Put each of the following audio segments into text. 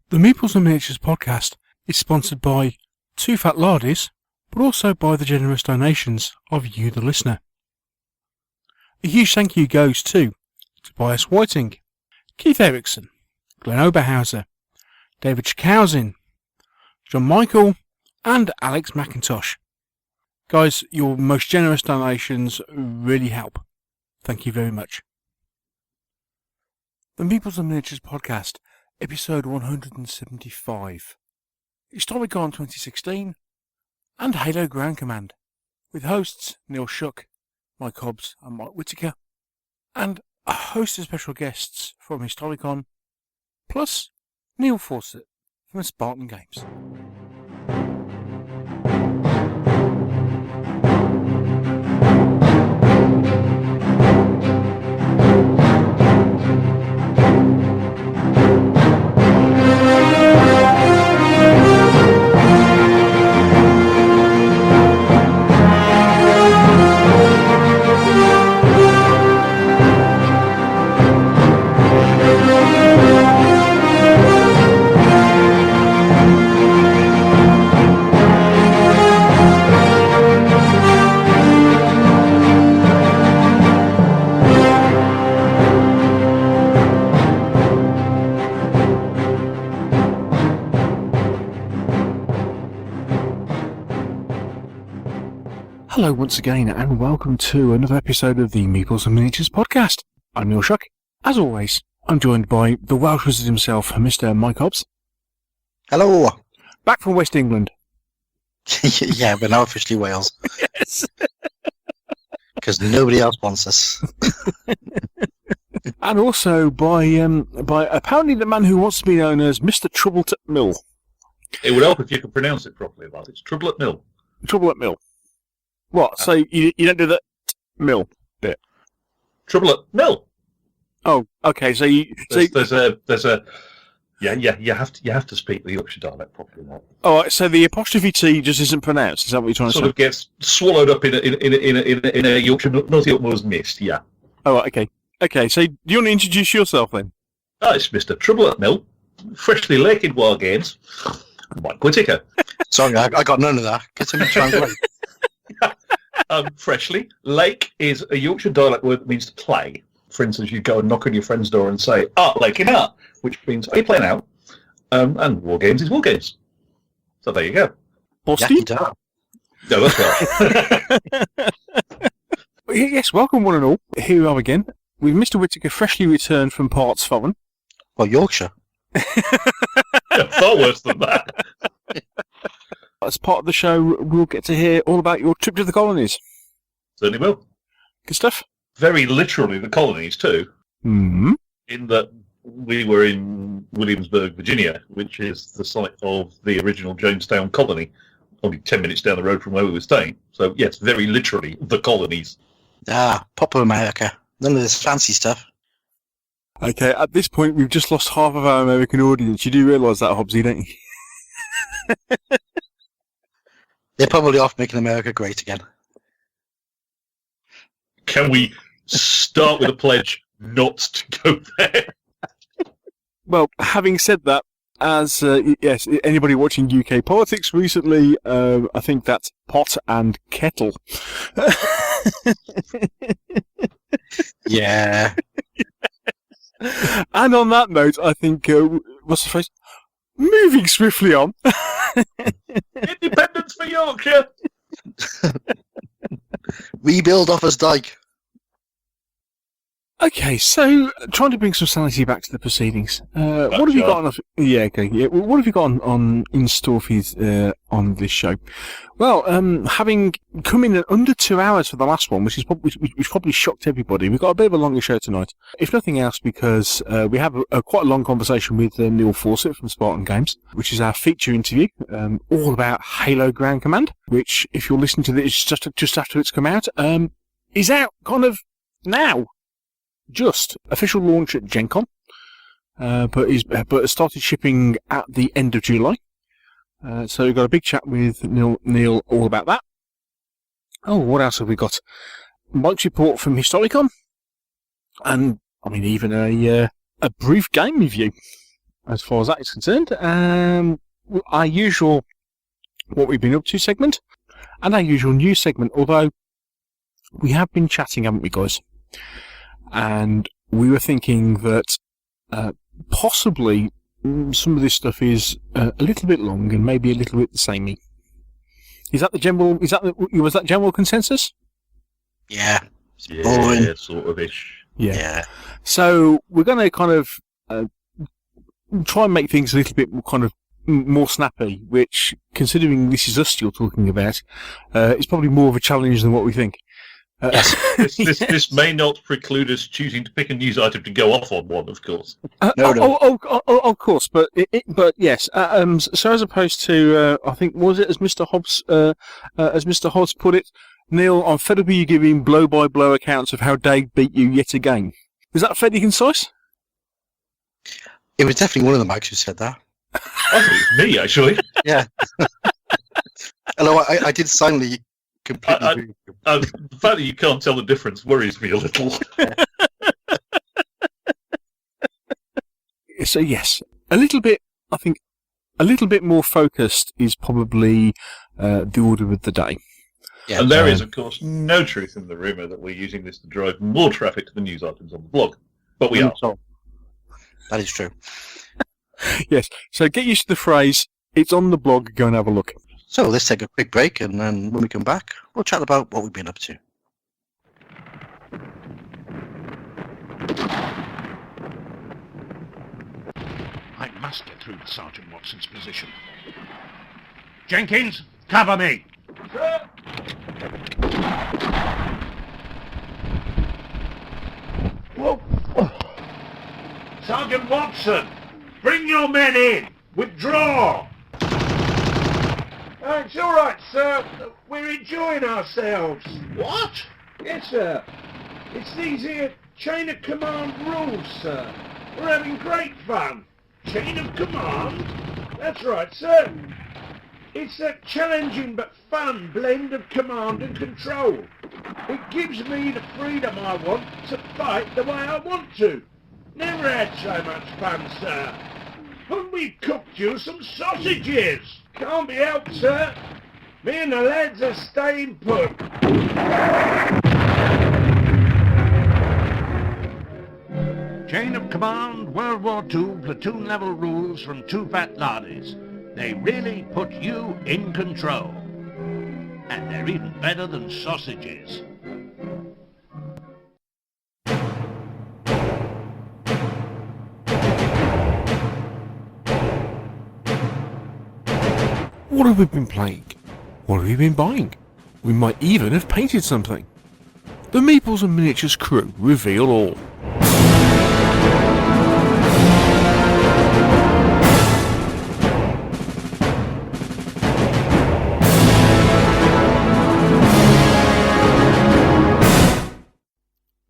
The Meeples and Miniatures podcast is sponsored by Two Fat Lardies, but also by the generous donations of you, the listener. A huge thank you goes to Tobias Whiting, Keith Erickson, Glenn Oberhauser, David Schkausen, John Michael, and Alex McIntosh. Guys, your most generous donations really help. Thank you very much. The Meeples and Miniatures podcast, episode 175. Historicon 2016 and Halo Ground Command, with hosts Neil Shuck Mike Hobbs and Mike Whitaker, and a host of special guests from Historicon, plus Neil Fawcett from Spartan Games. Hello once again, and welcome to another episode of the Meeples and Miniatures podcast. I'm Neil Shuck. As always, I'm joined by the Welsh wizard himself, Mr. Mike Hobbs. Hello. Back from West England. Yeah, we're now officially Wales. Yes. Because nobody else wants us. And also by apparently the man who wants to be known as Mr. Trouble at Mill. It would help if you could pronounce it properly, but it's Trouble at Mill. Trouble at Mill. What? So you don't do the mill bit? Trouble at Mill. Oh, okay. So you there's a you have to speak the Yorkshire dialect properly now. Oh, so the apostrophe T just isn't pronounced. Is that what you're trying to say? Sort of gets swallowed up in a Yorkshire North Yorkshire mist. Yeah. Oh, okay. Okay. So do you want to introduce yourself then? Oh, it's Mr. Trouble at Mill, freshly laking Warlord Games, Mike Whitaker. Sorry, I got none of that. Get him to translate. Freshly, lake is a Yorkshire dialect word that means to play. For instance, you go and knock on your friend's door and say, "Art laking art," which means, "Are you playing out?" And War Games is War Games. So there you go. Boston? Yeah, No, that's right. Yes, welcome one and all. Here we are again with Mr. Whitaker, freshly returned from parts foreign. Well, Yorkshire. Far worse than that. As part of the show, we'll get to hear all about your trip to the colonies. Certainly will. Good stuff. Very literally the colonies too. Mm-hmm. In that we were in Williamsburg, Virginia, which is the site of the original Jamestown colony, only 10 minutes down the road from where we were staying. So yes, very literally the colonies. Proper America. None of this fancy stuff. Okay, at this point, we've just lost half of our American audience. You do realise that, Hobbsy, don't you? They're probably off making America great again. Can we start with a pledge not to go there? Well, having said that, as yes, anybody watching UK politics recently, I think that's pot and kettle. Yeah. And on that note, I think what's the phrase? Moving swiftly on. Independence for Yorkshire! Rebuild Offa's Dyke. Okay, so trying to bring some sanity back to the proceedings. What have you got on? Yeah, okay. Yeah, what have you got on in store for you on this show? Well, having come in at under 2 hours for the last one, which probably shocked everybody, we've got a bit of a longer show tonight. If nothing else, because we have a quite a long conversation with Neil Fawcett from Spartan Games, which is our feature interview, all about Halo Ground Command, which, if you're listening to this just after it's come out, is out kind of now. Just official launch at Gen Con, but it started shipping at the end of July. So we've got a big chat with Neil all about that. Oh, what else have we got? Mike's report from Historicon, and I mean even a brief game review. as far as that is concerned. Our usual what we've been up to segment, and our usual news segment, although we have been chatting, haven't we, guys? And we were thinking that possibly some of this stuff is a little bit long and maybe a little bit the samey. Was that general consensus? Yeah. Yeah, sort of ish. Yeah. So we're going to kind of try and make things a little bit more kind of more snappy, which, considering this is us you're talking about, is probably more of a challenge than what we think. Yes. This may not preclude us choosing to pick a news item to go off on one, of course. No. Of course, but yes. So as opposed to, I think, was it as Mr. Hobbs put it, Neil, I'm fed up with you giving blow-by-blow accounts of how Dave beat you yet again. Is that fairly concise? It was definitely one of the Mags who said that. I think it's me, actually. Yeah. Although I did silently completely agree. The fact that you can't tell the difference worries me a little. So yes, a little bit. I think a little bit more focused is probably the order of the day. Yeah. And there is, of course, no truth in the rumour that we're using this to drive more traffic to the news items on the blog. But we are. That is true. Yes. So get used to the phrase, it's on the blog, go and have a look. So let's take a quick break, and then when we come back, we'll chat about what we've been up to. I must get through to Sergeant Watson's position. Jenkins, cover me! Sir! Whoa. Sergeant Watson, bring your men in! Withdraw! It's all right, sir. We're enjoying ourselves. What? Yes, sir. It's these here chain of command rules, sir. We're having great fun. Chain of command? That's right, sir. It's a challenging but fun blend of command and control. It gives me the freedom I want to fight the way I want to. Never had so much fun, sir. And we've cooked you some sausages. Can't be helped, sir. Me and the lads are staying put. Chain of command, World War II, platoon level rules from two fat laddies. They really put you in control. And they're even better than sausages. What have we been playing? What have we been buying? We might even have painted something. The Meeples and Miniatures crew reveal all.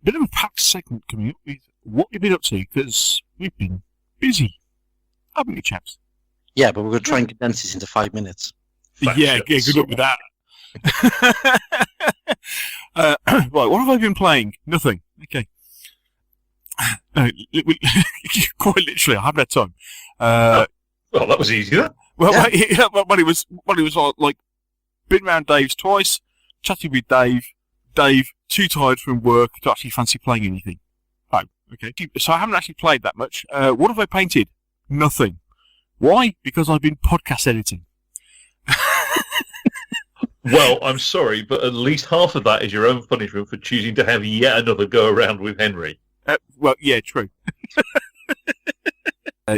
Bit of a packed segment coming up with what we've been up to, because we've been busy, haven't we, chaps? Yeah, but we're going to try and condense this into 5 minutes. Yeah, good luck with that. Right, what have I been playing? Nothing. Okay. Quite literally, I haven't had time. Well, that was easy, then. Well, yeah. But it was like, been round Dave's twice, chatted with Dave, too tired from work to actually fancy playing anything. Oh, okay. So I haven't actually played that much. What have I painted? Nothing. Why? Because I've been podcast editing. Well, I'm sorry, but at least half of that is your own punishment for choosing to have yet another go around with Henry. Well, yeah, true.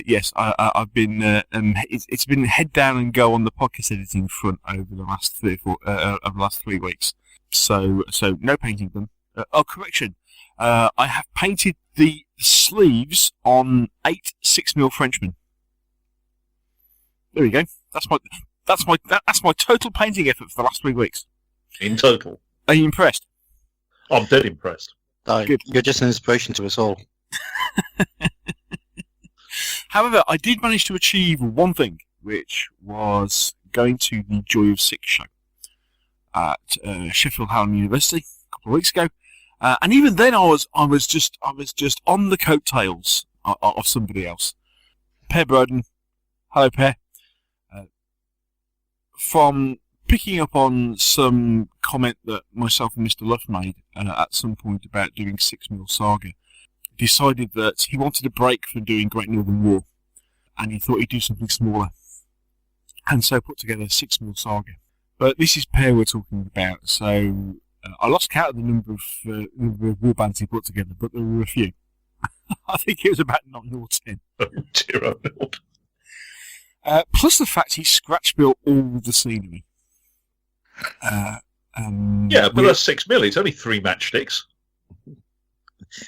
Yes, I've been. It's been head down and go on the podcast editing front over the last 3 weeks. So no painting them. Correction. I have painted the sleeves on 8 6mm Frenchmen. There we go. That's my total painting effort for the last 3 weeks. In total. Are you impressed? I'm dead impressed. Good. You're just an inspiration to us all. However, I did manage to achieve one thing, which was going to the Joy of Six show at Sheffield Hallam University a couple of weeks ago, and even then I was just on the coattails of somebody else. Per Bradden. Hello, Per. From picking up on some comment that myself and Mr. Luff made at some point about doing 6mm Saga, decided that he wanted a break from doing Great Northern War, and he thought he'd do something smaller, and so put together 6mm Saga. But this is Per we're talking about, so I lost count of the number of war bands he put together, but there were a few. I think it was about 9 or 10. Oh dear, oh Lord. Plus the fact he scratch built all the scenery. Yeah, but that's 6mm. It's only 3 matchsticks.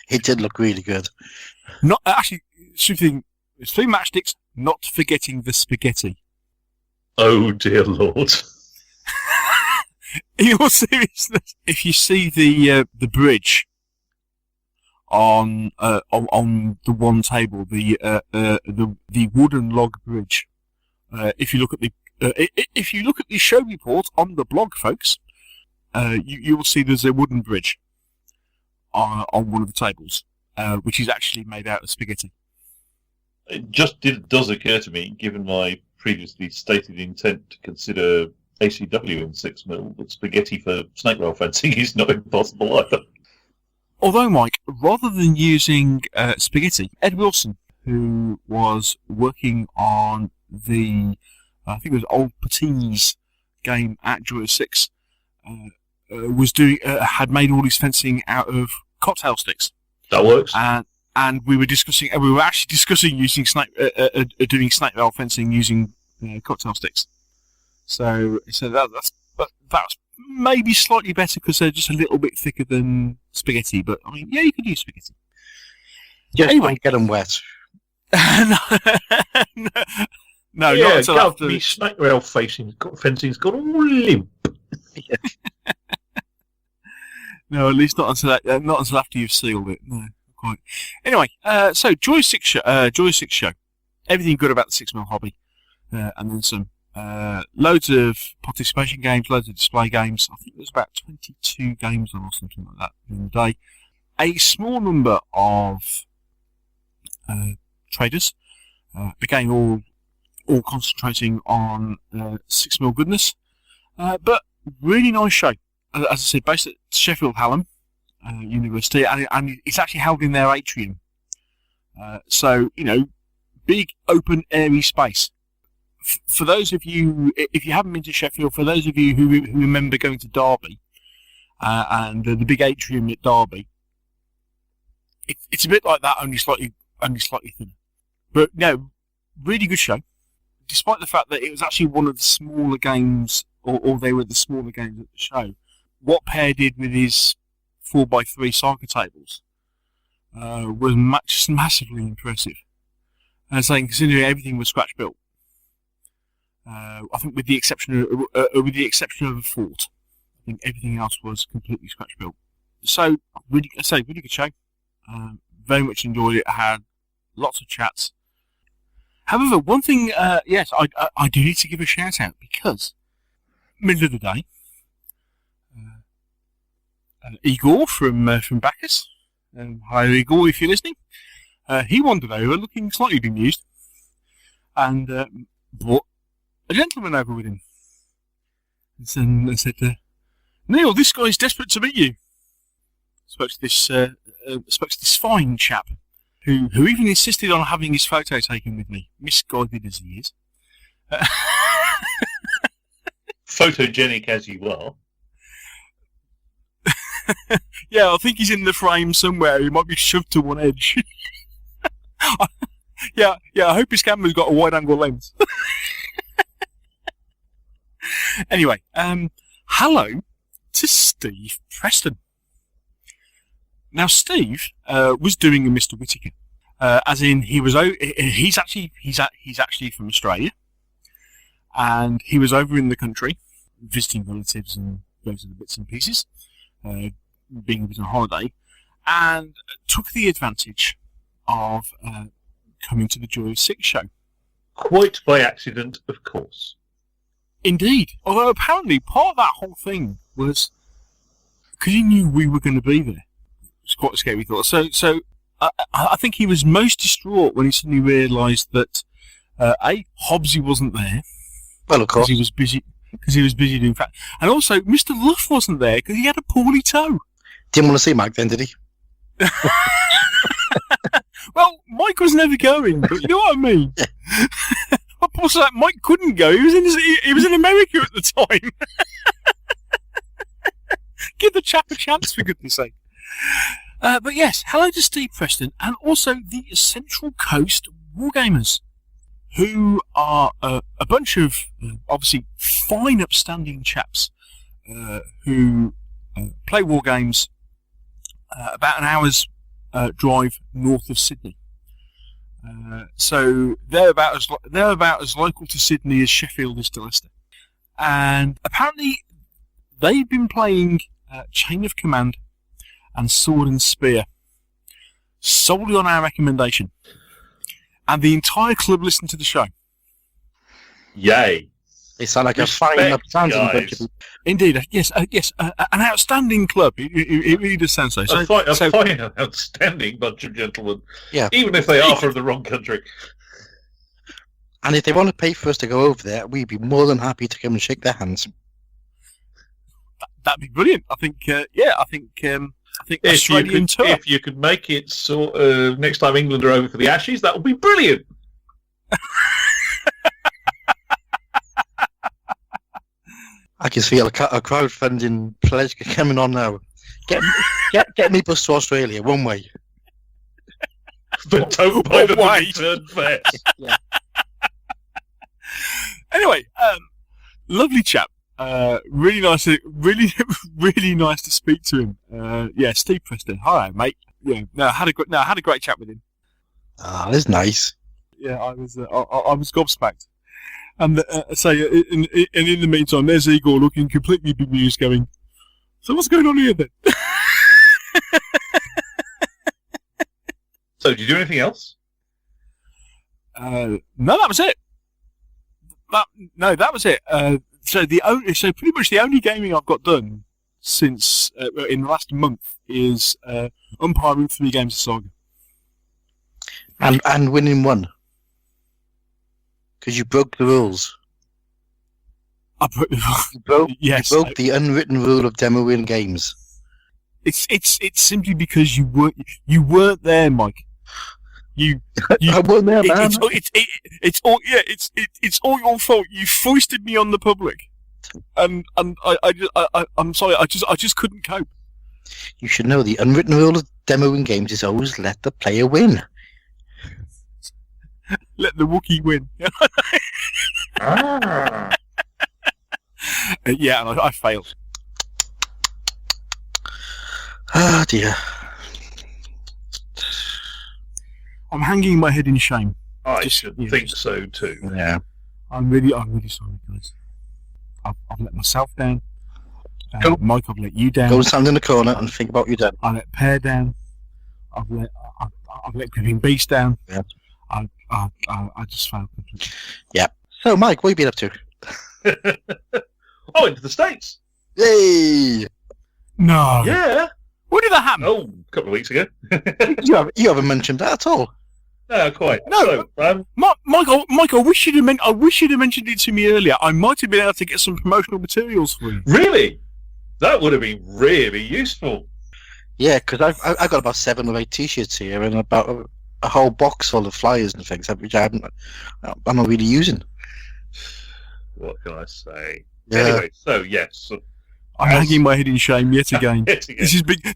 It did look really good. Not actually. It's 3 matchsticks. Not forgetting the spaghetti. Oh dear Lord. In all seriousness, if you see the bridge on the one table, the wooden log bridge. If you look at the show report on the blog, folks, you will see there's a wooden bridge on one of the tables, which is actually made out of spaghetti. It just does occur to me, given my previously stated intent to consider ACW in 6mm, that spaghetti for snake rail fencing is not impossible either. Although, Mike, rather than using spaghetti, Ed Wilson, who was working on the, I think it was Old Patini's game at Joy of 6, was doing had made all his fencing out of cocktail sticks. That works. And we were actually discussing using doing snake rail fencing using cocktail sticks. So that's maybe slightly better because they're just a little bit thicker than spaghetti. But I mean, yeah, you could use spaghetti. Just anyway, don't get them wet. no, yeah, not until after. Me snake rail fencing's got all limp. No, at least not until after you've sealed it. No, quite. Anyway, so Joy 6 show. Everything good about the 6mm hobby, and then some. Loads of participation games, loads of display games. I think there's about 22 games on or something like that in the day. A small number of traders, again all concentrating on 6mm goodness, but really nice show. As I said, based at Sheffield Hallam University, and it's actually held in their atrium. So, big open airy space. For those of you, if you haven't been to Sheffield, for those of you who remember going to Derby and the big atrium at Derby, it's a bit like that, only slightly thinner. But no, really good show. Despite the fact that it was actually one of the smaller games, or they were the smaller games at the show, what Per did with his 4x3 Saga tables was massively impressive. And saying, considering everything was scratch built. I think with the exception of the fort, I think everything else was completely scratch built. So really good show. Very much enjoyed it. Had lots of chats. However, one thing, yes, I do need to give a shout out because middle of the day, Igor from Bacchus. Hi Igor, if you're listening. He wandered over, looking slightly bemused, and brought a gentleman over with him, and said, "Neil, this guy's desperate to meet you." Spoke to this fine chap, who even insisted on having his photo taken with me, misguided as he is. Photogenic as you are. Yeah, I think he's in the frame somewhere. He might be shoved to one edge. Yeah. I hope his camera's got a wide-angle lens. Anyway, hello to Steve Preston. Now, Steve was doing a Mr. Whitaker, as in he's actually from Australia, and he was over in the country visiting relatives and those other bits and pieces, being a bit on holiday, and took the advantage of coming to the Joy of 6 show. Quite by accident, of course. Indeed. Although apparently part of that whole thing was because he knew we were going to be there. It was quite a scary thought. So I think he was most distraught when he suddenly realised that Hobbsy wasn't there Well, of because course. he was busy. Because he was busy doing that, and also Mr. Luff wasn't there because he had a poorly toe. Didn't want to see Mike then, did he? Well, Mike was never going, but you know what I mean. What was that? Mike couldn't go. He was in America at the time. Give the chap a chance, for goodness sake. But yes, hello to Steve Preston and also the Central Coast Wargamers, who are a bunch of obviously fine, upstanding chaps who play war games about an hour's drive north of Sydney. So they're about as local to Sydney as Sheffield is to Leicester. And apparently they've been playing Chain of Command and Sword and Spear solely on our recommendation. And the entire club listened to the show. Yay. They sound like Respect, a fine, upstanding guys. bunch of people. Indeed, yes, an outstanding club. It really does sound so. A fine, outstanding bunch of gentlemen. Yeah. Even if they are from the wrong country. And if they want to pay for us to go over there, we'd be more than happy to come and shake their hands. That'd be brilliant. I think Australian tour. If you could make it sort of next time England are over for the Ashes, that would be brilliant. I can feel a crowdfunding pledge coming on now. Get Meeples to Australia, one way. But don't buy the Why? return fares. Yeah. Anyway, lovely chap. Really nice to speak to him. Yeah, Steve Preston. Hi, mate. Yeah, I had a great chat with him. Ah, that's nice. Yeah, I was gobsmacked. And so in the meantime, there's Igor looking completely bemused, going, "So what's going on here then?" So, did you do anything else? No, that was it. That was it. So pretty much the only gaming I've got done since in the last month is umpiring 3 games of Saga. And winning one. Because you broke the rules. You broke the unwritten rule of demoing games. It's simply because you weren't there, Mike. You I wasn't there, man. It's all your fault. You foisted me on the public, and I'm sorry. I just couldn't cope. You should know the unwritten rule of demoing games is always let the player win. Let the Wookiee win. Yeah, and I failed. Ah, dear. I'm hanging my head in shame. I should think so too. Yeah. I'm really sorry, guys. I've let myself down. Mike, I've let you down. Go and stand in the corner and think about your dad. I let Pear down. I've let Gripping Beast down. Yeah. I just failed completely. Yeah. So, Mike, what have you been up to? Oh, into the States. Yay! No. Yeah. When did that happen? Oh, a couple of weeks ago. You haven't mentioned that at all. No, quite. No. So, Mike, I wish you'd have mentioned it to me earlier. I might have been able to get some promotional materials for you. really? That would have been really useful. Yeah, because I got about 7 or 8 T-shirts here and about a whole box full of flyers and things, which I'm not really using. What can I say? Yeah. Anyway, so yes. I'm hanging my head in shame yet again. Yet again.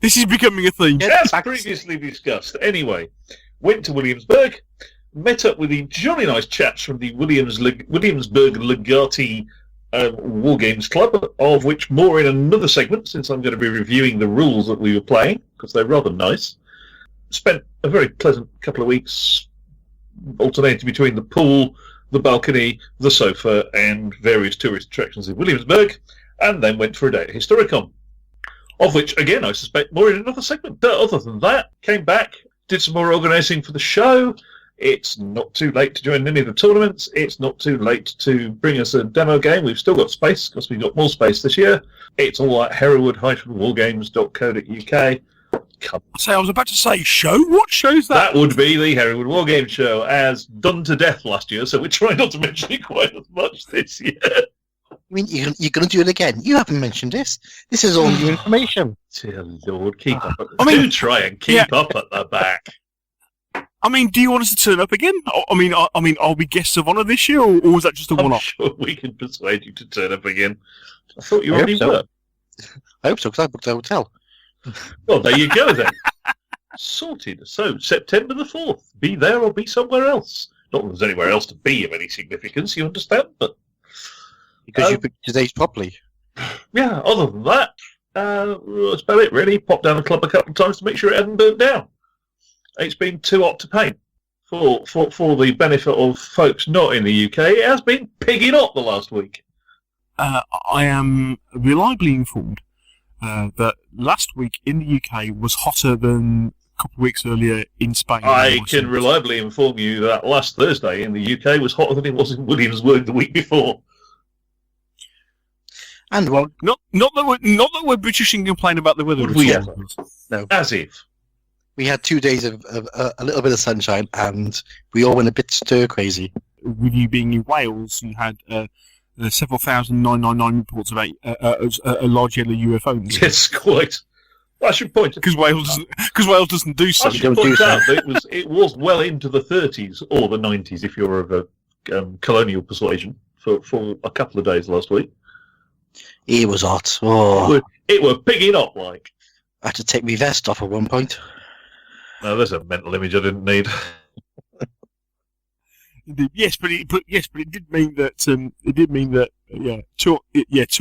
This is becoming a theme. As previously discussed. Anyway, went to Williamsburg, met up with the jolly nice chaps from the Williamsburg Legati War Games Club, of which more in another segment, since I'm going to be reviewing the rules that we were playing, because they're rather nice. Spent a very pleasant couple of weeks alternating between the pool, the balcony, the sofa, and various tourist attractions in Williamsburg, and then went for a day at Historicon, of which, again, I suspect more in another segment. Other than that, came back, did some more organising for the show. It's not too late to join any of the tournaments. It's not too late to bring us a demo game. We've still got space, because we've got more space this year. It's all at Hereward-Wargames.co.uk. I was about to say show. What show's that? That would be the Herringwood War Game Show, as done to death last year, so we're trying not to mention it quite as much this year. I mean, you're going to do it again. You haven't mentioned this. This is all new information. Dear Lord, keep up. Do try and keep up at the back. I mean, do you want us to turn up again? I mean, are we guests of honour this year, or was that just a I'm one-off? sure we can persuade you to turn up again. I thought you already were. I hope so, because I booked a hotel. Well, there you go then. Sorted. So, September the 4th. Be there or be somewhere else. Not that there's anywhere else to be of any significance, you understand? But Because you picked today's properly. yeah, other than that, that's about it really. Popped down the club a couple of times to make sure it hadn't burnt down. It's been too hot to paint. For the benefit of folks not in the UK, it has been pigging hot the last week. I am reliably informed that last week in the UK was hotter than a couple of weeks earlier in Spain. I can reliably inform you that last Thursday in the UK was hotter than it was in Williamsburg the week before. And well, not that we're British and complain about the weather. Would we at all. ever? No. As if. we had 2 days of a little bit of sunshine, and we all went a bit stir crazy. With you being in Wales, you had several thousand 999 reports about a large yellow UFO. Yes, quite. I should point because Wales doesn't do I so. should point out that it was well into the 30s or the 90s if you're of a colonial persuasion for a couple of days last week. It was hot. Oh. It were picking up like. I had to take my vest off at one point. No, there's a mental image I didn't need. Yes, but it did mean that too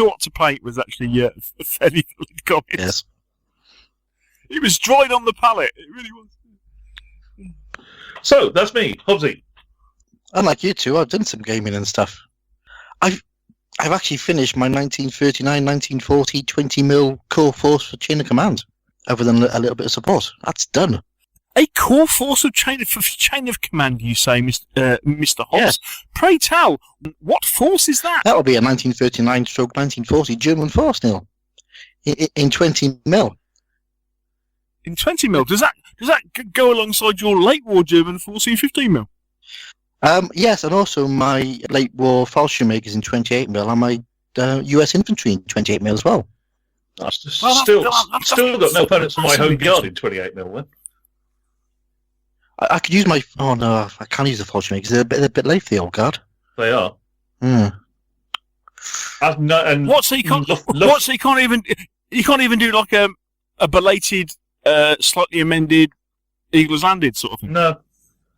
hot to paint was actually a fairly valid comment. Yes. It was dried on the palate. It really was. So that's me, Hobbsy. Unlike you two, I've done some gaming and stuff. I've actually finished my 1939-1940 20mm core force for Chain of Command, other than a little bit of support. That's done. A core force of chain of command, you say, Mr. Hobbs? Yes. Pray tell, what force is that? That will be a 1939-1940 German force, Neil. In 20mm. In 20mm, does that go alongside your late war German force in 15mm? Yes, and also my late war Fallschirm makers in 28mm, and my US infantry in 28mm as well. Still got no opponents for my home guard in 28mm then. I could use my... Oh no, I can't use the Fallschirm makers. They're a bit late for the old guard. They are. Hmm. So you can't even do like a belated, slightly amended Eagles Landed sort of thing? No.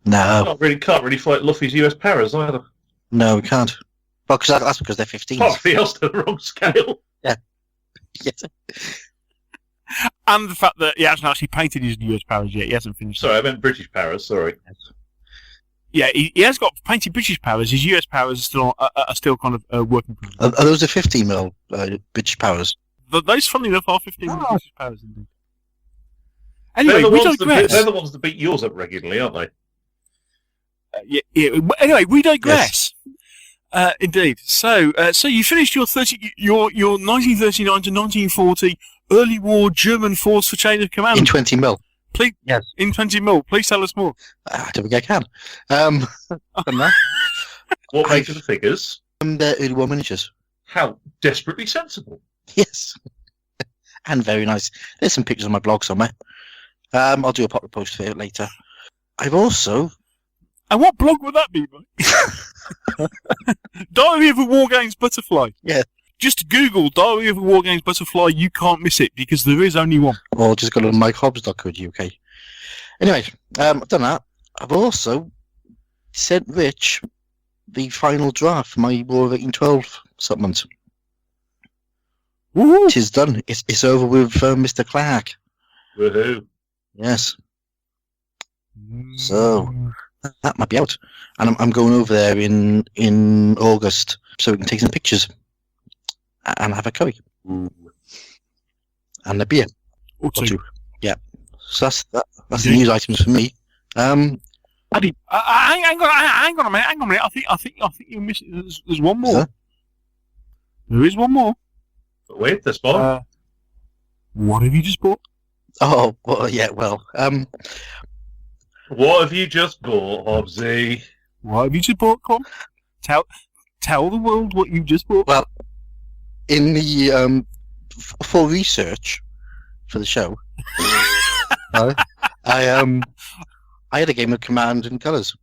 Can't really fight Luffy's US Paras either. No, we can't. Well, that's because they're 15s. Everything else to the wrong scale. Yeah. Yes. And the fact that he hasn't actually painted his US Paras yet. He hasn't finished. Sorry, I meant British Paras, sorry. Yeah, he has got painted British Paras. His US Paras are still kind of working. Are those the 15mm British Paras? Those, funnily enough, are 15mm British Paras indeed. Anyway, we digress. They're the ones that beat yours up regularly, aren't they? Anyway, we digress. Yes. Indeed. So you finished your 1939 to 1940 early war German force for chain of command in 20mm. Please, yes. In 20mm. Please tell us more. I don't think I can. What make of the figures? They're early war miniatures. How desperately sensible. Yes. And very nice. There's some pictures on my blog somewhere. I'll do a pop post for it later. I've also... And what blog would that be, mate? Diary of a War Games Butterfly. Yeah. Just Google Diary of a War Games Butterfly. You can't miss it because there is only one. Or just go to mikehobbs.co.uk. Anyway, I've done that. I've also sent Rich the final draft for my War of 1812 supplement. Woohoo! It is done. It's over with Mr. Clark. Woohoo! Yes. So that might be out, and I'm going over there in August so we can take some pictures and have a curry. Ooh. And a beer or two. Yeah. So that's the news items for me. Hang on a minute. I think you're missing. There's one more. There is one more. But wait, there's more. What have you just bought? Oh, well, yeah, well, What have you just bought, Hobbsy? What have you just bought, Con? Tell the world what you just bought. well, in the for research for the show, I had a game of Command and Colours,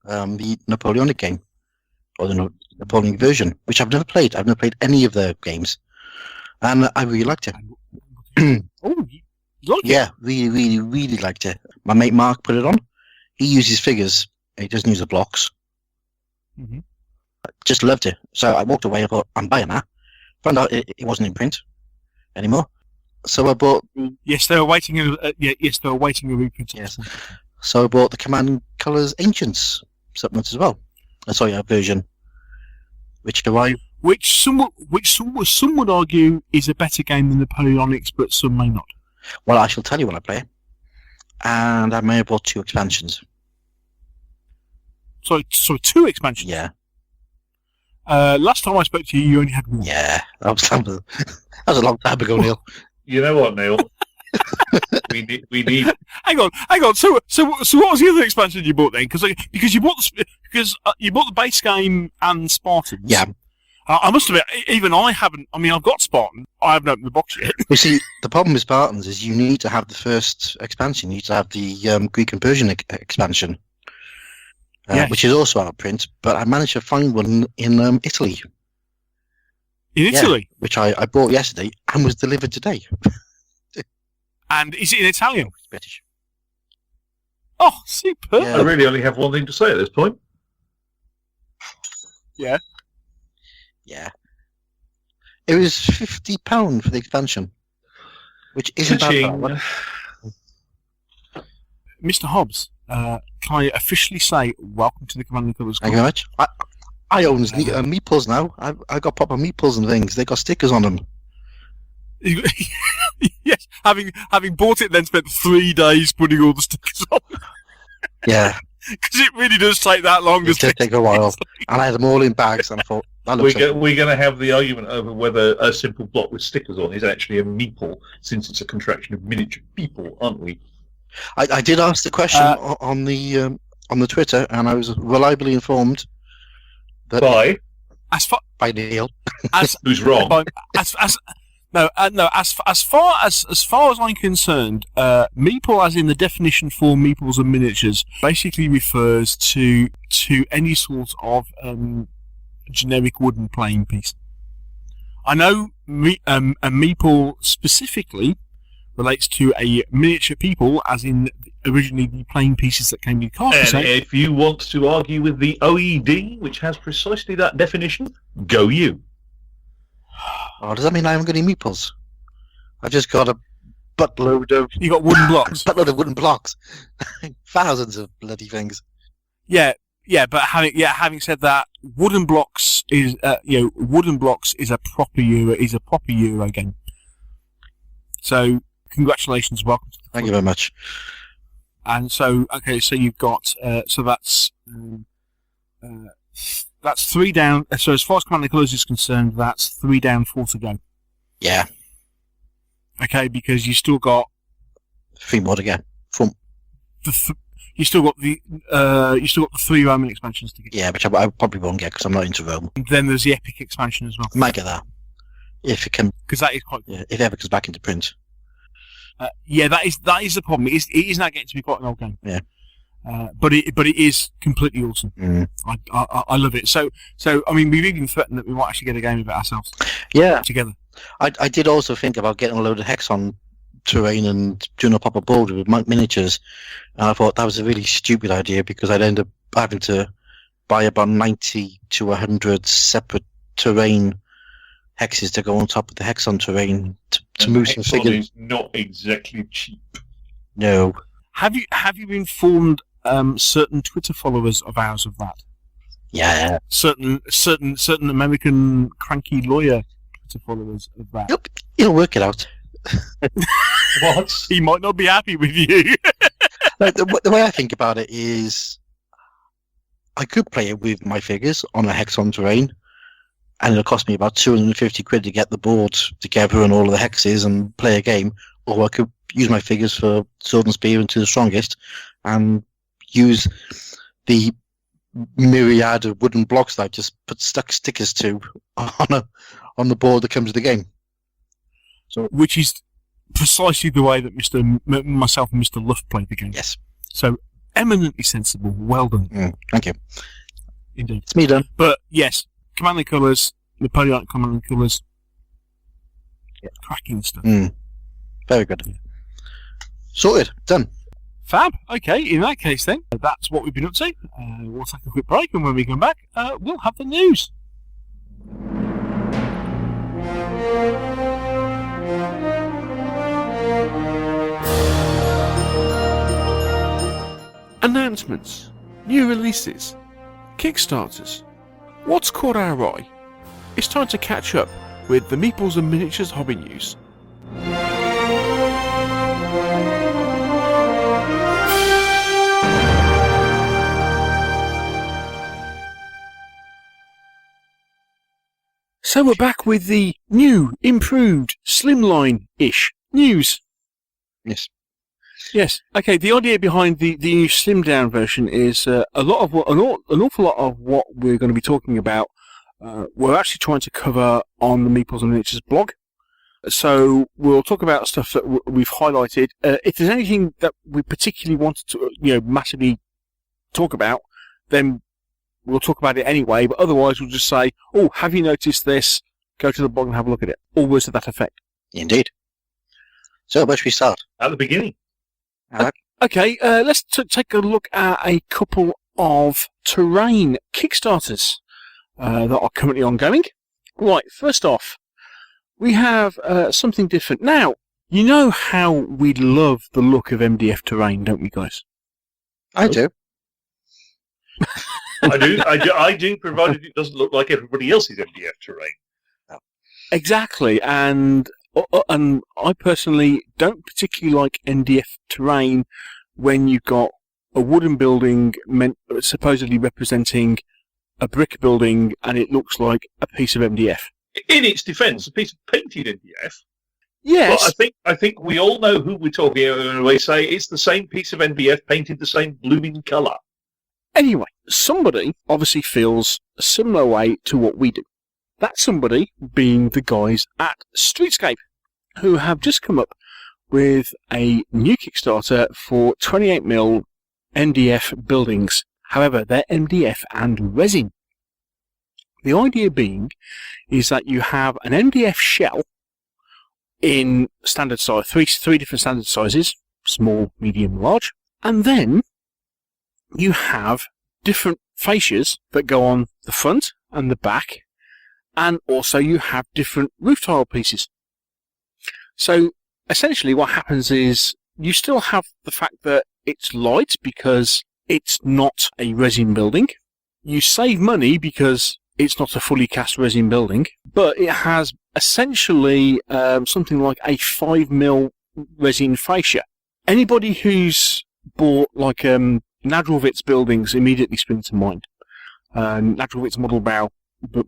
the Napoleonic game, or the Napoleonic version, which I've never played. I've never played any of their games, and I really liked it. Oh, you like it? Yeah, really, really, really liked it. My mate Mark put it on. He uses figures. He doesn't use the blocks. Mm-hmm. Just loved it. So I walked away. I thought, I'm buying that. Found out it wasn't in print anymore. So I bought. Yes, they were waiting. Yes, they were waiting a reprint. Yes. So I bought the Command and Colours Ancients supplement as well. Sorry, a version, which arrived. Which some would argue is a better game than Napoleonics, but some may not. Well, I shall tell you when I play it. And I may have bought 2 expansions. So 2 expansions. Yeah. Last time I spoke to you, you only had 1. Yeah. That was a long time ago, Neil. You know what, Neil? we need. Hang on. So what was the other expansion you bought then? Because you bought the base game and Spartans. Yeah. I must admit, even I haven't. I mean, I've got Spartan. I haven't opened the box yet. You see, the problem with Spartans is you need to have the first expansion. You need to have the Greek and Persian expansion, Yes. which is also out of print. But I managed to find one in Italy. In Italy? Yeah, which I bought yesterday and was delivered today. And is it in Italian? It's British. Oh, superb. Yeah. I really only have one thing to say at this point. Yeah. Yeah. It was £50 for the expansion, which isn't Cha-ching. bad. Mr. Hobbs, can I officially say welcome to the Command and Colours Thank you very much. I own Meeples now. I got proper Meeples and things. They got stickers on them. Yes, having bought it, then spent 3 days putting all the stickers on. Yeah. Because it really does take that long. It did take a while. And I had them all in bags, and I thought, that looks We're going to have the argument over whether a simple block with stickers on is actually a meeple, since it's a contraction of miniature people, aren't we? I did ask the question on the Twitter, and I was reliably informed that by Neil. Who's wrong? As far as I'm concerned, meeple, as in the definition for meeples and miniatures, basically refers to any sort of generic wooden playing piece. I know a meeple specifically relates to a miniature people, as in originally the playing pieces that came with cards. And if you want to argue with the OED, which has precisely that definition, go you. Oh, does that mean I haven't got any Meeples? I've just got a buttload of... You got wooden blocks. buttload of wooden blocks. Thousands of bloody things. Yeah, but having said that, wooden blocks is a proper Euro game. So congratulations, welcome to the Thank you very much. And so you've got that's 3 down. So as far as Command and Colours is concerned, that's 3 down, 4 to go. Yeah. Okay, because you still got 3 more to go. you still got the 3 Roman expansions to get. Yeah, which I probably won't get because I'm not into Rome. And then there's the Epic expansion as well. I might get that if it can. Because that is quite good. Yeah, if it ever comes back into print. That is the problem. It is now getting to be quite an old game. Yeah. But it is completely awesome. Mm. I love it. So I mean, we've even threatened that we might actually get a game of it ourselves. Yeah. Together. I did also think about getting a load of Hexon terrain and doing a proper board with miniatures, and I thought that was a really stupid idea because I'd end up having to buy about 90 to 100 separate terrain hexes to go on top of the Hexon terrain to move some figures. Is not exactly cheap. No. Have you informed certain Twitter followers of ours of that? Yeah. Certain American cranky lawyer Twitter followers of that. You'll work it out. What? He might not be happy with you. Like, the way I think about it is, I could play it with my figures on a Hexon terrain, and it'll cost me about 250 quid to get the board together and all of the hexes and play a game. or I could use my figures for sword and spear into the strongest, and use the myriad of wooden blocks that I just put stuck stickers to on the board that comes with the game. So, which is precisely the way that myself and Mr. Luff played the game. yes. So, eminently sensible. Well done. Thank you. Indeed. It's me done. But, yes, Commanding Colours, Napoleonic Commanding Colours, cracking stuff. Very good. Sorted. Done. Fab. Okay, in that case then, that's what we've been up to. We'll take a quick break, and when we come back, we'll have the news. Announcements, new releases, Kickstarters. What's caught our eye? It's time to catch up with the Meeples and Miniatures hobby news. So we're back with the new, improved, slimline-ish news. Yes. Yes. Okay. The idea behind the new slimmed down version is an awful lot of what we're going to be talking about. We're actually trying to cover on the Meeples and Miniatures blog. So we'll talk about stuff that we've highlighted. If there's anything that we particularly wanted to, massively talk about, then we'll talk about it anyway. But otherwise, we'll just say, "Oh, have you noticed this? Go to the blog and have a look at it." All words to that effect. Indeed. So where should we start? At the beginning. Okay, let's take a look at a couple of terrain Kickstarters that are currently ongoing. Right, first off, we have something different. Now, you know how we love the look of MDF terrain, don't we, guys? I do. I do, provided it doesn't look like everybody else's MDF terrain. Exactly, and I personally don't particularly like MDF terrain when you've got a wooden building supposedly representing a brick building and it looks like a piece of MDF. In its defence, a piece of painted MDF. Yes. But I think we all know who we're talking about when we say it's the same piece of MDF painted the same blooming colour. Anyway, somebody obviously feels a similar way to what we do. That somebody being the guys at Streetscape, who have just come up with a new Kickstarter for 28mm MDF buildings. However, they're MDF and resin. The idea being is that you have an MDF shell in standard size, three different standard sizes, small, medium, large, and then you have different fascias that go on the front and the back, and also you have different roof tile pieces. So essentially what happens is you still have the fact that it's light because it's not a resin building. You save money because it's not a fully cast resin building, but it has essentially something like a 5mm resin fascia. Anybody who's bought like Nadrolwitz buildings immediately springs to mind. Nadrolwitz model bow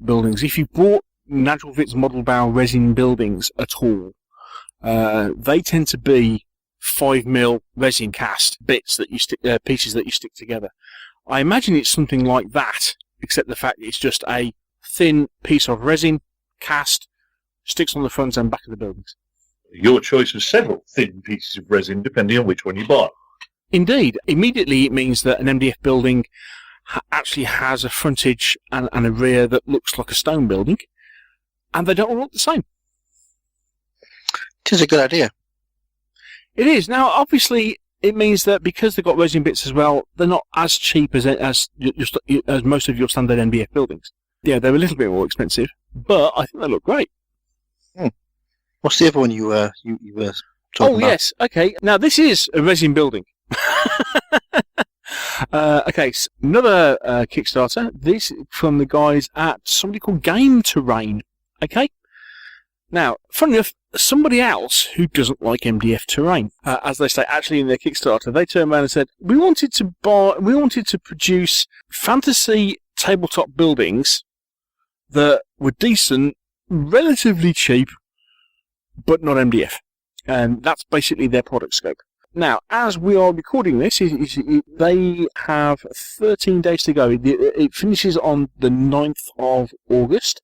buildings. If you bought Nadrolwitz model bow resin buildings at all, they tend to be 5mm resin cast bits that you stick, pieces that you stick together. I imagine it's something like that, except the fact it's just a thin piece of resin cast, sticks on the front and back of the buildings. Your choice of several thin pieces of resin, depending on which one you buy. Indeed. Immediately it means that an MDF building actually has a frontage and a rear that looks like a stone building, and they don't all look the same. It is a good idea. It is. Now, obviously, it means that because they've got resin bits as well, they're not as cheap as most of your standard MDF buildings. Yeah, they're a little bit more expensive, but I think they look great. What's the other one you were talking about? Yes. Okay. Now, this is a resin building. Okay, so another Kickstarter. This from the guys at somebody called Game Terrain. Okay. Now, funny enough, somebody else who doesn't like MDF terrain, as they say, actually in their Kickstarter, they turned around and said, we wanted to produce fantasy tabletop buildings that were decent, relatively cheap, but not MDF. And that's basically their product scope. Now, as we are recording this, they have 13 days to go. It finishes on the 9th of August.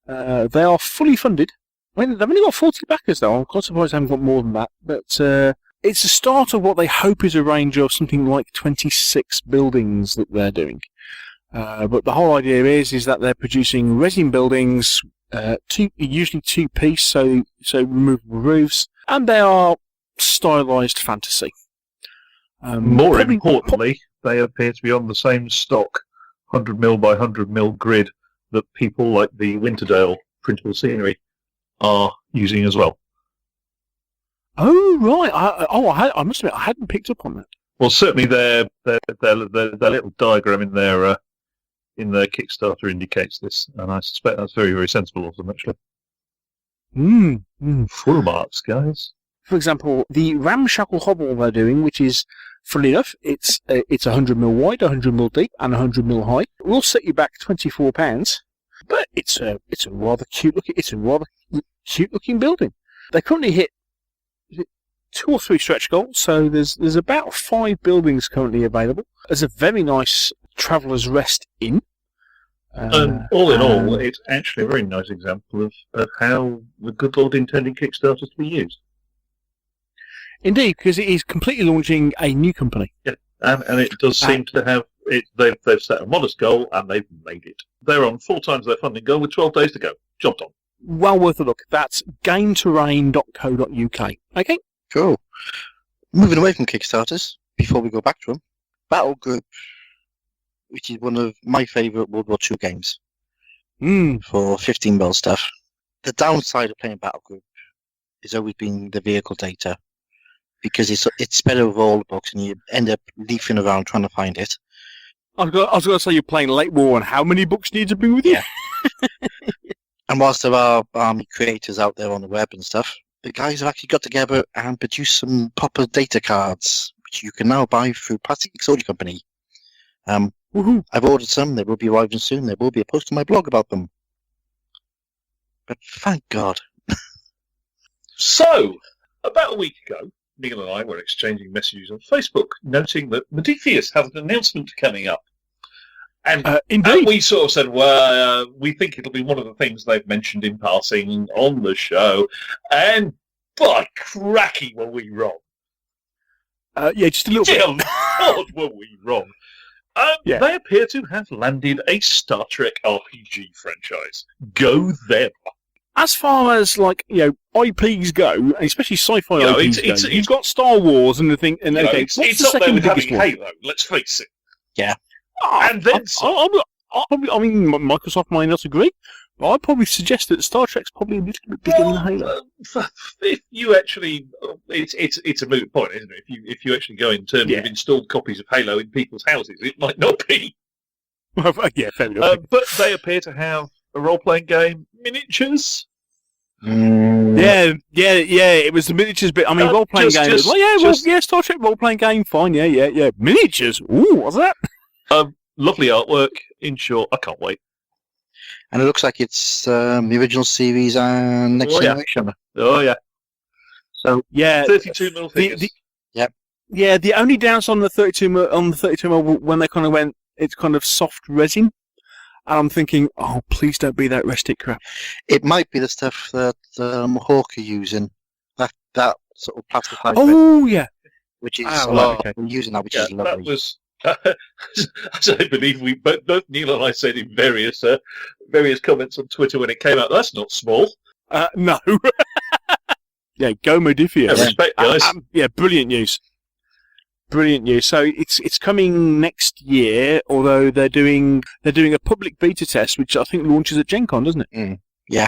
They are fully funded. I mean, they've only got 40 backers, though. I'm quite surprised they haven't got more than that. But it's the start of what they hope is a range of something like 26 buildings that they're doing. But the whole idea is that they're producing resin buildings, usually two-piece, so removable roofs, and they are stylized fantasy. More importantly, they appear to be on the same stock 100mm by 100mm grid that people like the Winterdale printable scenery are using as well. Oh right! I must admit I hadn't picked up on that. Well, certainly their little diagram in their Kickstarter indicates this, and I suspect that's very, very sensible of them actually. Full marks, guys. For example, the ramshackle hovel they're doing, which is, funnily enough, it's 100mm wide, 100mm deep, and 100mm high. It will set you back £24, but it's a rather cute looking building. They currently hit 2 or 3 stretch goals, so there's about 5 buildings currently available. There's a very nice Traveller's Rest Inn. And all in all, it's actually a very nice example of how the good Lord intended Kickstarters to be used. Indeed, because it is completely launching a new company. Yeah, and it does seem to have it. They've set a modest goal and they've made it. They're on 4 times their funding goal with 12 days to go. Job done. Well worth a look. That's gameterrain.co.uk. Okay. Cool. Moving away from Kickstarters, before we go back to them, Battlegroup, which is one of my favourite World War II games for 15mm stuff. The downside of playing Battlegroup has always been the vehicle data, because it's spread over all the books and you end up leafing around trying to find it. I was going to say you're playing late war, and how many books do you need to bring with you? Yeah. And whilst there are army creators out there on the web and stuff, the guys have actually got together and produced some proper data cards, which you can now buy through Plastic Soldier Company. I've ordered some. They will be arriving soon. There will be a post on my blog about them. But thank God. So, about a week ago, Neil and I were exchanging messages on Facebook, noting that Modiphius has an announcement coming up. And we sort of said, well, we think it'll be one of the things they've mentioned in passing on the show. And by cracky, were we wrong. Yeah, just a little bit. Dear God, were we wrong. They appear to have landed a Star Trek RPG franchise. Go them. As far as IPs go, especially sci-fi IPs go, you've got Star Wars and the thing. And it's up there with having Halo. Let's face it. Yeah. And then I mean, Microsoft might not agree, but I'd probably suggest that Star Trek's probably a little bit bigger than Halo. If you actually, it's a moot point, isn't it? If you actually go in terms of installed copies of Halo in people's houses, it might not be. Yeah, fair enough. But they appear to have a role-playing game, miniatures. Yeah. It was the miniatures bit. I mean, role-playing game. Star Trek role-playing game. Fine. Yeah. Miniatures. Ooh, what's that? Lovely artwork. In short, I can't wait. And it looks like it's the original series and next generation. Oh yeah. So 32mm figures. Yeah. The only downside on the 32mm when they kind of went, it's kind of soft resin. And I'm thinking, oh, please don't be that restic crap. It might be the stuff that Hawk are using. That sort of plastic. Yeah. Which is using that, which is lovely. That was, as I believe both Neil and I said in various comments on Twitter when it came out. That's not small. No. Yeah, go Modiphius. Yeah, respect, guys. Brilliant news. Brilliant news. So it's coming next year, although they're doing a public beta test, which I think launches at Gen Con, doesn't it? Yeah.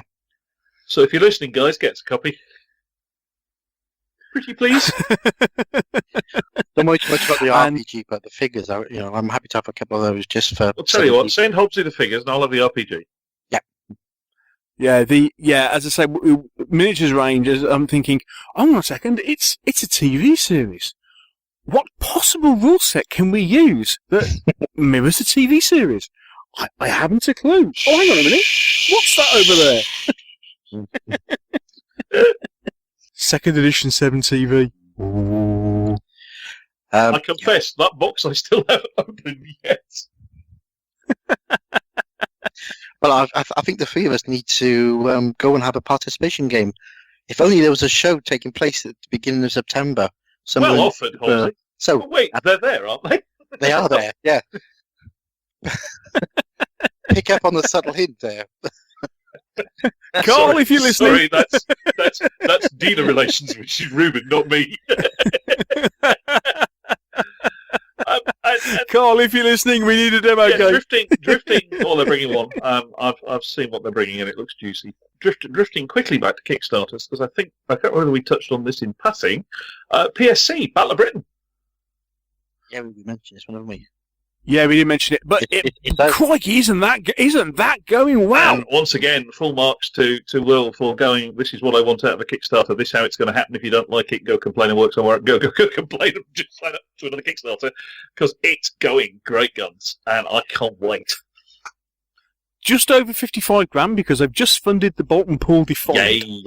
So if you're listening, guys, get us a copy. Pretty please. Don't worry too much about the RPG, but the figures are. I'm happy to have a couple of those just for. I'll tell you what. Send Hobbsy the figures, and I'll have the RPG. Yeah. As I say, miniatures range. I'm thinking, hold on a second. It's a TV series. What possible rule set can we use that mirrors a TV series? I haven't a clue. Oh, hang on a minute. What's that over there? Second edition 7 TV. Ooh. I confess, that box I still haven't opened yet. Well, I think the three of us need to go and have a participation game. If only there was a show taking place at the beginning of September. Well offered, Halsey. So Oh, wait, they're there, aren't they? they are there, yeah. Pick up on the subtle hint there. Carl, if you're listening. Sorry, that's dealer relations, which is Ruben, not me. Carl, if you're listening, we need a demo game. Drifting. Oh, they're bringing one. I've seen what they're bringing, and it looks juicy. Drifting quickly back to Kickstarters, because I can't remember whether we touched on this in passing. PSC, Battle of Britain. Yeah, we mentioned this one, haven't we? Yeah, we didn't mention it, but crikey, isn't that going well? And once again, full marks to Will for going. This is what I want out of a Kickstarter. This is how it's going to happen. If you don't like it, go complain and work somewhere. Go complain and just sign up to another Kickstarter because it's going great guns, and I can't wait. Just over 55 grand because they've just funded the Bolton Pool Defiant. Yay!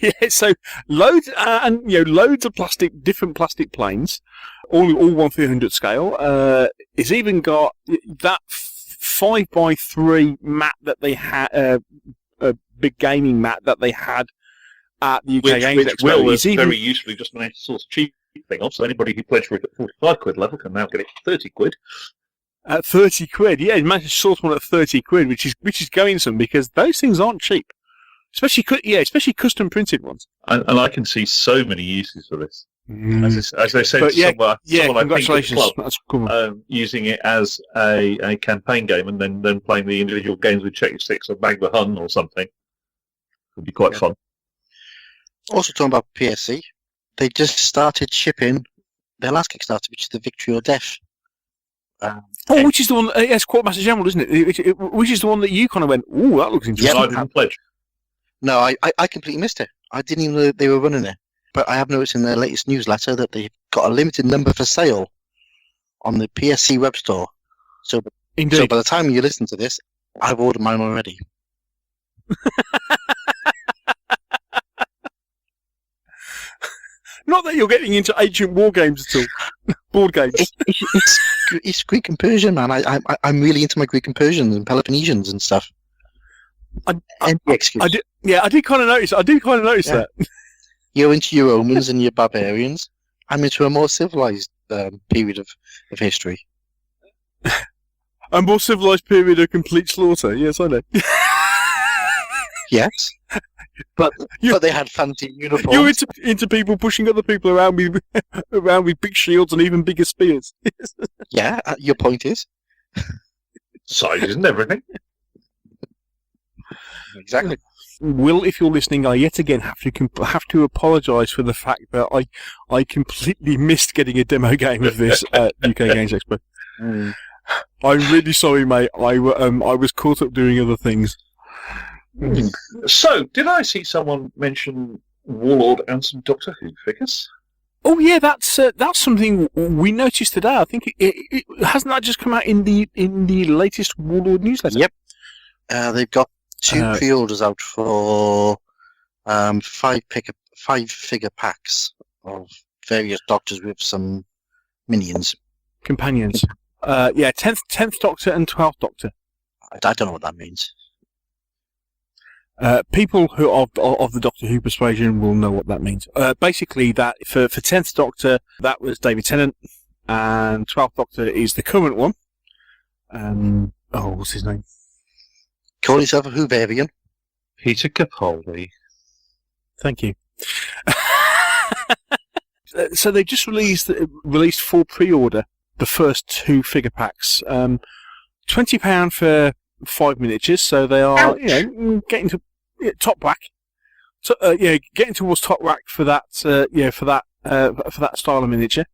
Yeah, so loads loads of different plastic planes, all 1/300 scale. It's even got that 5x3 mat that they had, a big gaming mat that they had at the UK Games which Expo. Will has very usefully just managed to source cheap thing off. So anybody who pledged for it at 45 quid level can now get it for 30 quid. At 30 quid, yeah, he managed to source one at 30 quid, which is going some because those things aren't cheap. Especially custom printed ones. And I can see so many uses for this. As I said, someone congratulations. I think at the club, using it as a campaign game and then playing the individual games with check your sticks or bang the Hun or something would be quite fun. Also talking about PSC, they just started shipping their last Kickstarter, which is the Victory or Death. Which is the one? Yes, Quartermaster General, isn't it? Which is the one that you kind of went, ooh, that looks interesting. I didn't pledge. No, I completely missed it. I didn't even know they were running it. But I have noticed in their latest newsletter that they've got a limited number for sale on the PSC web store. So by the time you listen to this, I've ordered mine already. Not that you're getting into ancient war games at all. Board games. It's Greek and Persian, man. I'm really into my Greek and Persian and Peloponnesians and stuff. I did kind of notice that. You're into your Romans and your barbarians. I'm into a more civilized period of history. A more civilized period of complete slaughter. Yes, I know. Yes, but they had fancy uniforms. You're into people pushing other people around with big shields and even bigger spears. Yeah, your point is Sizes and everything. Exactly. Will, if you're listening, I yet again have to apologise for the fact that I completely missed getting a demo game of this at UK Games Expo. I'm really sorry, mate. I was caught up doing other things. So, did I see someone mention Warlord and some Doctor Who figures? Oh yeah, that's something we noticed today. I think it hasn't that just come out in the latest Warlord newsletter. Yep. They've got 2 pre-orders out for 5-figure packs of various Doctors with some minions, companions. 10th Doctor and 12th Doctor. I don't know what that means. People who of the Doctor Who persuasion will know what that means. Basically, that for 10th Doctor, that was David Tennant, and 12th Doctor is the current one. What's his name? Call yourself a Whoverian. Peter Capaldi. Thank you. So they just released for pre-order the first 2 figure packs. £20 for 5 miniatures, so they are getting to top rack. So getting towards top rack for that for that style of miniature.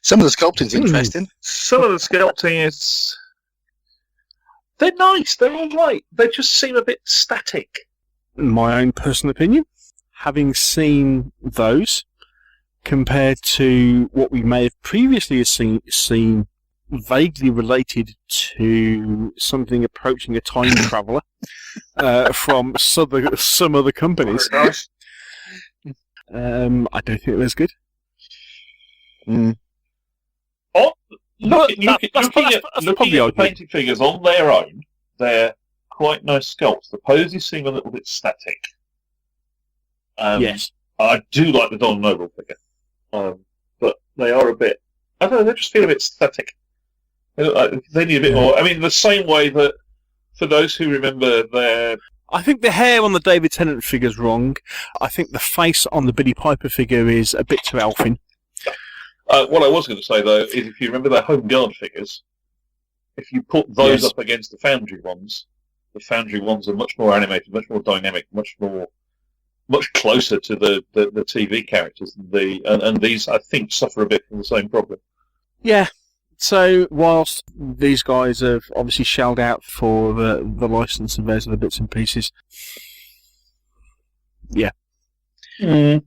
Some of the sculpting's interesting. Some of the sculpting is. They're nice. They're all right. They just seem a bit static. My own personal opinion, having seen those compared to what we may have previously seen vaguely related to something approaching a time traveller from some other companies. I don't think it was good. Mm. Looking at probably the painted figures on their own, they're quite nice sculpts. The poses seem a little bit static. Yes. I do like the Don Noble figure, but they are a bit. I don't know. They just feel a bit static. They need a bit more. I mean, the same way that for those who remember their. I think the hair on the David Tennant figure's wrong. I think the face on the Billy Piper figure is a bit too elfin. What I was going to say, though, is if you remember their Home Guard figures, if you put those up against the Foundry ones are much more animated, much more dynamic, much closer to the TV characters. And these, I think, suffer a bit from the same problem. Yeah. So, whilst these guys have obviously shelled out for the license and those other bits and pieces. Yeah. Mm.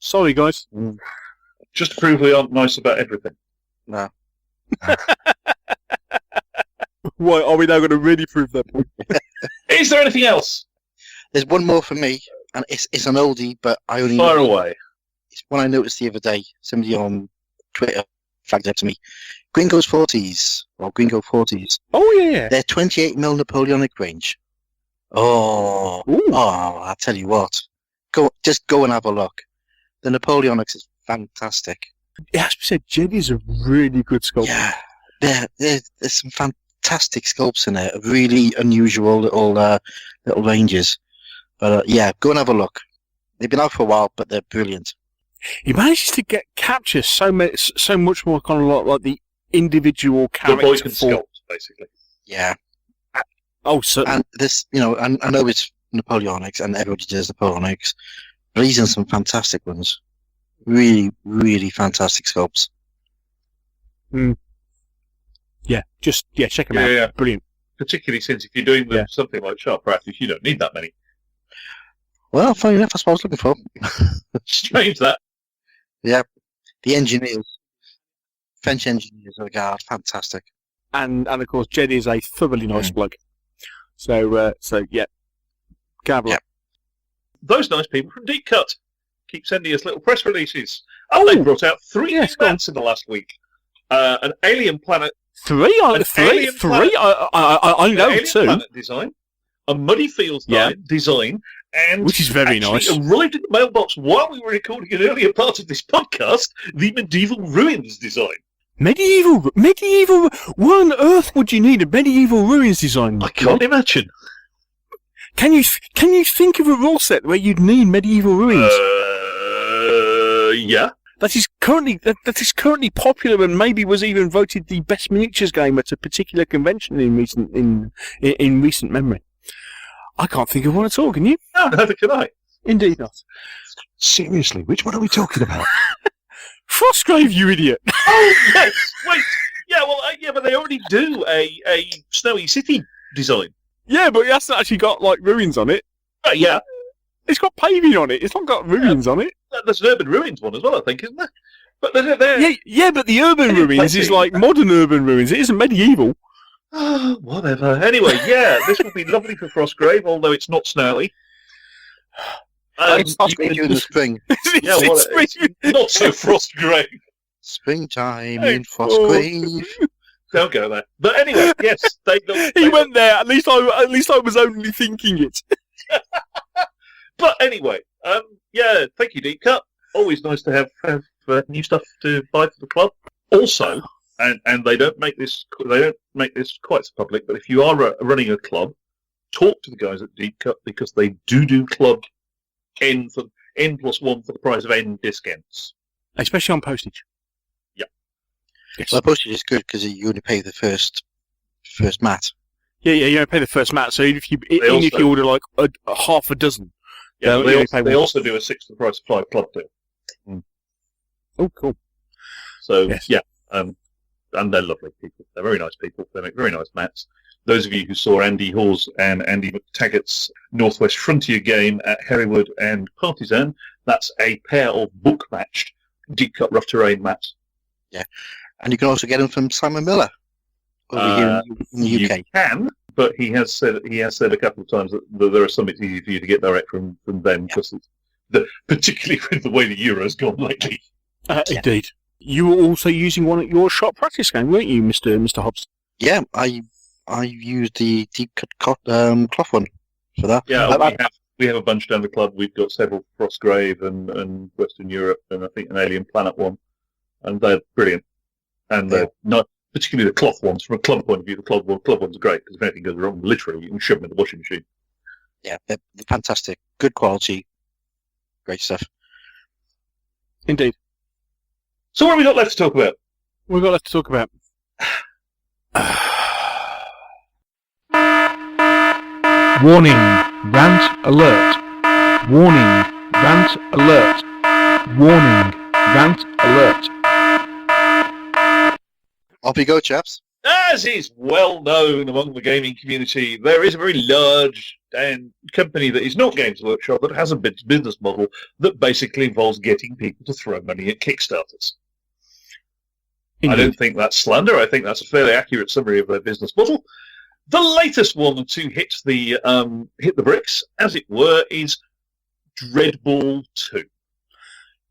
Sorry, guys. Just to prove we aren't nice about everything. No. Why, are we now going to really prove that point? Is there anything else? There's one more for me, and it's an oldie, but I only... Fire away. It's one I noticed the other day. Somebody on Twitter flagged it up to me. Gringo's 40s, or Gringo 40s. Oh, yeah. They're 28mm Napoleonic range. Oh, I tell you what. Just go and have a look. The Napoleonics is fantastic. It has to be said, Jenny's a really good sculptor. Yeah, there's some fantastic sculpts in there. Really unusual little ranges. But yeah, go and have a look. They've been out for a while, but they're brilliant. He manages to capture so much more kind of like the individual character. The boy can sculpt, basically. Yeah. Oh, certainly. And this, I know it's Napoleonics, and everybody does Napoleonics, but he's in some fantastic ones. Really, really fantastic sculpts. Yeah, check them out. Yeah. Brilliant. Particularly since if you're doing something like Sharp Practice, you don't need that many. Well, funny enough, that's what I was looking for. Strange that. Yeah. The engineers, French engineers of the guard, fantastic. And of course, Jed is a thoroughly nice bloke. So yeah. Yeah. Those nice people from Deep Cut keep sending us little press releases. Oh, they brought out 3 new mats in the last week. An alien planet. Three? I know two. Planet design. A Muddy Fields design. And which is very nice. Arrived in the mailbox while we were recording an earlier part of this podcast, the Medieval Ruins design. Medieval. Why on earth would you need a Medieval Ruins design? I can't imagine. Can you think of a rule set where you'd need Medieval Ruins? Yeah. That is currently popular and maybe was even voted the best miniatures game at a particular convention in recent memory. I can't think of one at all, can you? No, neither can I. Indeed not. Seriously, which one are we talking about? Frostgrave, you idiot! Oh, yes! Wait! Yeah, well, but they already do a Snowy City design. Yeah, but it hasn't actually got, ruins on it. Yeah. It's got paving on it. It's not got ruins on it. There's an Urban Ruins one as well, I think, isn't there? But they're... Yeah, but the Urban Ruins is like modern Urban Ruins. It isn't medieval. Whatever. Anyway, this would be lovely for Frostgrave, although it's not snowy. It's during the spring. It's not so Frostgrave. Springtime in Frostgrave. Don't go there. But anyway, yes, he went there. At least I was only thinking it. But anyway, thank you, Deep Cut. Always nice to have new stuff to buy for the club. Also, and they don't make this quite so public, but if you are running a club, talk to the guys at Deep Cut because they do club N plus 1 for the price of N discounts, especially on postage. Yeah. Yes. Well, postage is good because you only pay the first mat. Yeah, you only pay the first mat. So if you order like a half a dozen, they also do a 6 for the price of 5 club deal. Oh, cool. So and they're lovely people. They're very nice people. They make very nice mats. Those of you who saw Andy Hawes and Andy McTaggart's Northwest Frontier game at Hereward and Partisan, that's a pair of book-matched deep cut rough terrain mats. Yeah, and you can also get them from Simon Miller over here in the UK. You can, but he has said a couple of times that there are some it's easy for you to get direct from them because particularly with the way the Euro's gone lately. Indeed. You were also using one at your shop practice game, weren't you, Mr. Hobbs? Yeah, I used the deep cut cloth one for that. Yeah, we have a bunch down the club. We've got several Frostgrave and Western Europe, and I think an Alien Planet one, and they're brilliant. And they're not particularly the cloth ones. From a club point of view, the club ones are great because if anything goes wrong, literally you can shove them in the washing machine. Yeah, they're fantastic, good quality, great stuff. Indeed. So what have we got left to talk about? We've got left to talk about. Warning, rant alert. Warning, rant alert. Warning, rant alert. Off you go, chaps. As is well known among the gaming community, there is a very large company that is not Games Workshop that has a business model that basically involves getting people to throw money at Kickstarters. Indeed. I don't think that's slander. I think that's a fairly accurate summary of their business model. The latest one to hit the bricks, as it were, is Dreadball 2.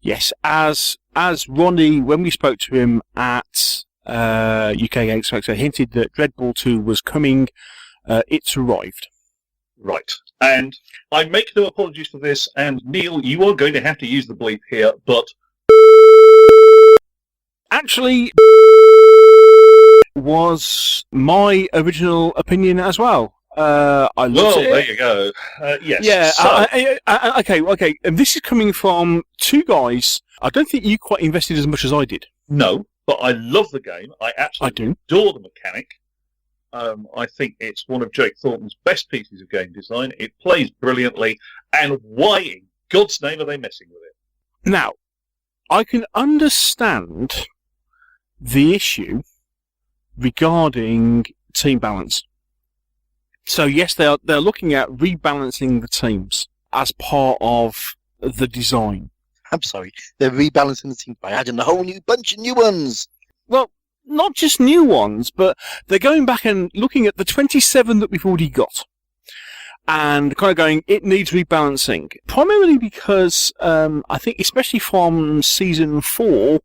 Yes, as Ronnie, when we spoke to him at UK Games Factor, hinted that Dreadball 2 was coming. It's arrived. Right. And I make no apologies for this, and Neil, you are going to have to use the bleep here, but... Actually, was my original opinion as well. I loved it. There you go. Yes. Yeah, So, okay. And this is coming from two guys. I don't think you quite invested as much as I did. no, but I love the game. I absolutely adore the mechanic. I think it's one of Jake Thornton's best pieces of game design. It plays brilliantly, and why in God's name are they messing with it? Now, I can understand the issue regarding team balance. So yes, they're looking at rebalancing the teams as part of the design. I'm sorry, they're rebalancing the team by adding a whole new bunch of new ones. Well, not just new ones, but they're going back and looking at the 27 that we've already got. And kind of going, it needs rebalancing. Primarily because I think, especially from Season 4,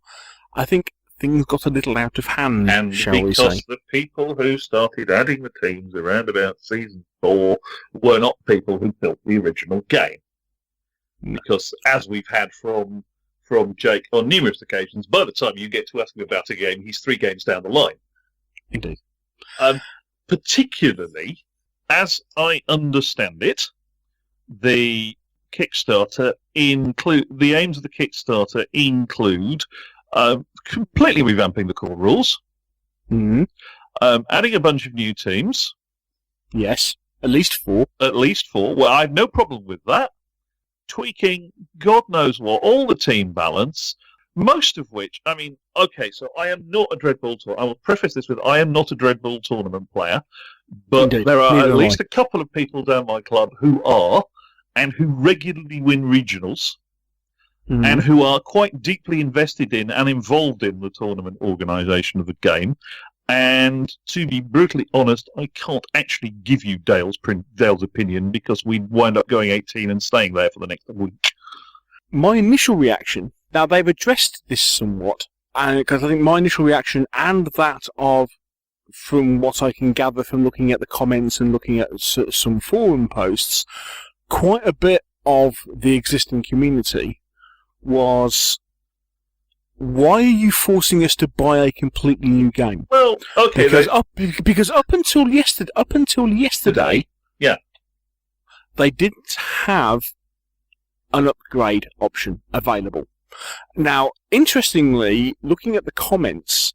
I think things got a little out of hand, And shall we say. because the people who started adding the teams around about Season 4 were not people who built the original game. Because as we've had from Jake on numerous occasions, by the time you get to ask him about a game, he's 3 games down the line. Indeed. Particularly, as I understand it, the Kickstarter the aims of the Kickstarter include completely revamping the core rules, Mm-hmm. adding a bunch of new teams, Yes. At least 4. Well, I have no problem with that. Tweaking, God knows what, all the team balance, most of which, I mean, okay, so I am not a Dreadball tournament. I will preface this with, I am not a Dreadball tournament player, but Indeed. there are Neither at am least a couple of people down my club who are, and who regularly win regionals, Mhm. and who are quite deeply invested in and involved in the tournament organisation of the game. And to be brutally honest, I can't actually give you Dale's opinion because we'd wind up going 18 and staying there for the next week. My initial reaction, now they've addressed this somewhat, because I think my initial reaction and that of, from what I can gather from looking at the comments and looking at some forum posts, quite a bit of the existing community was, why are you forcing us to buy a completely new game? Well, okay, Because up until yesterday, Yeah. they didn't have an upgrade option available. Now, interestingly, looking at the comments,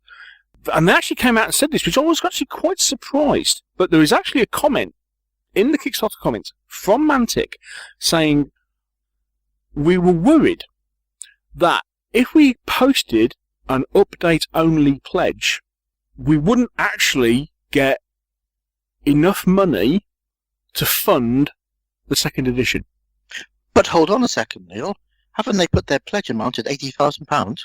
and they actually came out and said this, which I was actually quite surprised, but there is actually a comment in the Kickstarter comments from Mantic saying, we were worried that if we posted an update-only pledge, we wouldn't actually get enough money to fund the second edition. But hold on a second, Neil. Haven't they put their pledge amount at £80,000?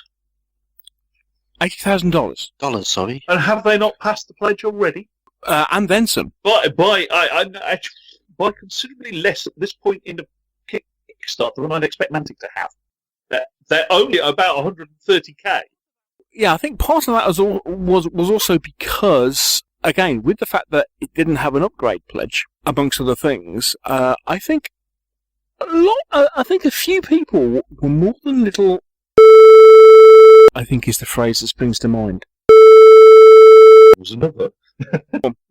$80,000. Dollars, sorry. and have they not passed the pledge already? And then some. By considerably less at this point in the Kickstarter than I'd expect Mantic to have. They're only about 130k. Yeah, I think part of that was also because, again, with the fact that it didn't have an upgrade pledge, amongst other things, I think a few people were more than little. I think is the phrase that springs to mind. Was another.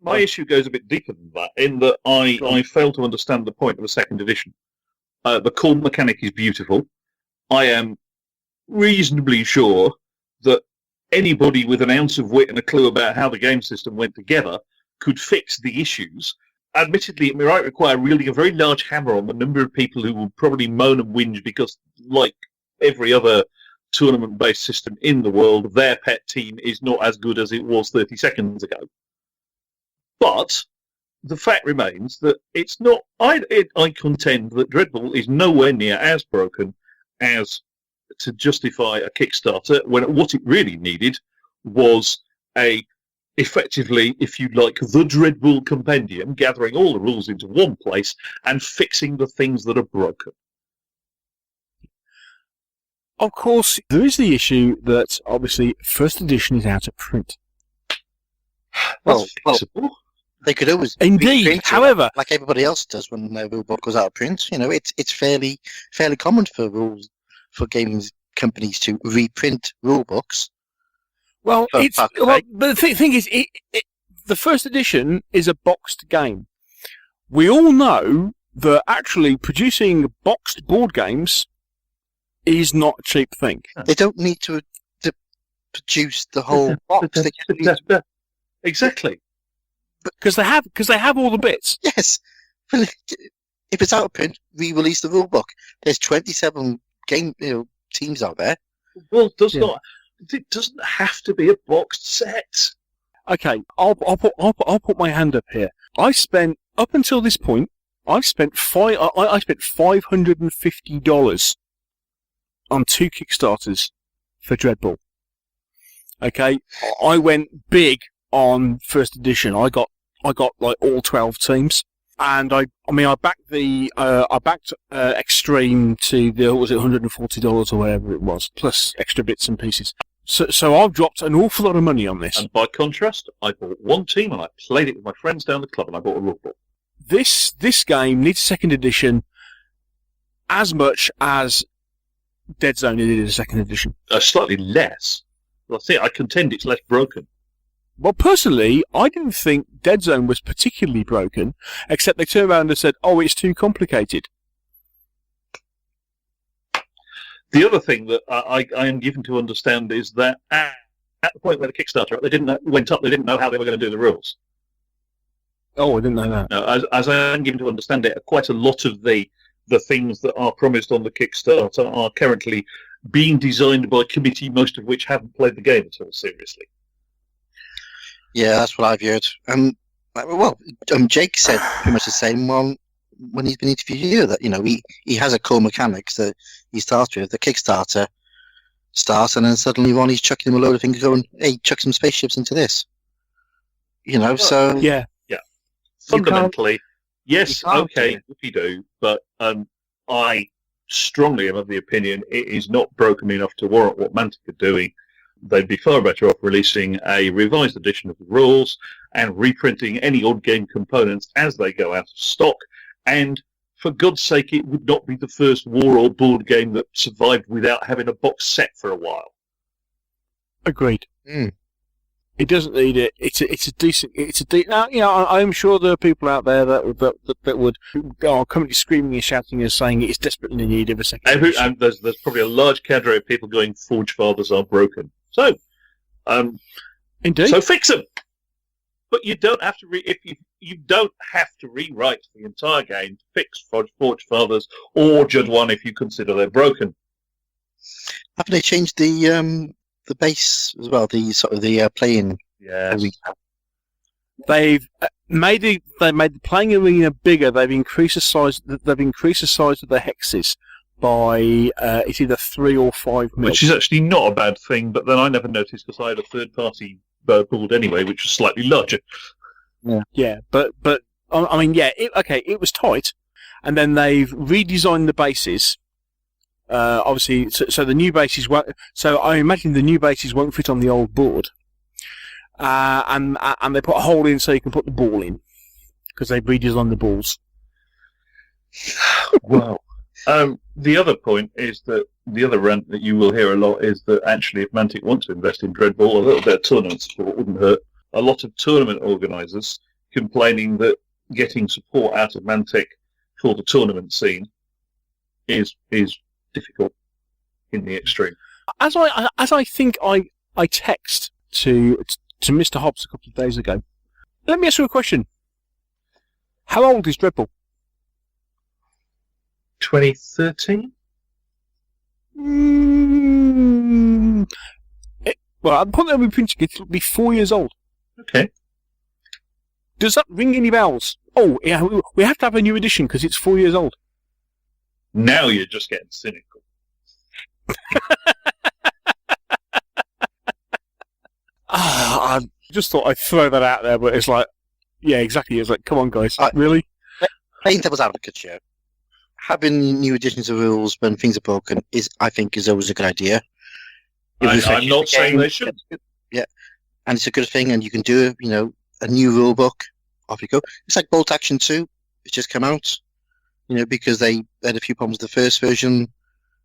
My issue goes a bit deeper than that, in that I fail to understand the point of a second edition. The core mechanic is beautiful. I am reasonably sure that anybody with an ounce of wit and a clue about how the game system went together could fix the issues. Admittedly, it might require wielding a very large hammer on the number of people who will probably moan and whinge because, like every other tournament-based system in the world, their pet team is not as good as it was 30 seconds ago. But the fact remains that it's not. I contend that Dreadball is nowhere near as broken as to justify a Kickstarter, when what it really needed was effectively, if you like, the Dreadball compendium, gathering all the rules into one place and fixing the things that are broken. Of course, there is the issue that, obviously, first edition is out of print. Well, fixable. They could always Indeed, reprint it however, like everybody else does when their rule book goes out of print. You know, it's fairly common for games companies to reprint rule books. Well, but the thing is, the first edition is a boxed game. We all know that actually producing boxed board games is not a cheap thing. They don't need to produce the whole box. Exactly. Because they have all the bits. Yes. If it's out of print, re-release the rule book. There's 27 game teams out there. Well, it doesn't have to be a boxed set. Okay, I'll put my hand up here. Up until this point, I spent $550 on 2 Kickstarters for Dreadball. Okay, I went big on first edition. I got like all 12 teams, and I backed Extreme to was it $140 or whatever it was, plus extra bits and pieces. So I've dropped an awful lot of money on this. And by contrast, I bought one team and I played it with my friends down the club, and I bought a rule book. This game needs a second edition as much as Dead Zone needed a second edition. Slightly less. I contend it's less broken. Well, personally, I didn't think Dead Zone was particularly broken, except they turned around and said, "Oh, it's too complicated." The other thing that I am given to understand is that at the point where the Kickstarter went up, they didn't know how they were going to do the rules. Oh, I didn't know that. No, as I am given to understand it, quite a lot of the things that are promised on the Kickstarter are currently being designed by a committee, most of which haven't played the game at all seriously. Yeah, that's what I've heard. Jake said pretty much the same one when he's been interviewed here, that he has a core mechanics that he starts with. The Kickstarter starts, and then suddenly Ronnie's chucking him a load of things, going, "Hey, chuck some spaceships into this." So yeah. Fundamentally, yes, okay, if you do, but I strongly am of the opinion it is not broken enough to warrant what Mantic are doing. They'd be far better off releasing a revised edition of the rules and reprinting any odd game components as they go out of stock. And for God's sake, it would not be the first war or board game that survived without having a box set for a while. Agreed. It doesn't need it. It's a decent. Now, I'm sure there are people out there that are currently screaming and shouting and saying it's desperately in need of a second edition. And there's probably a large cadre of people going, "Forge Fathers are broken." So, indeed. So fix them. But you don't have to. You don't have to rewrite the entire game to fix Forge Fathers or Judd 1 if you consider they're broken. Haven't they changed the base as well? The sort of the playing. Yes. They've made the playing arena bigger. They've increased the size. They've increased the size of the hexes by it's either 3 or 5 mil. Which is actually not a bad thing, but then I never noticed because I had a third-party board anyway, which was slightly larger. Yeah, but I mean, yeah, it was tight, and then they've redesigned the bases. Obviously, so the new bases won't. So I imagine the new bases won't fit on the old board, and they put a hole in so you can put the ball in because they've redesigned the balls. Wow. The other point is that the other rant that you will hear a lot is that actually, if Mantic wants to invest in Dreadball, a little bit of tournament support wouldn't hurt. A lot of tournament organisers complaining that getting support out of Mantic for the tournament scene is difficult in the extreme. As I think I text to Mr. Hobbs a couple of days ago. Let me ask you a question. How old is Dreadball? 2013? Well, I'm putting that printing. It'll be 4 years old. Okay. Does that ring any bells? Oh, yeah, we have to have a new edition because it's 4 years old. Now you're just getting cynical. I just thought I'd throw that out there, but it's like, yeah, exactly. It's like, come on, guys, really? Playing devil's advocate here. Having new editions of rules when things are broken I think is always a good idea. I'm not saying they should. Yeah, and it's a good thing, and you can do a new rule book. Off you go. It's like Bolt Action 2. It's just come out, because they had a few problems with the first version,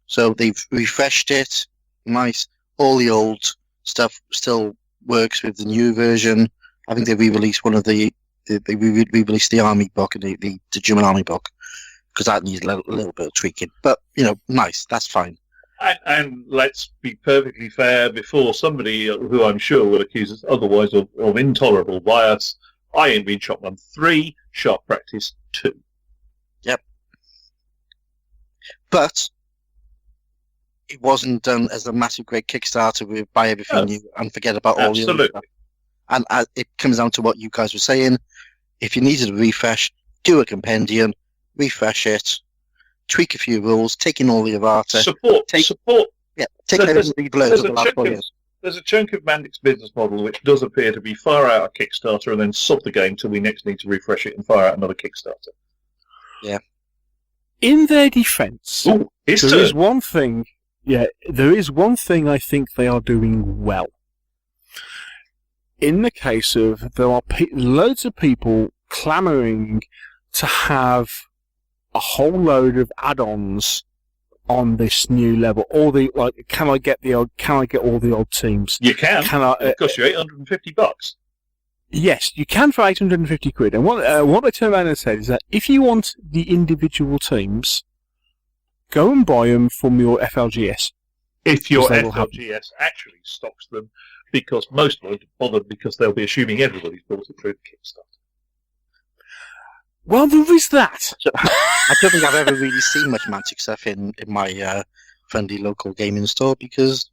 so they've refreshed it. Nice. All the old stuff still works with the new version. I think they re-released they re-released the Army book and the German Army book because that needs a little bit of tweaking. But nice. That's fine. And let's be perfectly fair, before somebody who I'm sure will accuse us otherwise of intolerable bias, I ain't been Shotgun 3, Sharp Practice 2. Yep. But it wasn't done as a massive great Kickstarter with buy everything new and forget about all the other stuff. And it comes down to what you guys were saying. If you needed a refresh, do a compendium, refresh it, tweak a few rules, take in all the errata. Support. Yeah, take everything below the last 4 years. There's a chunk of Mantic's business model which does appear to be fire out a Kickstarter and then sub the game till we next need to refresh it and fire out another Kickstarter. Yeah. In their defence, there is one thing. Yeah, there is one thing I think they are doing well. In the case of there are loads of people clamouring to have a whole load of add-ons on this new level. All the can I get all the old teams? You can. It costs you $850. Yes, you can for 850 quid. And what they turned around and said is that if you want the individual teams, go and buy them from your FLGS. If your FLGS actually stocks them, because most won't bother because they'll be assuming everybody's bought it through the Kickstarter. Well, there is that. I don't think I've ever really seen much Mantic stuff in my friendly local gaming store because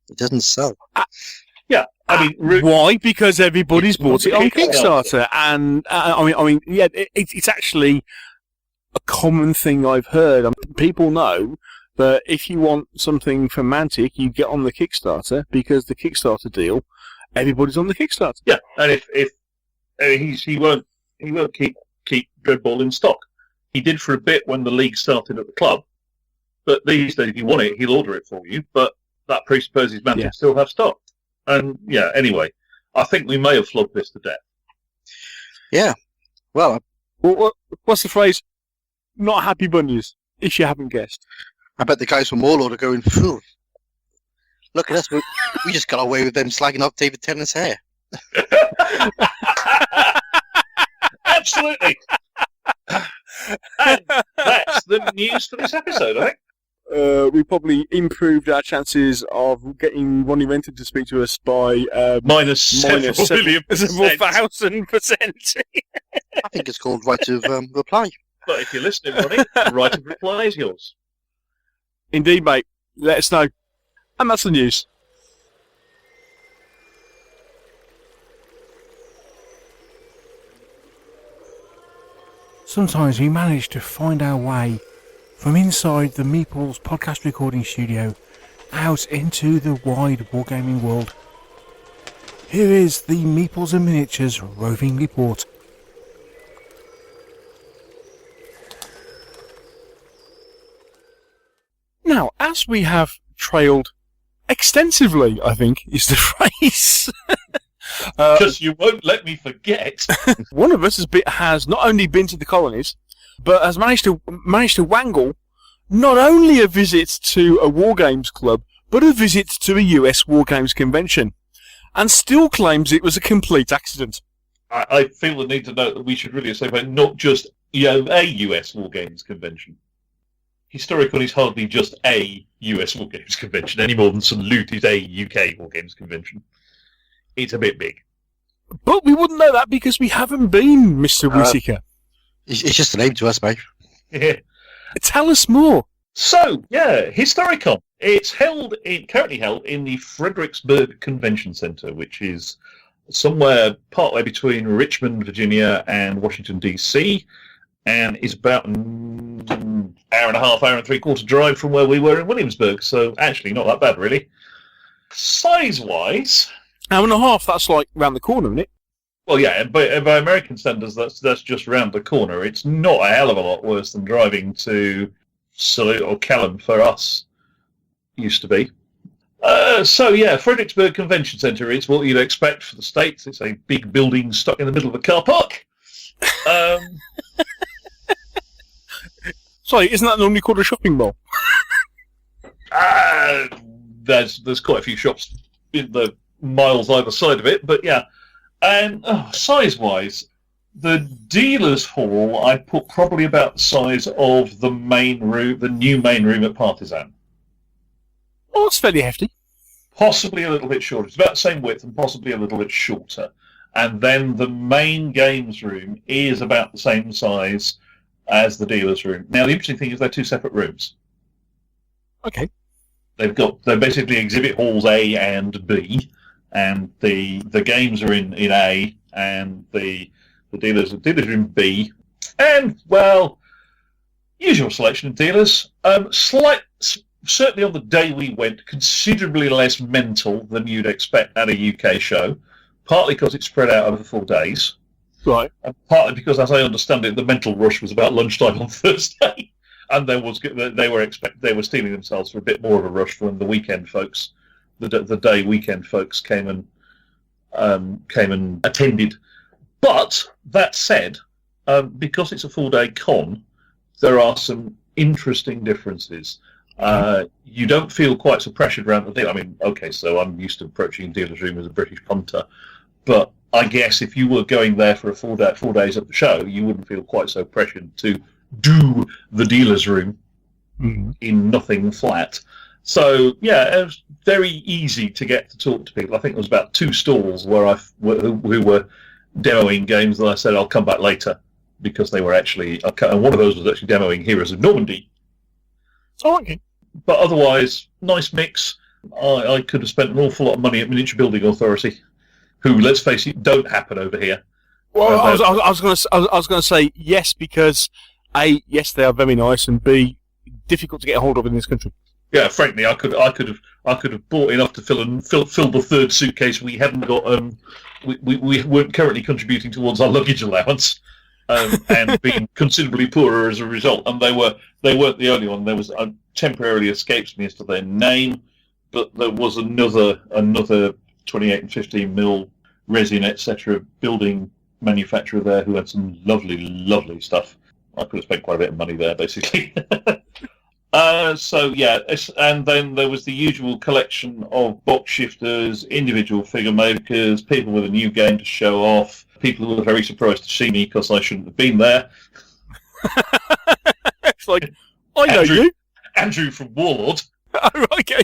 it doesn't sell. Yeah, I mean, why? Because everybody's bought it on Kickstarter, and it's actually a common thing I've heard. People know that if you want something from Mantic, you get on the Kickstarter because the Kickstarter deal, everybody's on the Kickstarter. Yeah, and if he won't keep Dreadball in stock. He did for a bit when the league started at the club, but these days if you want it, he'll order it for you. But that presupposes Mantic still have stock. And anyway, I think we may have flogged this to death. Yeah. Well, what's the phrase? Not happy bunnies, if you haven't guessed. I bet the guys from Warlord are going, phew. Look at us, we just got away with them slagging off David Tennant's hair. Absolutely. And that's the news for this episode, I think. We probably improved our chances of getting Ronnie Renton to speak to us by minus several thousand percent. I think it's called right of reply. But if you're listening, Ronnie, right of reply is yours. Indeed, mate. Let us know. And that's the news. Sometimes we manage to find our way from inside the Meeples podcast recording studio out into the wide wargaming world. Here is the Meeples and Miniatures roving report. as we have trailed extensively, I think, is the phrase. Because you won't let me forget. One of us has not only been to the colonies, but has managed to wangle not only a visit to a War Games club, but a visit to a US War Games convention, and still claims it was a complete accident. I feel the need to note that we should really say about not just a US War Games convention. Historicon is hardly just a US War Games convention, any more than Salute is a UK War Games convention. It's a bit big. But we wouldn't know that because we haven't been, Mr. Whitaker. It's just a name to us, mate. Yeah. Tell us more. So, yeah, Historicon. It's currently held in the Fredericksburg Convention Center, which is somewhere partway between Richmond, Virginia, and Washington, D.C., and is about an hour and a half, hour and three-quarter drive from where we were in Williamsburg. So, actually, not that bad, really. Size-wise, Hour and a half, that's like round the corner, isn't it? well, yeah, but by American standards, that's just round the corner. It's not a hell of a lot worse than driving to Salute or Callum for us used to be. So, yeah, Fredericksburg Convention Center is what you'd expect for the States. It's a big building stuck in the middle of a car park. Sorry, isn't that normally called a shopping mall? There's quite a few shops in the miles either side of it, but yeah. And size-wise, the dealer's hall I put probably about the size of the main room, the new main room at Partisan. Oh, it's fairly hefty. Possibly a little bit shorter. It's about the same width and possibly a little bit shorter. And then the main games room is about the same size as the dealer's room. Now, the interesting thing is they're two separate rooms. Okay. They're basically exhibit halls A and B, and the games are in A, and the dealers are in B. And, well, usual selection of dealers. Certainly on the day we went, considerably less mental than you'd expect at a UK show, partly because it's spread out over 4 days. Right. And partly because, as I understand it, the mental rush was about lunchtime on Thursday, and they were stealing themselves for a bit more of a rush when the weekend folks, the day weekend folks came and attended. But that said, because it's a 4-day con, there are some interesting differences. You don't feel quite so pressured around the deal. I mean, okay, so I'm used to approaching a dealer's room as a British punter, but I guess if you were going there for 4 days at the show, you wouldn't feel quite so pressured to do the dealer's room in nothing flat. So, yeah, it was very easy to get to talk to people. I think there was about 2 stalls who were demoing games that I said, I'll come back later, because they were actually, and one of those was actually demoing Heroes of Normandy. Oh, okay. But otherwise, nice mix. I could have spent an awful lot of money at Miniature Building Authority, who, let's face it, don't happen over here. Well, I was going to say yes, because A, yes, they are very nice, and B, difficult to get a hold of in this country. Yeah, frankly, I could have bought enough to fill the third suitcase we hadn't got. We weren't currently contributing towards our luggage allowance, and being considerably poorer as a result. And they weren't the only one. There was temporarily escapes me as to their name, but there was another 28 and 15 mil resin, etc. building manufacturer there who had some lovely stuff. I could have spent quite a bit of money there, basically. So yeah, and then there was the usual collection of box shifters, individual figure makers, people with a new game to show off, people who were very surprised to see me because I shouldn't have been there. It's like, I know you. Andrew from Warlord. Oh, okay.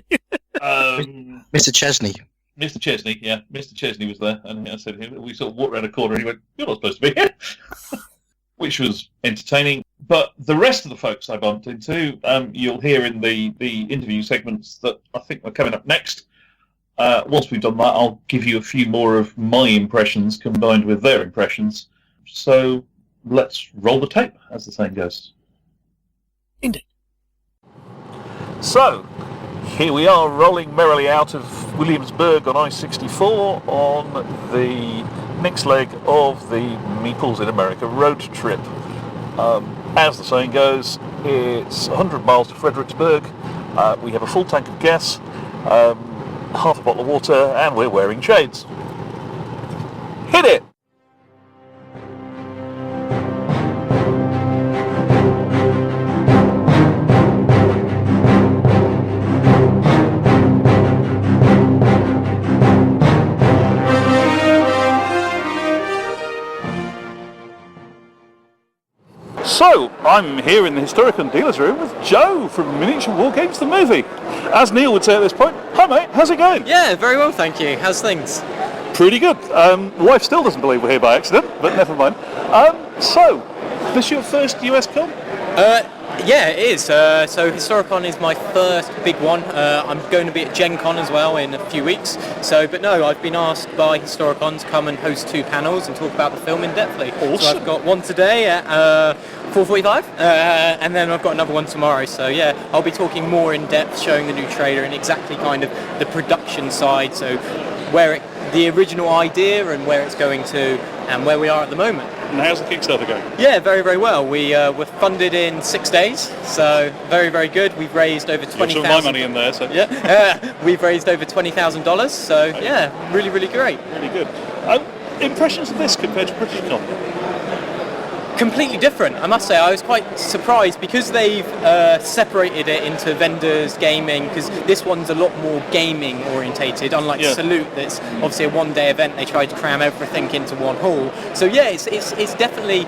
Mr. Chesney. Mr. Chesney, yeah. Mr. Chesney was there, and I said, we sort of walked around a corner and he went, you're not supposed to be here. Which was entertaining. But the rest of the folks I bumped into, you'll hear in the interview segments that I think are coming up next. Once we've done that, I'll give you a few more of my impressions combined with their impressions. So let's roll the tape, as the saying goes. Indeed. So, here we are rolling merrily out of Williamsburg on I-64 on the next leg of the Meeples in America road trip. As the saying goes, it's 100 miles to Fredericksburg, We have a full tank of gas, half a bottle of water, and we're wearing shades. Hit it! So, I'm here in the Historicon dealer's room with Joe from Miniature War Games, the movie. As Neil would say at this point, hi mate, how's it going? Yeah, very well, thank you. How's things? Pretty good. Wife still doesn't believe we're here by accident, but never mind. So, this your first US con? Yeah, it is. So Historicon is my first big one. I'm going to be at Gen Con as well in a few weeks. But no, I've been asked by Historicon to come and host 2 panels and talk about the film in depthly. Awesome. So I've got one today at 4:45, and then I've got another one tomorrow. So yeah, I'll be talking more in depth, showing the new trailer and exactly kind of the production side. So the original idea and where it's going to, and where we are at the moment. And how's the Kickstarter going? Yeah, very, very well. We were funded in 6 days, so very, very good. We've raised over $20,000. Some of my money in there, so yeah. We've raised over $20,000, so yeah, really, really great. Really good. Impressions of this compared to British Con? Completely different, I must say. I was quite surprised because they've separated it into vendors, gaming, because this one's a lot more gaming orientated, unlike Salute, that's obviously a one-day event. They tried to cram everything into one hall. So yeah, it's definitely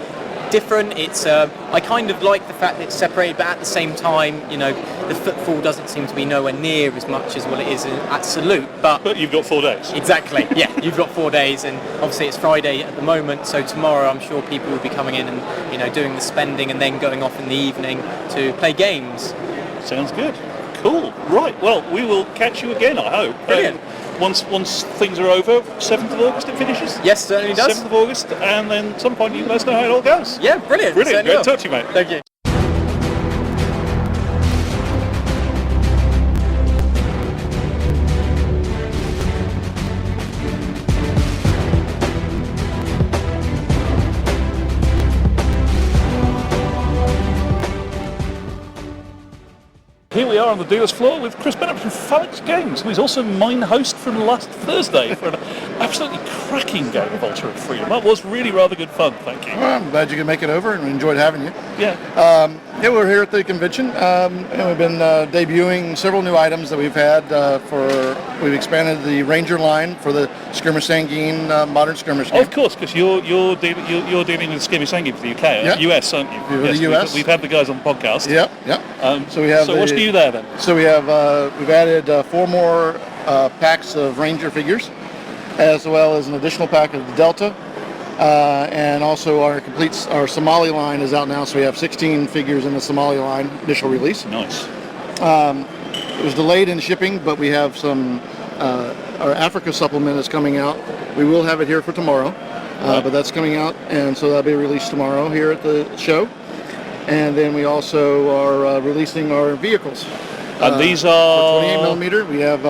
different. It's I kind of like the fact that it's separated, but at the same time, you know, the footfall doesn't seem to be nowhere near as much as what it is at Salute. But you've got 4 days. Exactly. Yeah, you've got 4 days, and obviously it's Friday at the moment. So tomorrow, I'm sure people will be coming in and doing the spending, and then going off in the evening to play games. Sounds good. Cool. Right. Well, we will catch you again, I hope. Brilliant. Once things are over, 7th of August it finishes? Yes, certainly does. 7th of August, and then at some point you let us know how it all goes. Yeah, brilliant. Brilliant. Great to talk to you, mate. Thank you. Here we are on the dealer's floor with Chris Bennett from Phalanx Games, who is also mine host from last Thursday for an absolutely cracking game of Outtro of Freedom. That was really rather good fun, thank you. Well, I'm glad you could make it over and we enjoyed having you. Yeah. We're here at the convention, and we've been debuting several new items that we've had we've expanded the Ranger line for the Skirmish Sanguine modern skirmish game. Of course, because you're dealing with Skirmish Sanguine for the UK, US, aren't you? For the US. We've had the guys on the podcast. Yep. So what's new there then? So we have we've added 4 more packs of Ranger figures, as well as an additional pack of the Delta. And also our Somali line is out now, so we have 16 figures in the Somali line, initial release. Nice. It was delayed in shipping, but we have some, our Africa supplement is coming out. We will have it here for tomorrow, but that's coming out, and so that'll be released tomorrow here at the show. And then we also are releasing our vehicles. And these are... For 28mm, we have,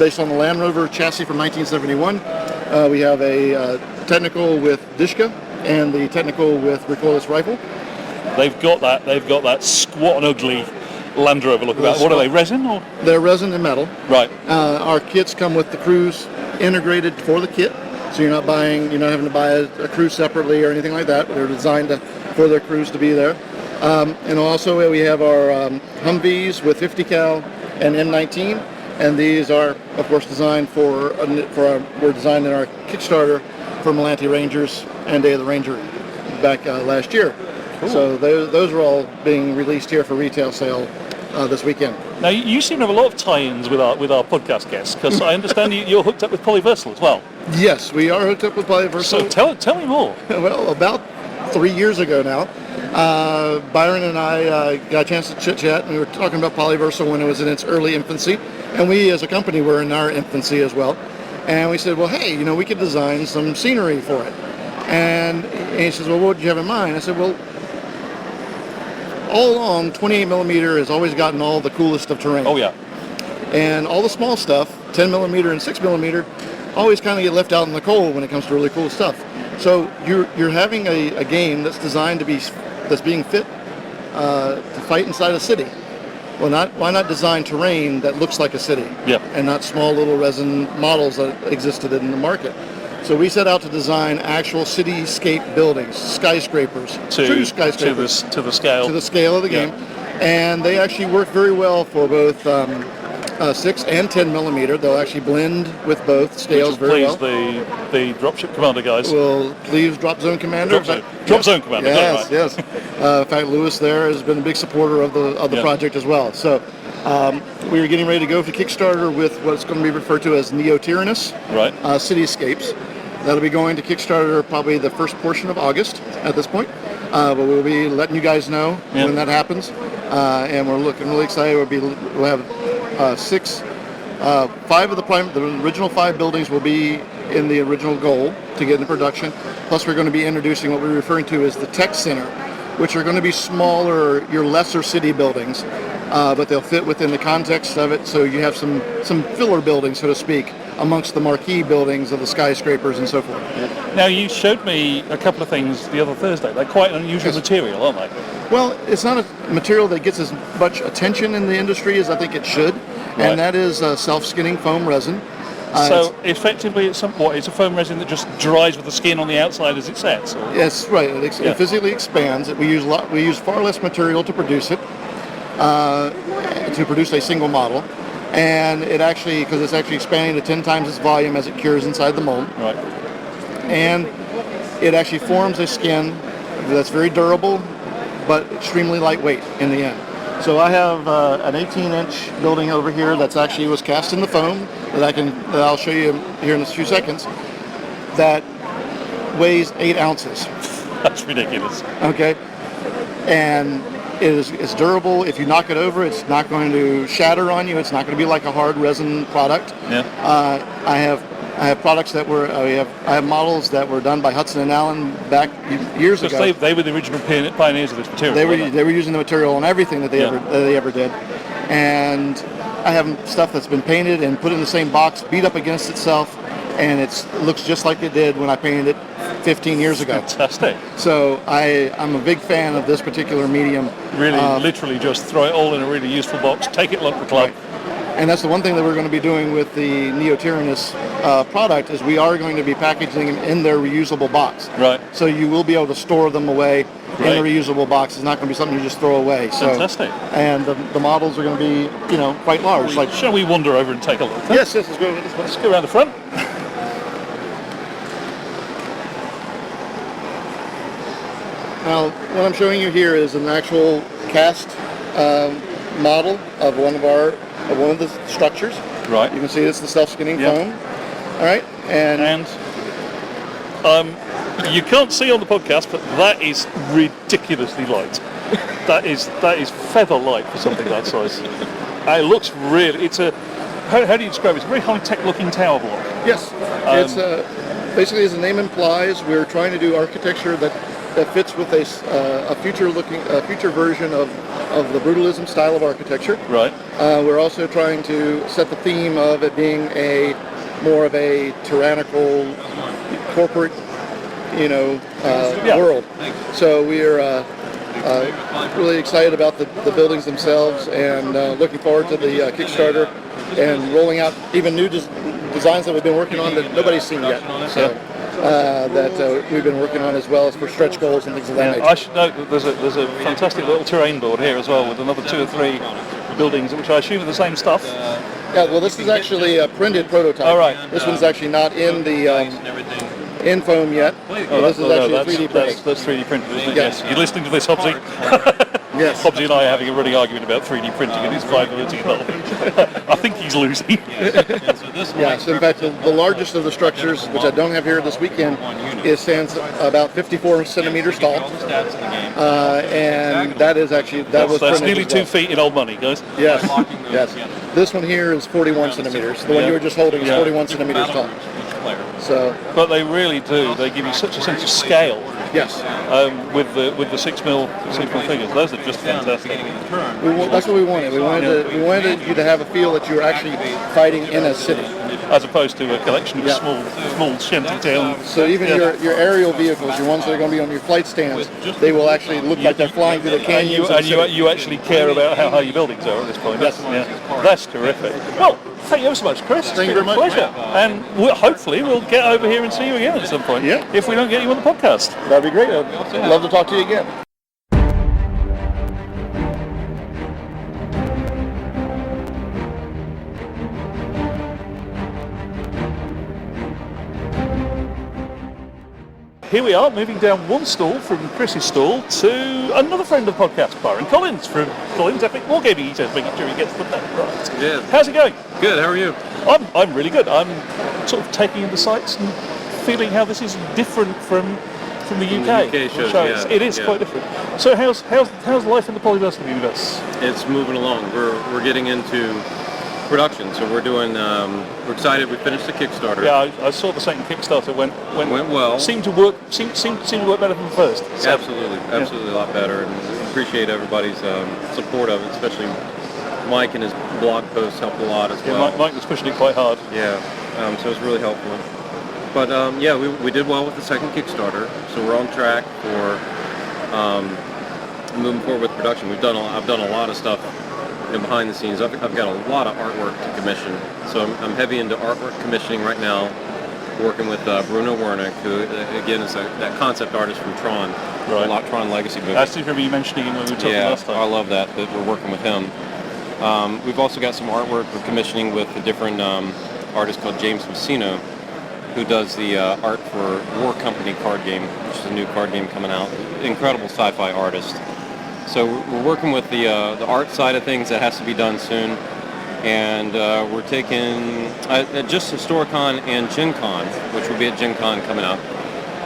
based on the Land Rover chassis from 1971, we have a technical with Dishka and the technical with recoilless rifle. They've got that squat and ugly Land Rover look about. What are they, resin or? They're resin and metal. Right. Our kits come with the crews integrated for the kit, so you're not having to buy a crew separately or anything like that. They're designed for their crews to be there. And also we have our Humvees with 50 cal and M19, and these are of course designed we're designed in our Kickstarter for Melanti Rangers and Day of the Ranger back last year. Cool. So those are all being released here for retail sale this weekend. Now you seem to have a lot of tie-ins with our podcast guests, because I understand you're hooked up with Polyversal as well. Yes, we are hooked up with Polyversal. So tell me more. Well, about 3 years ago now, Byron and I got a chance to chit-chat, and we were talking about Polyversal when it was in its early infancy, and we as a company were in our infancy as well. And we said, well, hey, we could design some scenery for it. And he says, well, what did you have in mind? I said, well, all along, 28mm has always gotten all the coolest of terrain. Oh, yeah. And all the small stuff, 10mm and 6mm, always kind of get left out in the cold when it comes to really cool stuff. So you're having a game that's designed that's being fit to fight inside a city. well, why not design terrain that looks like a city? Yeah. And not small little resin models that existed in the market. So we set out to design actual cityscape buildings, skyscrapers, true skyscrapers. To the scale. To the scale of the game. And they actually work very well for both 6 and 10 millimeter. They'll actually blend with both scales very well. The Dropship Commander guys. Will please Drop Zone Commander. Drop Zone Commander. Yes, yes. In fact, Lewis there has been a big supporter of the project as well. So we are getting ready to go for Kickstarter with what's going to be referred to as Neo-Tyrannus Cityscapes. That'll be going to Kickstarter probably the first portion of August at this point. But we'll be letting you guys know when that happens. And we're looking really excited. We'll have 5 of the original 5 buildings will be in the original goal to get into production. Plus we're going to be introducing what we're referring to as the Tech Center, which are going to be smaller, your lesser city buildings, but they'll fit within the context of it. So you have some filler buildings, so to speak, amongst the marquee buildings of the skyscrapers and so forth. Now, you showed me a couple of things the other Thursday. They're quite an unusual material, aren't they? Well, it's not a material that gets as much attention in the industry as I think it should, and that is self-skinning foam resin. So effectively, it's a foam resin that just dries with the skin on the outside as it sets. Or? Yes, right. It physically expands. We use far less material to produce it, to produce a single model. And it actually, because it's actually expanding to 10 times its volume as it cures inside the mold. Right. And it actually forms a skin that's very durable, but extremely lightweight in the end. So I have an 18-inch building over here that's actually was cast in the foam that I'll show you here in a few seconds. That weighs 8 ounces. That's ridiculous. Okay. And it's durable. If you knock it over, it's not going to shatter on you. It's not going to be like a hard resin product. Yeah. I have products that I have models that were done by Hudson and Allen back years ago. They were the original pioneers of this material. They were using the material on everything that they ever did. And I have stuff that's been painted and put in the same box, beat up against itself, and it looks just like it did when I painted it 15 years ago. Fantastic. So I'm a big fan of this particular medium. Really, literally just throw it all in a really useful box, take it along the club. Right. And that's the one thing that we're going to be doing with the Neo-Tyrannus product is we are going to be packaging them in their reusable box. Right. So you will be able to store them away in the reusable box. It's not going to be something you just throw away. So, fantastic. And the models are going to be, quite large. Shall we wander over and take a look? Huh? Yes, let's go. Let's go around the front. Now, what I'm showing you here is an actual cast model of one of the structures. Right. You can see it's the self-skinning foam. All right. And you can't see on the podcast, but that is ridiculously light. that is feather light for something that size. It looks really. How do you describe it? It's a very high-tech looking tower block. Yes. It's basically, as the name implies, we're trying to do architecture that fits with a future version of the brutalism style of architecture. Right. We're also trying to set the theme of it being more of a tyrannical corporate, world. So we're really excited about the buildings themselves and looking forward to the Kickstarter and rolling out even new designs that we've been working on that nobody's seen yet. So. That we've been working on as well as for stretch goals and things of that nature. I should note that there's a fantastic little terrain board here as well with another 2 or 3 buildings, which I assume are the same stuff. Yeah, well, this is actually a printed prototype. All right. This one's actually not in the in foam yet. This is actually a 3D printing. That's 3D printed, isn't it? Yes. You're listening to this, Hobbsy? Yes. Hobbsy and I are having a running argument about 3D printing and his 5 years involved. I think he's losing. Yeah, so in fact, the largest of the structures, which I don't have here this weekend, stands about 54 centimeters tall. And that is actually, that's nearly 2 feet in old money, guys. Yes, yes. This one here is 41 centimeters. The one you were just holding is 41 centimeters tall. So, but they really do. They give you such a sense of scale. Yes. With the 6 mil figures, those are just fantastic. That's what we wanted. We wanted you to have a feel that you were actually fighting in a city. as opposed to a collection of small shanty towns. So even your aerial vehicles, your ones that are going to be on your flight stands, they will actually look like they're flying through the canyons. And you actually care about how high your buildings are at this point. Yes. That's terrific. Well, thank you ever so much, Chris. Thank you very much. Pleasure. And hopefully we'll get over here and see you again at some point. Yeah. If we don't get you on the podcast. That'd be great. I'd love to talk to you again. Here we are, moving down one stall from Chris's stall to another friend of the podcast, Byron Collins from Collins Epic Wargaming. He says, making sure he gets the name right. Yeah. How's it going? Good, how are you? I'm really good. I'm sort of taking in the sights and feeling how this is different from the UK. The UK shows, So it is quite different. So how's life in the Polymaster universe? It's moving along. We're getting into production, so we're doing. We're excited. We finished the Kickstarter. Yeah, I saw the second Kickstarter went well. Seemed to work better than the first. So, Absolutely a lot better, and we appreciate everybody's support of it, especially Mike and his blog posts helped a lot as well. Mike was pushing it quite hard. Yeah, so it's really helpful. But we did well with the second Kickstarter, so we're on track for moving forward with production. I've done a lot of stuff behind the scenes. I've got a lot of artwork to commission, so I'm heavy into artwork commissioning right now, working with Bruno Wernick, who again is that concept artist from Tron, right. a lot Tron Legacy movie. I seem to remember you mentioning him when we were talking last time. I love that we're working with him. We've also got some artwork we're commissioning with a different artist called James Messino, who does the art for War Company card game, which is a new card game coming out. Incredible sci-fi artist. So we're working with the art side of things that has to be done soon, and we're taking just Historicon and Gen Con, which will be at Gen Con coming up.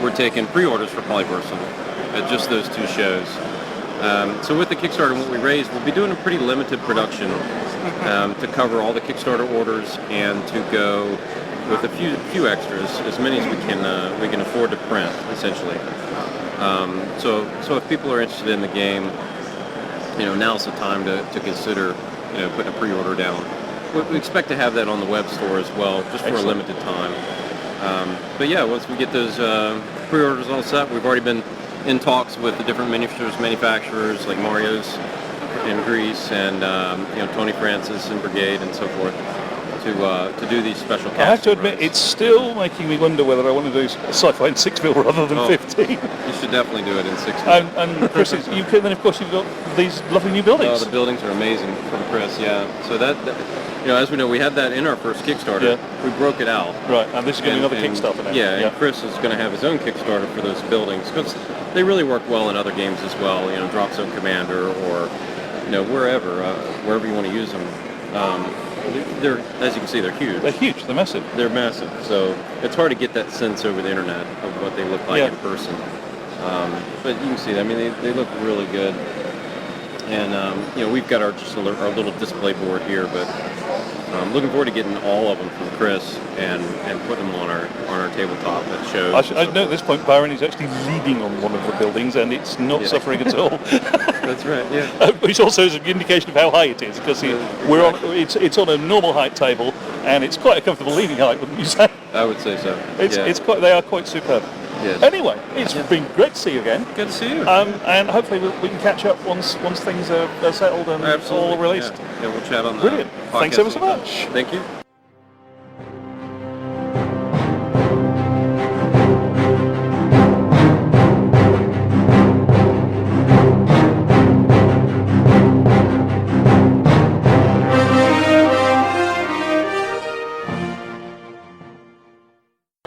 We're taking pre-orders for Polyversal at just those two shows. So with the Kickstarter and what we raised, we'll be doing a pretty limited production to cover all the Kickstarter orders and to go with a few extras, as many as we can afford to print, essentially. So if people are interested in the game, now's the time to consider, putting a pre-order down. We expect to have that on the web store as well, just for a limited time. But yeah, once we get those pre-orders all set, we've already been in talks with the different miniatures manufacturers like Mario's in Greece and Tony Francis and Brigade and so forth to do these special casts. I have to admit, it's still making me wonder whether I want to do sci-fi in 6mm rather than 15. You should definitely do it in 6mm. And Chris, then of course you've got these lovely new buildings. The buildings are amazing from Chris, yeah. So that as we know, we had that in our first Kickstarter. Yeah. We broke it out. Right, and this is going to be another Kickstarter now. Yeah, and Chris is going to have his own Kickstarter for those buildings, because they really work well in other games as well, Drop Zone Commander or, wherever you want to use them. They're, as you can see, they're huge. They're huge. They're massive. They're massive. So it's hard to get that sense over the internet of what they look like in person. But you can see, they look really good. And we've got our little display board here, but looking forward to getting all of them from Chris and putting them on our tabletop at shows. I should note at this point, Byron is actually leading on one of the buildings, and it's not suffering at all. That's right. Yeah. Which also is an indication of how high it is, because it's on a normal height table, and it's quite a comfortable leading height, wouldn't you say? I would say so. They are quite superb. Yes. Anyway, it's been great to see you again. Good to see you. And hopefully we can catch up once things are settled and all released. Yeah, we'll chat on that. Brilliant. Thanks ever so much. Thank you.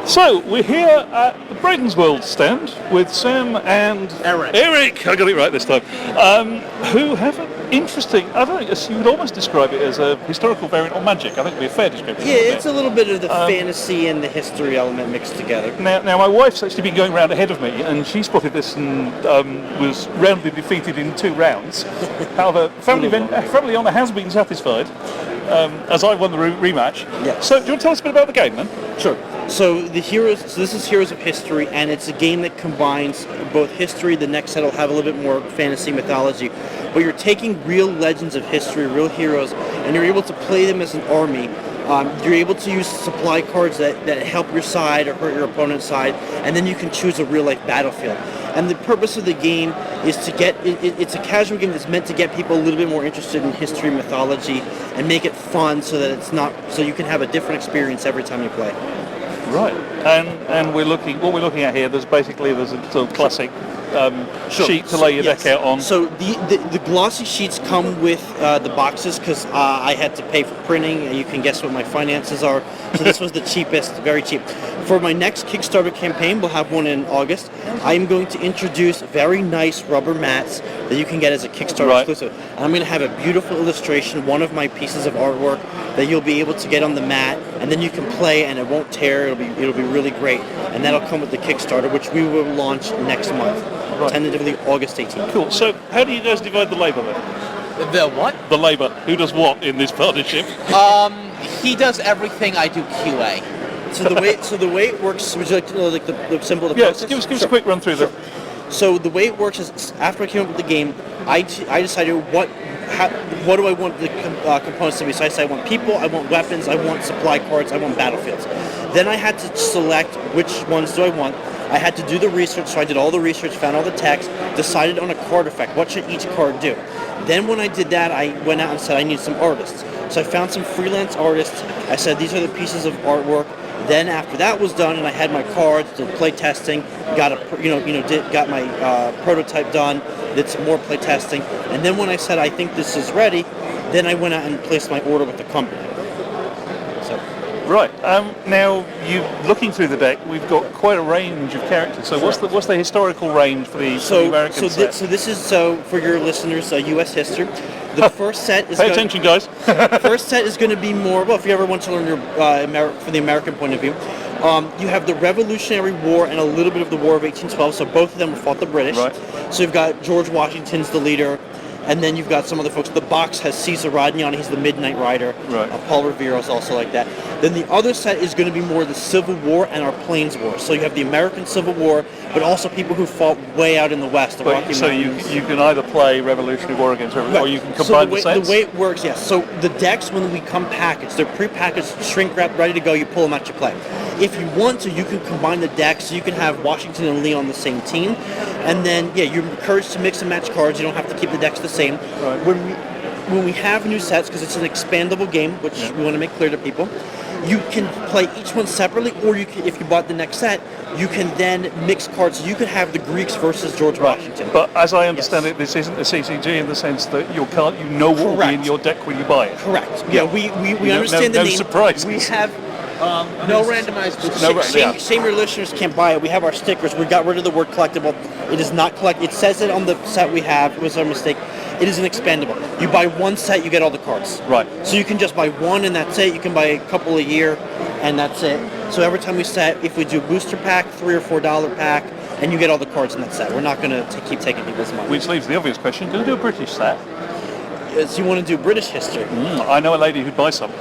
So, we're here at the Bradden's World stand with Sam and Eric, I got it right this time, who have an interesting, I don't know, you would almost describe it as a historical variant on Magic. I think it would be a fair description. Yeah, it's a little bit of the fantasy and the history element mixed togetger. Now my wife's actually been going around ahead of me, and she spotted this and was roundly defeated in 2 rounds. However, Family Honour has been satisfied, as I won the rematch. Yes. So, do you want to tell us a bit about the game then? Sure. So this is Heroes of History, and it's a game that combines both history. The next set will have a little bit more fantasy mythology, but you're taking real legends of history, real heroes, and you're able to play them as an army You're able to use supply cards that help your side or hurt your opponent's side, and then you can choose a real-life battlefield. And the purpose of the game is to get, it's a casual game that's meant to get people a little bit more interested in history, mythology, and make it fun so that it's not, so you can have a different experience every time you play. Right, and we're looking, what we're looking at here, there's a sort of classic sheet to lay your deck out on. So the glossy sheets come with the boxes because I had to pay for printing, and you can guess what my finances are. So this was the cheapest, very cheap. For my next Kickstarter campaign, we'll have one in August, I am going to introduce very nice rubber mats that you can get as a Kickstarter exclusive. And I'm going to have a beautiful illustration, one of my pieces of artwork that you'll be able to get on the mat, and then you can play and it won't tear, it'll be really great. And that'll come with the Kickstarter, which we will launch next month. Tentatively August 18th. Cool. So how do you guys divide the labour then? The what? The labour. Who does what in this partnership? He does everything. I do QA. So the way it works, would you like to know like the symbol of the process? Give us a quick run through that. So the way it works is after I came up with the game, I decided what do I want the components to be. So I said I want people, I want weapons, I want supply cards, I want battlefields. Then I had to select which ones do I want. I had to do the research, so I did all the research, found all the text, decided on a card effect. What should each card do? Then when I did that, I went out and said I need some artists. So I found some freelance artists. I said these are the pieces of artwork. Then after that was done, and I had my cards, did play testing, got my prototype done, did some more play testing, and then when I said I think this is ready, then I went out and placed my order with the company. Right. Now, you looking through the deck, we've got quite a range of characters. So what's the historical range for the American set? This is for your listeners, U.S. history. The first set is. Pay attention, guys. First set is going to be more. Well, if you ever want to learn your from the American point of view, you have the Revolutionary War and a little bit of the War of 1812. So both of them fought the British. Right. So you've got George Washington's the leader. And then you've got some other folks. The box has Caesar Rodney on it. He's the Midnight Rider. Right. Paul Revere is also like that. Then the other set is going to be more the Civil War and our Plains War. So you have the American Civil War, but also people who fought way out in the West, the Rocky Mountains. So you can either play Revolutionary War against Revolutionary, or you can combine the sets? The way it works, yes. So the decks, when we come packaged, they're pre-packaged, shrink-wrapped, ready to go. You pull them out, you play. If you want to, you can combine the decks. So you can have Washington and Lee on the same team. And then, you're encouraged to mix and match cards. You don't have to keep the decks the same. Right. When we have new sets, because it's an expandable game, which we want to make clear to people, you can play each one separately, or you can, if you bought the next set, you can then mix cards. So you could have the Greeks versus George Washington. But as I understand it, this isn't a CCG in the sense that you know what will be in your deck when you buy it. Correct. Yeah, we understand the name. No surprises. We have no randomized. Shame your listeners can't buy it. We have our stickers. We got rid of the word collectible. It is not collect. It says it on the set we have. It was our mistake. It is an expandable. You buy one set, you get all the cards. Right. So you can just buy one and that's it. You can buy a couple a year and that's it. So every time we set, if we do booster pack, $3 or $4 pack, and you get all the cards in that set. We're not going to keep taking people's money. Which leaves the obvious question, do we do a British set? So you want to do British history? I know a lady who'd buy some.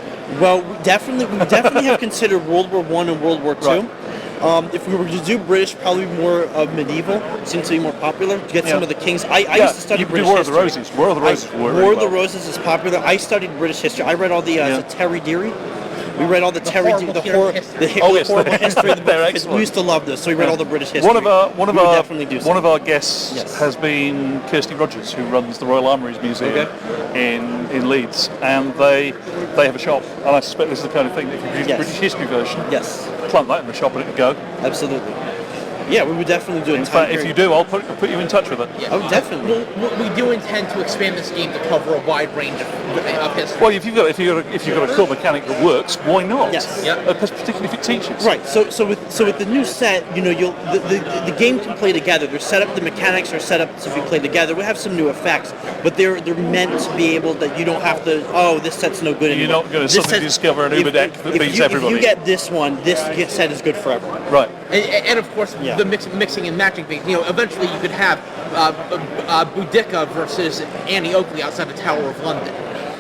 Well, we definitely have considered World War I and World War II. Right. If we were to do British, probably more of medieval. Seems to be more popular. To get some of the kings. I used to study British War history. War of the Roses. War of the Roses. War of the Roses is popular. I studied British history. I read all the Terry Deary. We read all the horrible history of the book. We used to love this, so we read all the British history. One of our guests has been Kirsty Rogers, who runs the Royal Armouries Museum in Leeds, and they have a shop. And I suspect this is the kind of thing that if you produce a British history version, plant that in the shop and it would go. Absolutely. Yeah, we would definitely do it. In fact, if you do, I'll put you in touch with it. Yeah. Oh, definitely. We do intend to expand this game to cover a wide range of history. Well, if you've got a core mechanic that works, why not? Yes. Particularly if it teaches. Right. So with the new set, the game can play together. They're set up. The mechanics are set up to be played together. We have some new effects, but they're meant to be able that you don't have to. Oh, this set's no good anymore. You're not going to suddenly discover an Uber deck that beats everybody. If you get this one, this set is good for everyone. Right. And of course, the mixing and matching things. Eventually you could have Boudica versus Annie Oakley outside the Tower of London.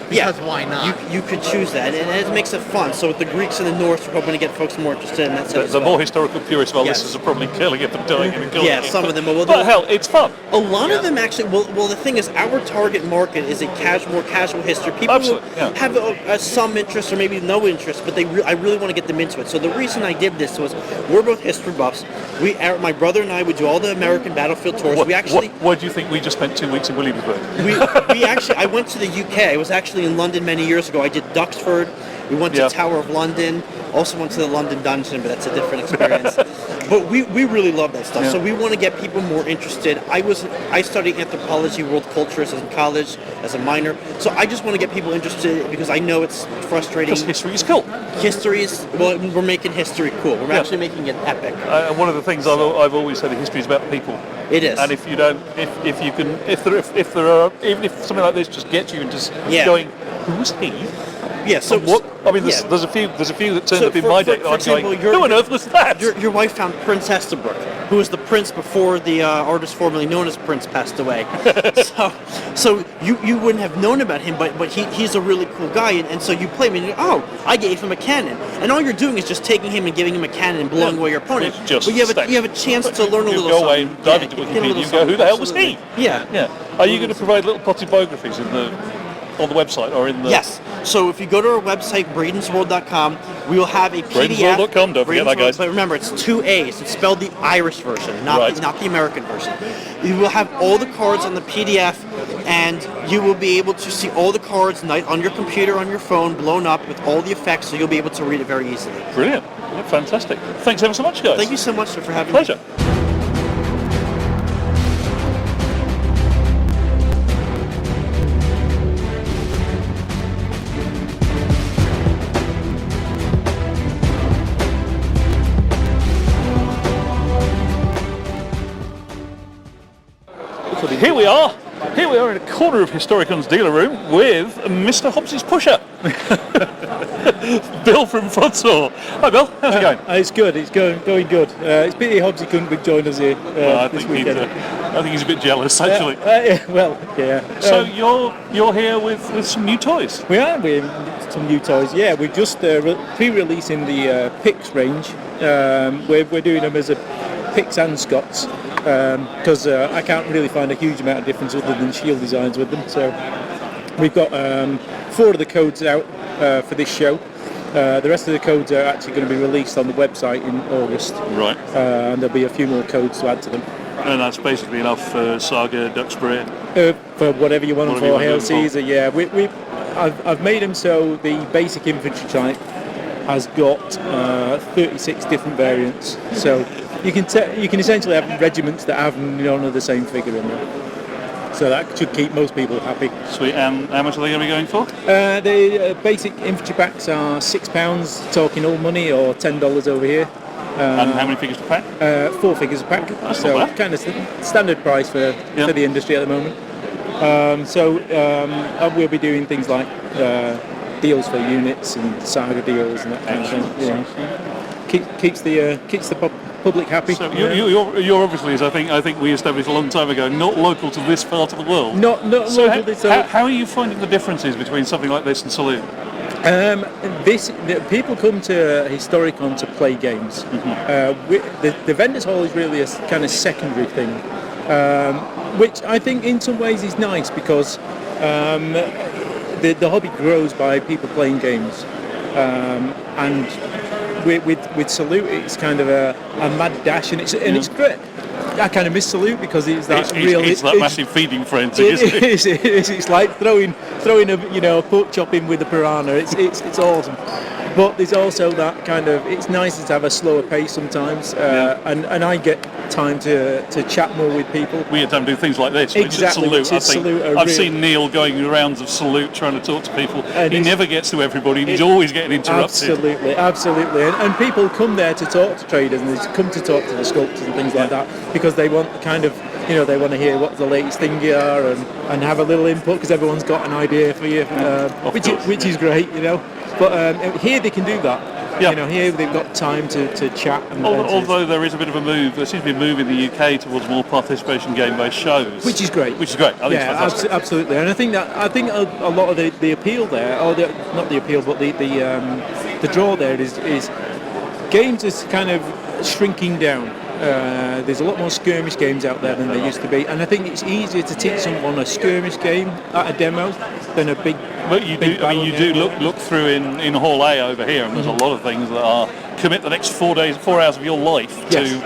because why not? You could choose that, and it makes it fun. So with the Greeks and the Norse, we're hoping to get folks more interested in that. The more historical purists of our listeners are probably killing it for doing it. Yeah, some of them will. But hell, it's fun. A lot of them actually. Well, the thing is, our target market is a more casual history. People who have some interest or maybe no interest, but I really want to get them into it. So the reason I did this was we're both history buffs. My brother and I would do all the American battlefield tours. Why do you think we just spent 2 weeks in Williamsburg? I went to the UK. I was actually in London many years ago. I did Duxford. We went to Tower of London. Also went to the London Dungeon, but that's a different experience. But we really love that stuff. So we want to get people more interested. I studied anthropology, world cultures in college as a minor. So I just want to get people interested because I know it's frustrating. Because history is cool. We're making history cool. We're actually making it epic. One of the things I've always said in history is about people. It is. And if there are, even if something like this just gets you into going, who's he? Yeah. So what? I mean, there's a few that turned up in my day. For example, who on earth was that? Your wife found Prince Esterbrook, who was the prince before the artist formerly known as Prince passed away. so you wouldn't have known about him, but he's a really cool guy, and so you play him and you go, I gave him a cannon, and all you're doing is just taking him and giving him a cannon and blowing away your opponent. But you have a chance to learn a little something. You go away and dive into Wikipedia. You go, who the hell was he? Yeah. Are you going to provide little potted biographies on the website or in the... Yes. So if you go to our website, bradensworld.com, we will have a PDF. Bradensworld.com, don't forget that, guys. But remember, it's 2 A's. It's spelled the Irish version, not the American version. You will have all the cards on the PDF, and you will be able to see all the cards on your computer, on your phone, blown up with all the effects, so you'll be able to read it very easily. Brilliant. Yeah, fantastic. Thanks ever so much, guys. Thank you so much for having me. Pleasure. Here we are in a corner of Historicon's dealer room with Mr. Hobbs's pusher. Bill from Footsore. Hi Bill, how's it going? It's good, it's going good. It's pity Hobbsy couldn't join us here this weekend. I think he's a bit jealous actually. So you're here with some new toys? We are with some new toys, yeah. We're just pre-releasing the Pix range. We're doing them as a Pix and Scots. Because I can't really find a huge amount of difference other than shield designs with them. So we've got 4 of the codes out for this show. The rest of the codes are actually going to be released on the website in August. Right. And there'll be a few more codes to add to them. And that's basically enough for Saga, Duxbury? For whatever you want them for, Hail Caesar, yeah. I've made them so the basic infantry type has got 36 different variants. So you can essentially have regiments that have none of the same figure in them. So that should keep most people happy. Sweet. And how much are they going to be going for? The basic infantry packs are £6, talking old money, or $10 over here. And how many figures per pack? 4 figures a pack. That's so not bad. Kind of standard price for the industry at the moment. We'll be doing things like deals for units and saga deals and that kind of thing. Yeah. Keeps the public happy. So you're obviously, as I think we established a long time ago, not local to this part of the world. Not local to this. How are you finding the differences between something like this and Saloon? People come to Historicon to play games. Mm-hmm. The vendors hall is really a kind of secondary thing, which I think in some ways is nice because the hobby grows by people playing games, and with Salute it's kind of a mad dash, and it's great. I kind of miss Salute because it's that massive feeding frenzy, isn't it? It's like throwing a pork chop in with a piranha. It's awesome. But there's also that kind of, it's nice to have a slower pace sometimes, and I get time to chat more with people. We get time to do things like this, exactly, which is Salute. I've seen Neil going the rounds of Salute trying to talk to people. And he never gets to everybody, and he's always getting interrupted. Absolutely. And people come there to talk to traders, and they come to talk to the sculptors and things like that, because they want kind of, they want to hear what the latest thing you are and have a little input, because everyone's got an idea for you, which is great, But here they can do that, You know, here they've got time to chat. Although there is a bit of a move, there seems to be a move in the UK towards more participation game-based shows, which is great. I think it's fantastic. Absolutely. And I think a lot of the appeal there, or not the appeal, but the draw there is games is kind of shrinking down. There's a lot more skirmish games out there than there used to be, and I think it's easier to teach someone a skirmish game at a demo than a big. But you do look through in Hall A over here, and there's a lot of things that are commit the next 4 hours of your life to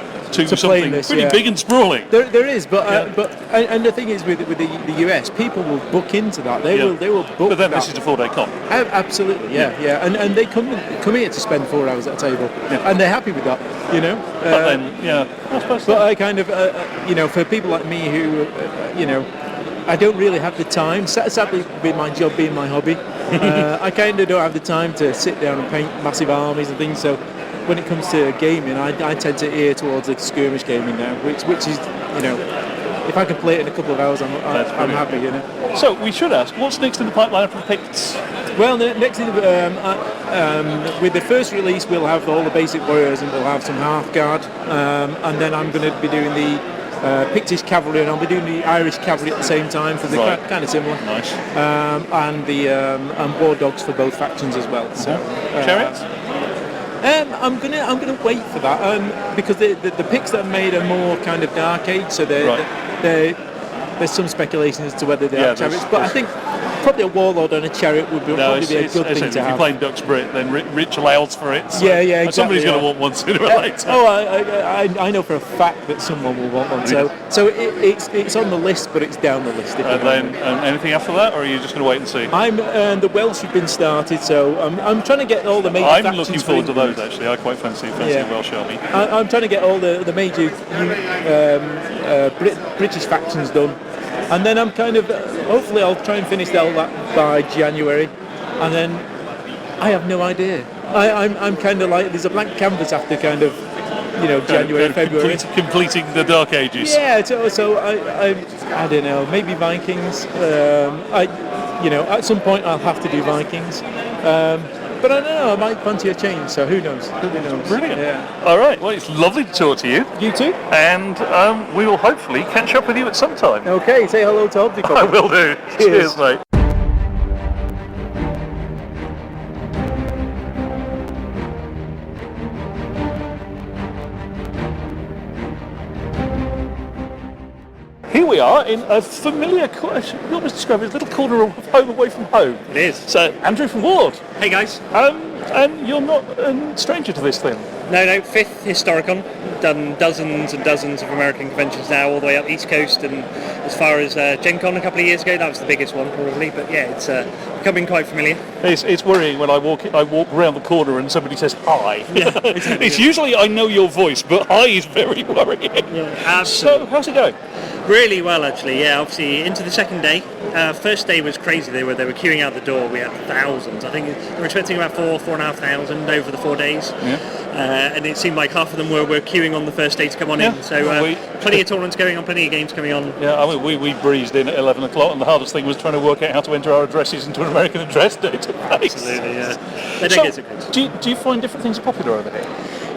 something this, pretty big and sprawling. There is, but the thing is with the US, people will book into that. They will book. But then that. this is a 4-day con. Absolutely, yeah, and they come here to spend 4 hours at a table, and they're happy with that, you know. But then, I suppose. But I kind of, you know, for people like me who, you know, I don't really have the time. Sadly, with my job being my hobby, I kind of don't have the time to sit down and paint massive armies and things. So when it comes to gaming, I tend to err towards the skirmish gaming now, which is, you know, if I can play it in a couple of hours, I'm happy, you know. So we should ask, what's next in the pipeline for Picts? Well, next in with the first release, we'll have all the basic warriors, and we'll have some half guard, and then I'm going to be doing the Pictish cavalry, and I'll be doing the Irish cavalry at the same time, because they're kind of similar. Nice. And the and war dogs for both factions as well. So chariots. I'm gonna wait for that because the picks that are made are more kind of dark age, so there's some speculation as to whether they are chariots, but I think probably a warlord and a chariot would probably be a good thing to have. If you're playing Dux Brit, then Rich allows for it. So exactly. Somebody's going to want one sooner or later. I know for a fact that someone will want one. So it's on the list, but it's down the list. And then anything after that, or are you just going to wait and see? The Welsh have been started, so I'm trying to get all the major. I'm looking forward to those actually. I quite fancy a Welsh army. I'm trying to get all the major British factions done. And then I'm kind of, hopefully I'll try and finish all that by January, and then I have no idea. I'm kind of like, there's a blank canvas after kind of, you know, January, February. Completing the Dark Ages. Yeah, so I don't know, maybe Vikings. You know, at some point I'll have to do Vikings. But I don't know, I might fancy a change, so who knows? Brilliant. Yeah. All right, well, it's lovely to talk to you. You too. And we will hopefully catch up with you at some time. Okay, say hello to Hobbsy. I will do. Cheers, mate. Here we are in a familiar, you almost describe it as a little corner of home away from home. It is. So, Andrew from Warlord. Hey guys. And you're not a stranger to this thing. No, fifth Historicon. Done dozens and dozens of American conventions now, all the way up East Coast, and as far as Gen Con a couple of years ago, that was the biggest one probably, but yeah, it's becoming quite familiar. It's worrying when I walk around the corner and somebody says hi. Yeah, exactly. It's usually I know your voice, but hi is very worrying. Yeah, absolutely. So, how's it going? Really well, actually. Yeah, obviously into the second day. First day was crazy. They were queuing out the door. We had thousands. I think they were expecting about 4,500 over the 4 days. Yeah. And it seemed like half of them were queuing on the first day to come on in. So plenty of tournaments going on, plenty of games coming on. Yeah, I mean we breezed in at 11 o'clock, and the hardest thing was trying to work out how to enter our addresses into an American address database. Absolutely, yeah. They don't get so good. Do you find different things are popular over here?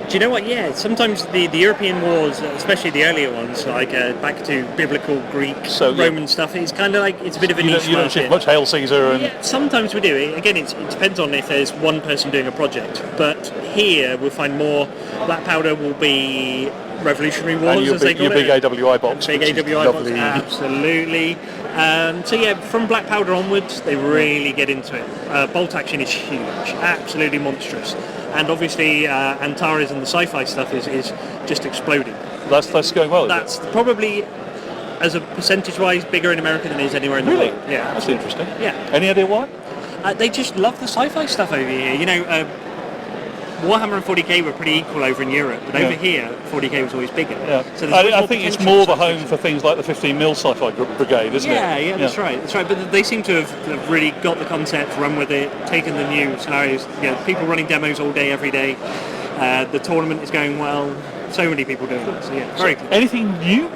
Do you know what? Yeah, sometimes the European wars, especially the earlier ones, like back to biblical Greek, Roman stuff, it's kind of like it's a bit of a niche. You don't ship much Hail Caesar, and yeah, sometimes we do. Again, it depends on if there's one person doing a project. But here we'll find more. Black Powder will be Revolutionary Wars, as they call it. Your big AWI box. Big AWI box, absolutely. So yeah, from Black Powder onwards, they really get into it. Bolt action is huge, absolutely monstrous. And obviously Antares and the sci-fi stuff is just exploding. That's going well. That's probably, as a percentage-wise, bigger in America than it is anywhere in the world. Really? Yeah, that's interesting. Yeah. Any idea why? They just love the sci-fi stuff over here. You know, Warhammer and 40k were pretty equal over in Europe, but over here, 40k was always bigger. Yeah. So I think it's more the home for things like the 15mm sci-fi brigade, isn't it? Yeah, that's right. That's right. But they seem to have really got the concept, run with it, taken the new scenarios. You know, people running demos all day, every day. The tournament is going well. So many people doing it. So yeah, very cool. Anything new?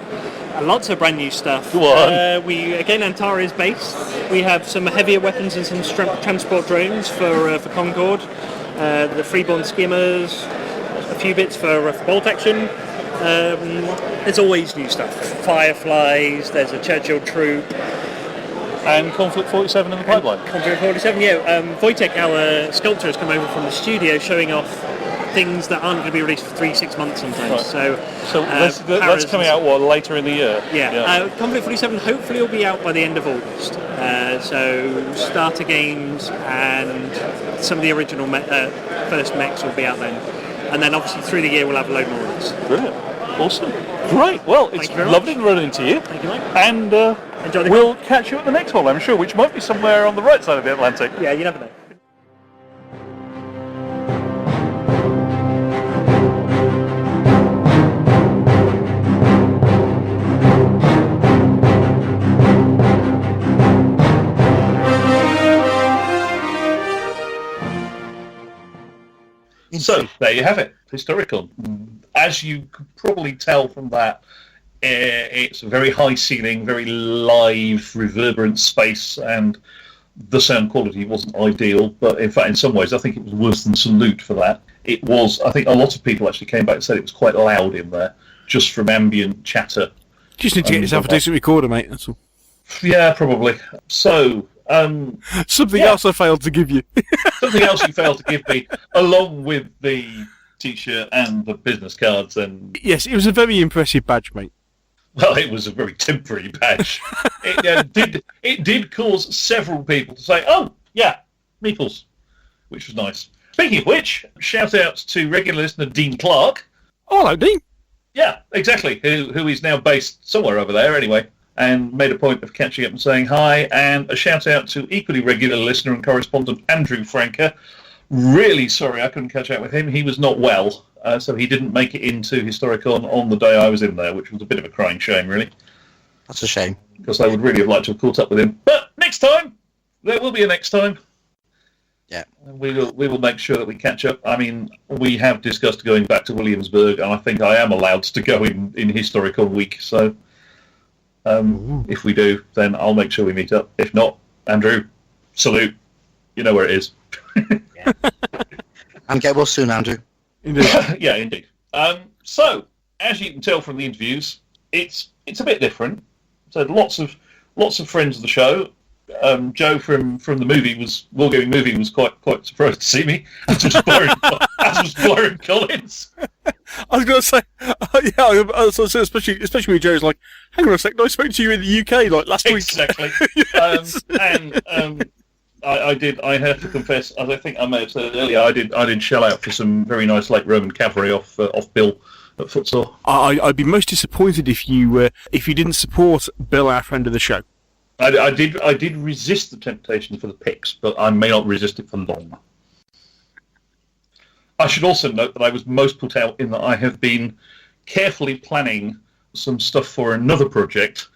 Lots of brand new stuff. Go on. We again Antares based. We have some heavier weapons and some transport drones for Concord. the Freeborn Skimmers, a few bits for bolt action. There's always new stuff. Fireflies, there's a Churchill troop. And Conflict 47 in the pipeline. Conflict 47, yeah. Whitaker, our sculptor, has come over from the studio showing off things that aren't going to be released for 3-6 months sometimes. Right. So that's coming out, later in the year? Yeah. Conflict 47 hopefully will be out by the end of August. So starter games and some of the original first mechs will be out then. And then obviously through the year we'll have a load more release. Brilliant. Awesome. Great. Well, it's lovely to run into you. Thank you, Mike. And we'll catch you at the next one, I'm sure, which might be somewhere on the right side of the Atlantic. Yeah, you never know. So, there you have it, Historicon. As you could probably tell from that, it's a very high ceiling, very live, reverberant space, and the sound quality wasn't ideal, but in fact, in some ways, I think it was worse than Salute for that. It was, I think a lot of people actually came back and said it was quite loud in there, just from ambient chatter. Just need to get yourself a decent recorder, mate, that's all. Yeah, probably. So, something else I failed to give you. Something else you failed to give me, along with the T-shirt and the business cards. And yes, it was a very impressive badge, mate. Well, it was a very temporary badge. It did cause several people to say, "Oh, yeah, Meeples," which was nice. Speaking of which, shout out to regular listener Dean Clark. Oh, hello, Dean. Yeah, exactly. Who is now based somewhere over there, anyway. And made a point of catching up and saying hi, and a shout out to equally regular listener and correspondent Andrew Franker. Really sorry I couldn't catch up with him. He was not well, so he didn't make it into Historicon on the day I was in there, which was a bit of a crying shame, really. That's a shame. Because I would really have liked to have caught up with him. But next time! There will be a next time. Yeah. We will make sure that we catch up. I mean, we have discussed going back to Williamsburg, and I think I am allowed to go in Historicon week, so... if we do, then I'll make sure we meet up. If not, Andrew, salute. You know where it is. Yeah. And get well soon, Andrew. Indeed. Yeah, indeed. So, as you can tell from the interviews, it's a bit different. So lots of friends of the show. Joe from the Wargaming movie was quite surprised to see me. As was Byron Collins. I was going to say, especially when Joe's like, hang on a sec, I spoke to you in the UK like last week. Exactly. Yes. I have to confess, as I think I may have said earlier, I did shell out for some very nice late Roman cavalry off Bill at Footsore. I'd be most disappointed if you didn't support Bill, our friend of the show. I did resist the temptation for the picks, but I may not resist it for long. I should also note that I was most put out in that I have been carefully planning some stuff for another project.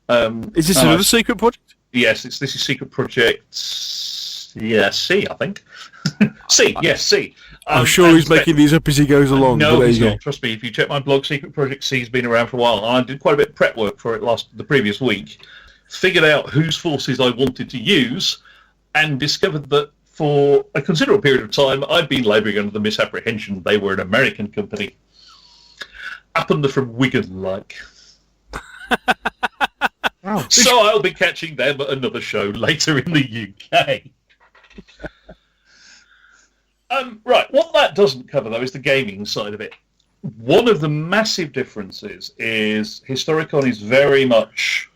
Is this another secret project? Yes, this is Secret Project C, I think. C. I'm sure he's making these up as he goes along. No, he's not. Trust me, if you check my blog, Secret Project C has been around for a while. And I did quite a bit of prep work for it the previous week. Figured out whose forces I wanted to use, and discovered that for a considerable period of time, I'd been labouring under the misapprehension they were an American company. Happened they're from Wigan, like. Oh. So I'll be catching them at another show later in the UK. Right, what that doesn't cover, though, is the gaming side of it. One of the massive differences is Historicon is very much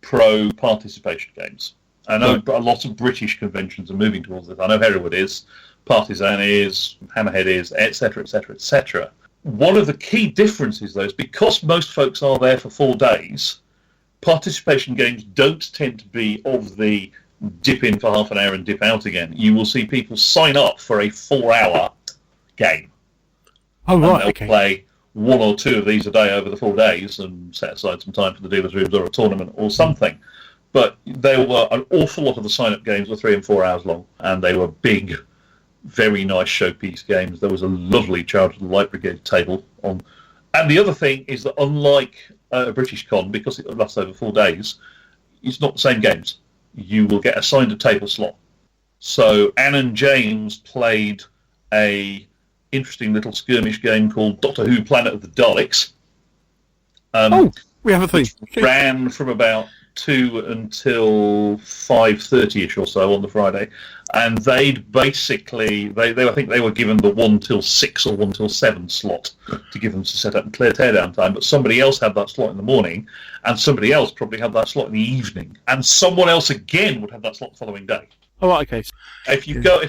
pro-participation games. I know a lot of British conventions are moving towards this. I know Hereward is, Partisan is, Hammerhead is, etc., etc., etc. One of the key differences, though, is because most folks are there for 4 days, participation games don't tend to be of the dip in for half an hour and dip out again. You will see people sign up for a 4-hour game. Oh, right, and they'll play 1 or 2 of these a day over the 4 days and set aside some time for the dealer's rooms or a tournament or something. But there were an awful lot of the sign-up games were 3 and 4 hours long, and they were big, very nice showpiece games. There was a lovely Charge of the Light Brigade table on. And the other thing is that unlike a British con, because it lasts over 4 days, it's not the same games. You will get assigned a table slot. So Anne and James played a interesting little skirmish game called Doctor Who: Planet of the Daleks. We have a thing. Ran from about 2 until 5:30ish or so on the Friday, and they'd basically I think they were given the 1 till 6 or 1 till 7 slot to give them to set up and clear teardown time, but somebody else had that slot in the morning, and somebody else probably had that slot in the evening, and someone else again would have that slot the following day. Oh, right, okay. If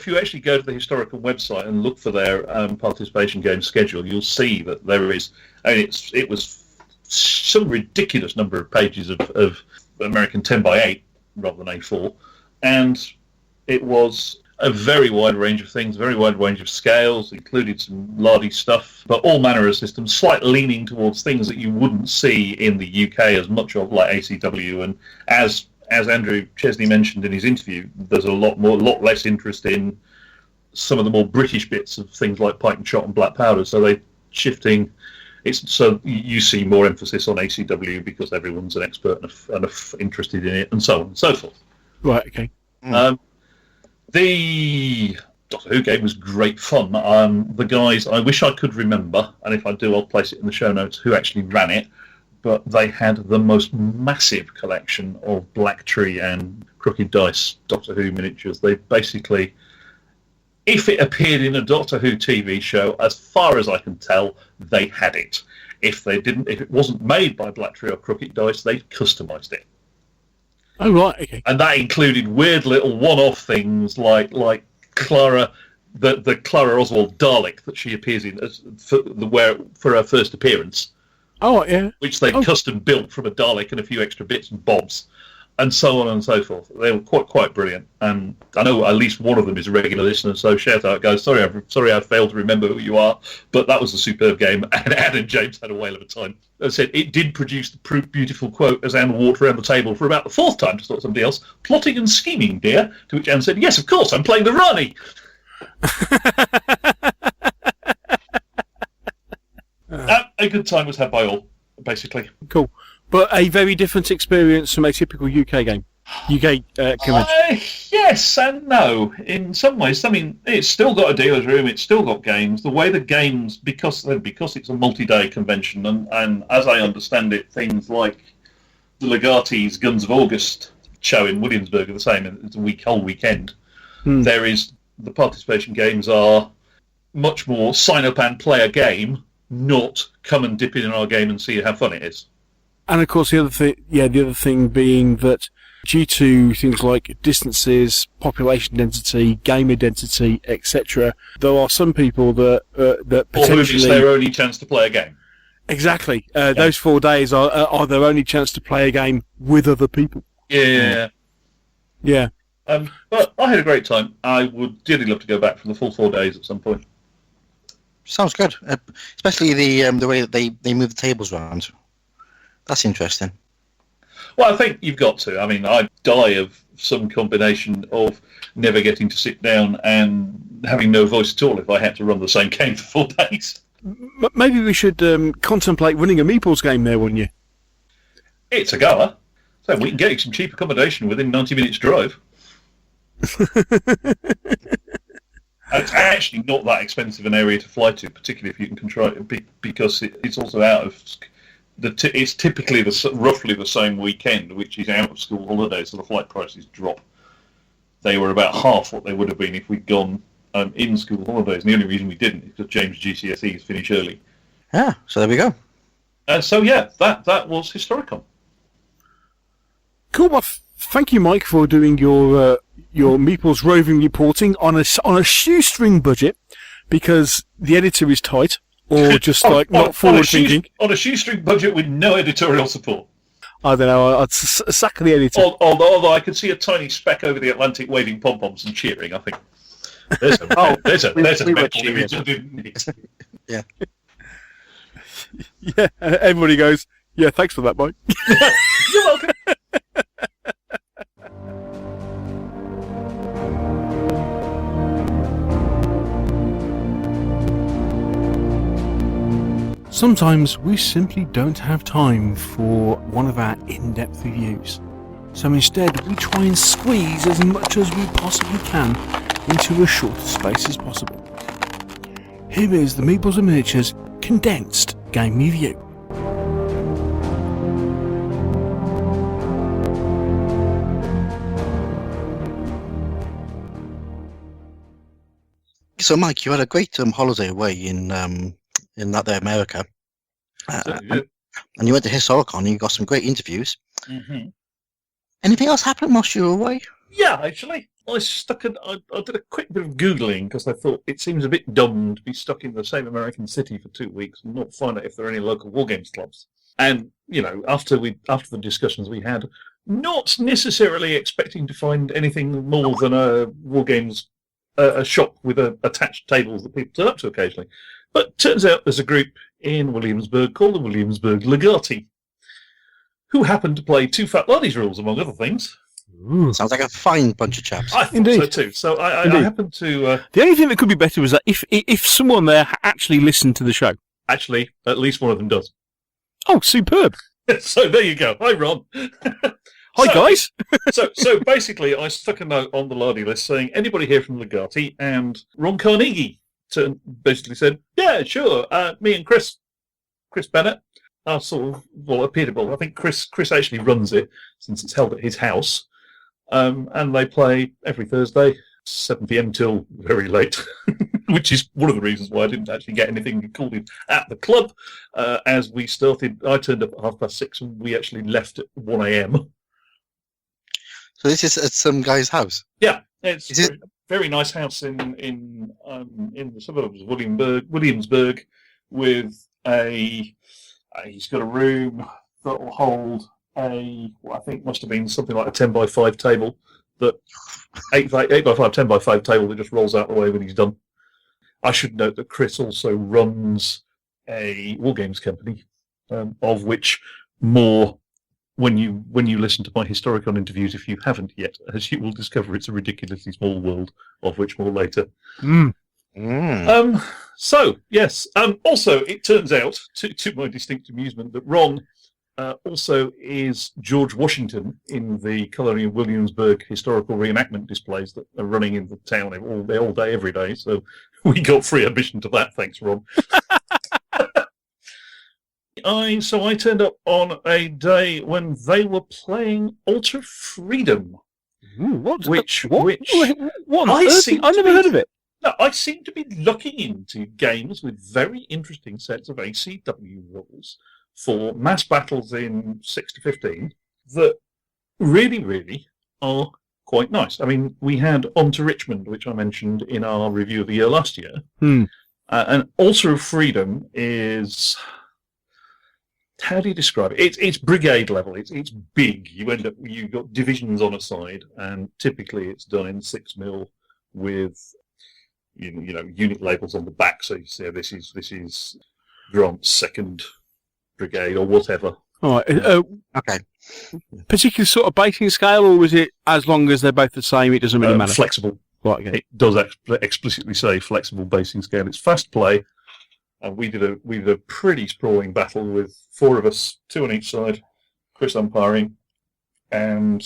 you actually go to the Historicon website and look for their participation game schedule, you'll see that there is. I mean, it was some ridiculous number of pages of American 10x8 rather than A4, and it was a very wide range of things, very wide range of scales, included some lardy stuff, but all manner of systems, slight leaning towards things that you wouldn't see in the UK as much of, like ACW, and as Andrew Chesney mentioned in his interview, there's a lot less interest in some of the more British bits of things like pike and shot and black powder, so they're shifting. So you see more emphasis on ACW because everyone's an expert and interested in it, and so on and so forth. Right, okay. The Doctor Who game was great fun. The guys, I wish I could remember, and if I do, I'll place it in the show notes, who actually ran it, but they had the most massive collection of Black Tree and Crooked Dice Doctor Who miniatures. They basically, if it appeared in a Doctor Who TV show, as far as I can tell, they had it. If it wasn't made by Black Tree or Crooked Dice, they customised it. Oh, right, okay. And that included weird little one-off things like Clara, the Clara Oswald Dalek that she appears in for her first appearance. Oh, yeah. Which they custom built from a Dalek and a few extra bits and bobs, and so on and so forth. They were quite brilliant, and I know at least one of them is a regular listener. So shout out, guys! Sorry I failed to remember who you are, but that was a superb game, and Anne and James had a whale of a time. As I said, it did produce the beautiful quote as Anne walked around the table for about the 4th time to stop somebody else plotting and scheming, dear. To which Anne said, "Yes, of course, I'm playing the Rani." A good time was had by all, basically. Cool. But a very different experience from a typical UK game. UK convention. Yes and no. In some ways, I mean, it's still got a dealer's room, it's still got games. The way the games, because it's a multi-day convention, and as I understand it, things like the Legati's Guns of August show in Williamsburg are the same. It's a whole weekend. There is, the participation games are much more sign up and play a game, not come and dip in our game and see how fun it is. And of course, the other thing being that due to things like distances, population density, gamer density, etc., there are some people that potentially, or who it's their only chance to play a game. Exactly. Those 4 days are their only chance to play a game with other people. Yeah. But I had a great time. I would dearly love to go back for the full 4 days at some point. Sounds good, especially the way that they move the tables around. That's interesting. Well, I think you've got to. I mean, I'd die of some combination of never getting to sit down and having no voice at all if I had to run the same game for 4 days. Maybe we should contemplate running a Meeples game there, wouldn't you? It's a goer. So we can get you some cheap accommodation within 90 minutes drive. It's actually not that expensive an area to fly to, particularly if you can control it, because it's also out of... It's typically roughly the same weekend, which is out of school holidays, so the flight prices drop. They were about half what they would have been if we'd gone in school holidays, and the only reason we didn't is because James' GCSEs finish early. Yeah, so there we go. So yeah, that was Historicon. Cool. Well, thank you, Mike, for doing your Meeples roving reporting on a shoestring budget, because the editor is tight. Or just not forward thinking. On a shoestring budget with no editorial support. I don't know. I'd sack the editor. Although I could see a tiny speck over the Atlantic waving pom-poms and cheering, I think. There's a mental image of it. Yeah. Yeah, everybody goes, yeah, thanks for that, Mike. You're welcome. Sometimes we simply don't have time for one of our in-depth reviews. So instead we try and squeeze as much as we possibly can into as short a space as possible. here is the Meeples and Miniatures condensed game review. So, Mike, you had a great holiday away in that there America, and you went to Historicon and you got some great interviews. Mm-hmm. Anything else happened whilst you were away? Yeah, actually, I did a quick bit of Googling because I thought it seems a bit dumb to be stuck in the same American city for 2 weeks and not find out if there are any local war games clubs. And, you know, after the discussions we had, not necessarily expecting to find anything more than a war games a shop with attached tables that people turn up to occasionally. But turns out there's a group in Williamsburg called the Williamsburg Legati, who happen to play Two Fat Laddies rules, among other things. Ooh. Sounds like a fine bunch of chaps. I thought so too. So I happened to... The only thing that could be better was that if someone there actually listened to the show. Actually, at least one of them does. Oh, superb. So there you go. Hi, Ron. Hi, guys. so basically, I stuck a note on the Lardy list saying, anybody here from Legati? And Ron Carnegie basically said, yeah, sure. Me and Chris Bennett are sort of, appearable. I think Chris actually runs it since it's held at his house. And they play every Thursday, 7 p.m. till very late, which is one of the reasons why I didn't actually get anything recorded at the club. As we started, I turned up at 6:30 and we actually left at 1 a.m. So this is at some guy's house? Yeah, it's a very nice house in the suburbs of Williamsburg with he's got a room that will hold what I think must have been something like a 10 by 5 table, that 8 by 5, 10 by 5 table that just rolls out the way when he's done. I should note that Chris also runs a war games company, of which more when you listen to my Historicon interviews, if you haven't yet, as you will discover, it's a ridiculously small world, of which more later. So yes. Also, it turns out, to my distinct amusement, that Ron also is George Washington in the Colony of Williamsburg historical reenactment displays that are running in the town all day, every day. So we got free admission to that. Thanks, Ron. I turned up on a day when they were playing Ultra Freedom. What? I never heard of it. No, I seem to be looking into games with very interesting sets of ACW rules for mass battles in 6 to 15 that really, really are quite nice. I mean, we had On to Richmond, which I mentioned in our review of the year last year. And Ultra Freedom is... How do you describe it? It's brigade level. It's big. You've got divisions on a side, and typically it's done in 6mm with unit labels on the back. So you say this is Grant's 2nd Brigade or whatever. All right. Okay. Particular sort of basing scale, or was it as long as they're both the same? It doesn't really matter. Flexible. Right. Okay. It does explicitly say flexible basing scale. It's fast play. And we did a pretty sprawling battle with 4 of us, 2 on each side, Chris umpiring, and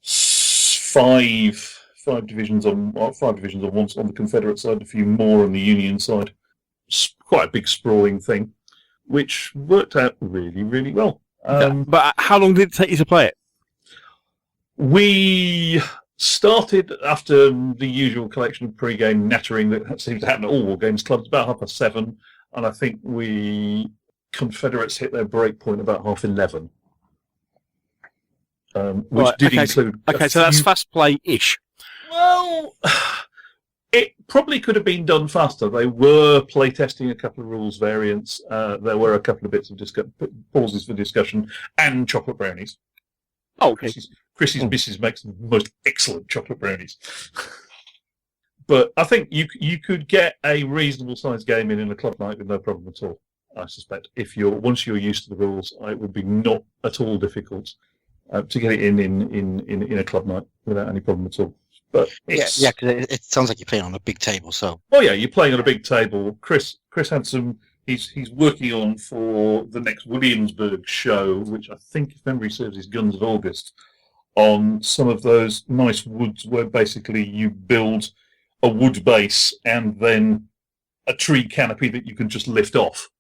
5 divisions on one on the Confederate side, a few more on the Union side. Quite a big sprawling thing, which worked out really, really well. But how long did it take you to play it? We started after the usual collection of pre-game nattering that seems to happen at all war games clubs, about 7:30, and I think Confederates hit their break point about 11:30. Which did include... Okay, so that's fast play-ish. Well, it probably could have been done faster. They were playtesting a couple of rules variants. There were a couple of bits of pauses for discussion, and chocolate brownies. Oh, okay. Chrissy's missus makes the most excellent chocolate brownies. But I think you could get a reasonable sized game in a club night with no problem at all. I suspect once you're used to the rules, it would be not at all difficult to get it in a club night without any problem at all. But because it sounds like you're playing on a big table. So you're playing on a big table. Chris had some. He's working on for the next Williamsburg show, which I think, if memory serves, is Guns of August, on some of those nice woods where basically you build a wood base and then a tree canopy that you can just lift off,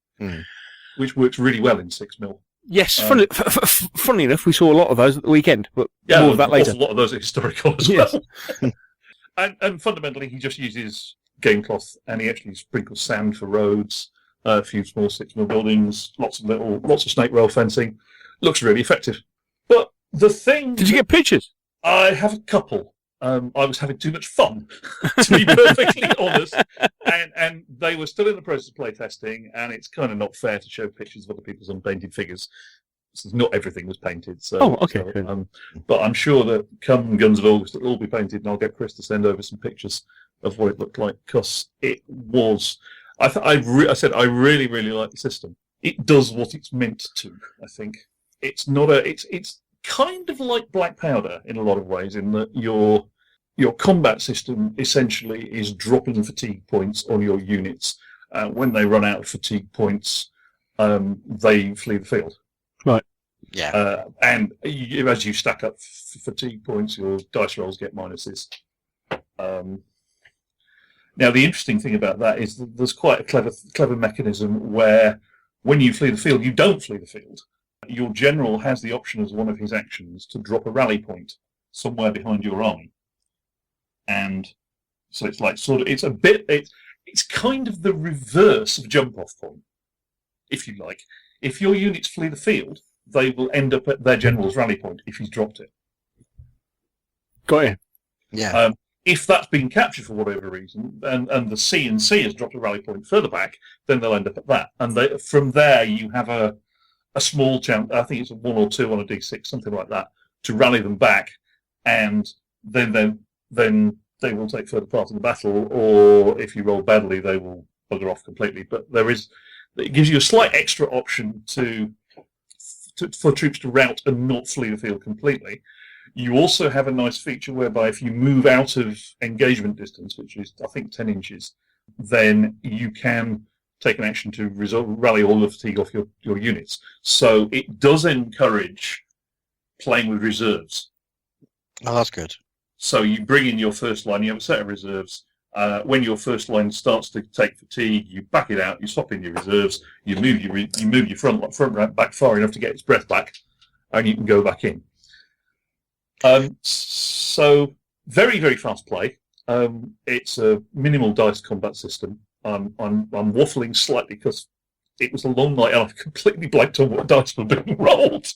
which works really well in 6mm. Yes, funnily enough, we saw a lot of those at the weekend, but more of that later. A lot of those at Historicon as well. and fundamentally, he just uses game cloth, and he actually sprinkles sand for roads, a few small 6mm buildings, lots of snake rail fencing. Looks really effective. But the thing... Did you get pictures? I have a couple. I was having too much fun, to be perfectly honest, and they were still in the process of playtesting, and it's kind of not fair to show pictures of other people's unpainted figures. So not everything was painted. So, but I'm sure that come Guns of August it'll all be painted, and I'll get Chris to send over some pictures of what it looked like, because it was... I said I really, really like the system. It does what it's meant to, I think. It's not it's kind of like Black Powder in a lot of ways, in that your combat system essentially is dropping fatigue points on your units. When they run out of fatigue points, they flee the field. Right. Yeah. And as you stack up fatigue points, your dice rolls get minuses. Now, the interesting thing about that is that there's quite a clever mechanism where when you flee the field, you don't flee the field. Your general has the option as one of his actions to drop a rally point somewhere behind your army. And so it's like it's kind of the reverse of jump off point, if you like. If your units flee the field, they will end up at their general's rally point if he's dropped it. Got you. Yeah. If that's been captured for whatever reason, and the C&C has dropped a rally point further back, then they'll end up at that. And from there, you have a small chance, I think it's a 1 or 2 on a D6, something like that, to rally them back, and then they will take further part in the battle, or if you roll badly, they will bugger off completely. But it gives you a slight extra option for troops to rout and not flee the field completely. You also have a nice feature whereby if you move out of engagement distance, which is, I think, 10 inches, then you can take an action to rally all the fatigue off your units. So it does encourage playing with reserves. Oh, that's good. So you bring in your first line, you have a set of reserves. When your first line starts to take fatigue, you back it out, you swap in your reserves, you move your front rank back far enough to get its breath back, and you can go back in. So very, very fast play. It's a minimal dice combat system. I'm waffling slightly because it was a long night and I've completely blanked on what dice were being rolled.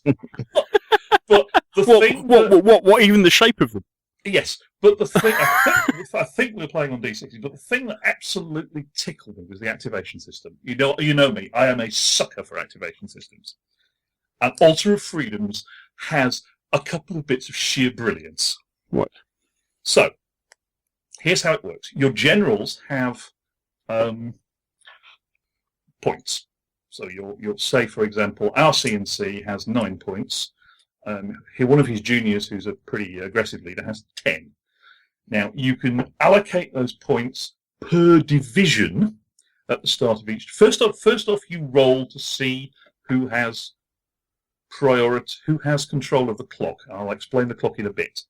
But what even the shape of them? Yes, but the thing I think we're playing on D60. But the thing that absolutely tickled me was the activation system. You know me. I am a sucker for activation systems, and Altar of Freedoms has a couple of bits of sheer brilliance. What? So, here's how it works. Your generals have points. So you'll say, for example, our C&C has 9 points. One of his juniors, who's a pretty aggressive leader, has 10. Now, you can allocate those points per division at the start of each. First off, you roll to see who has control of the clock. I'll explain the clock in a bit.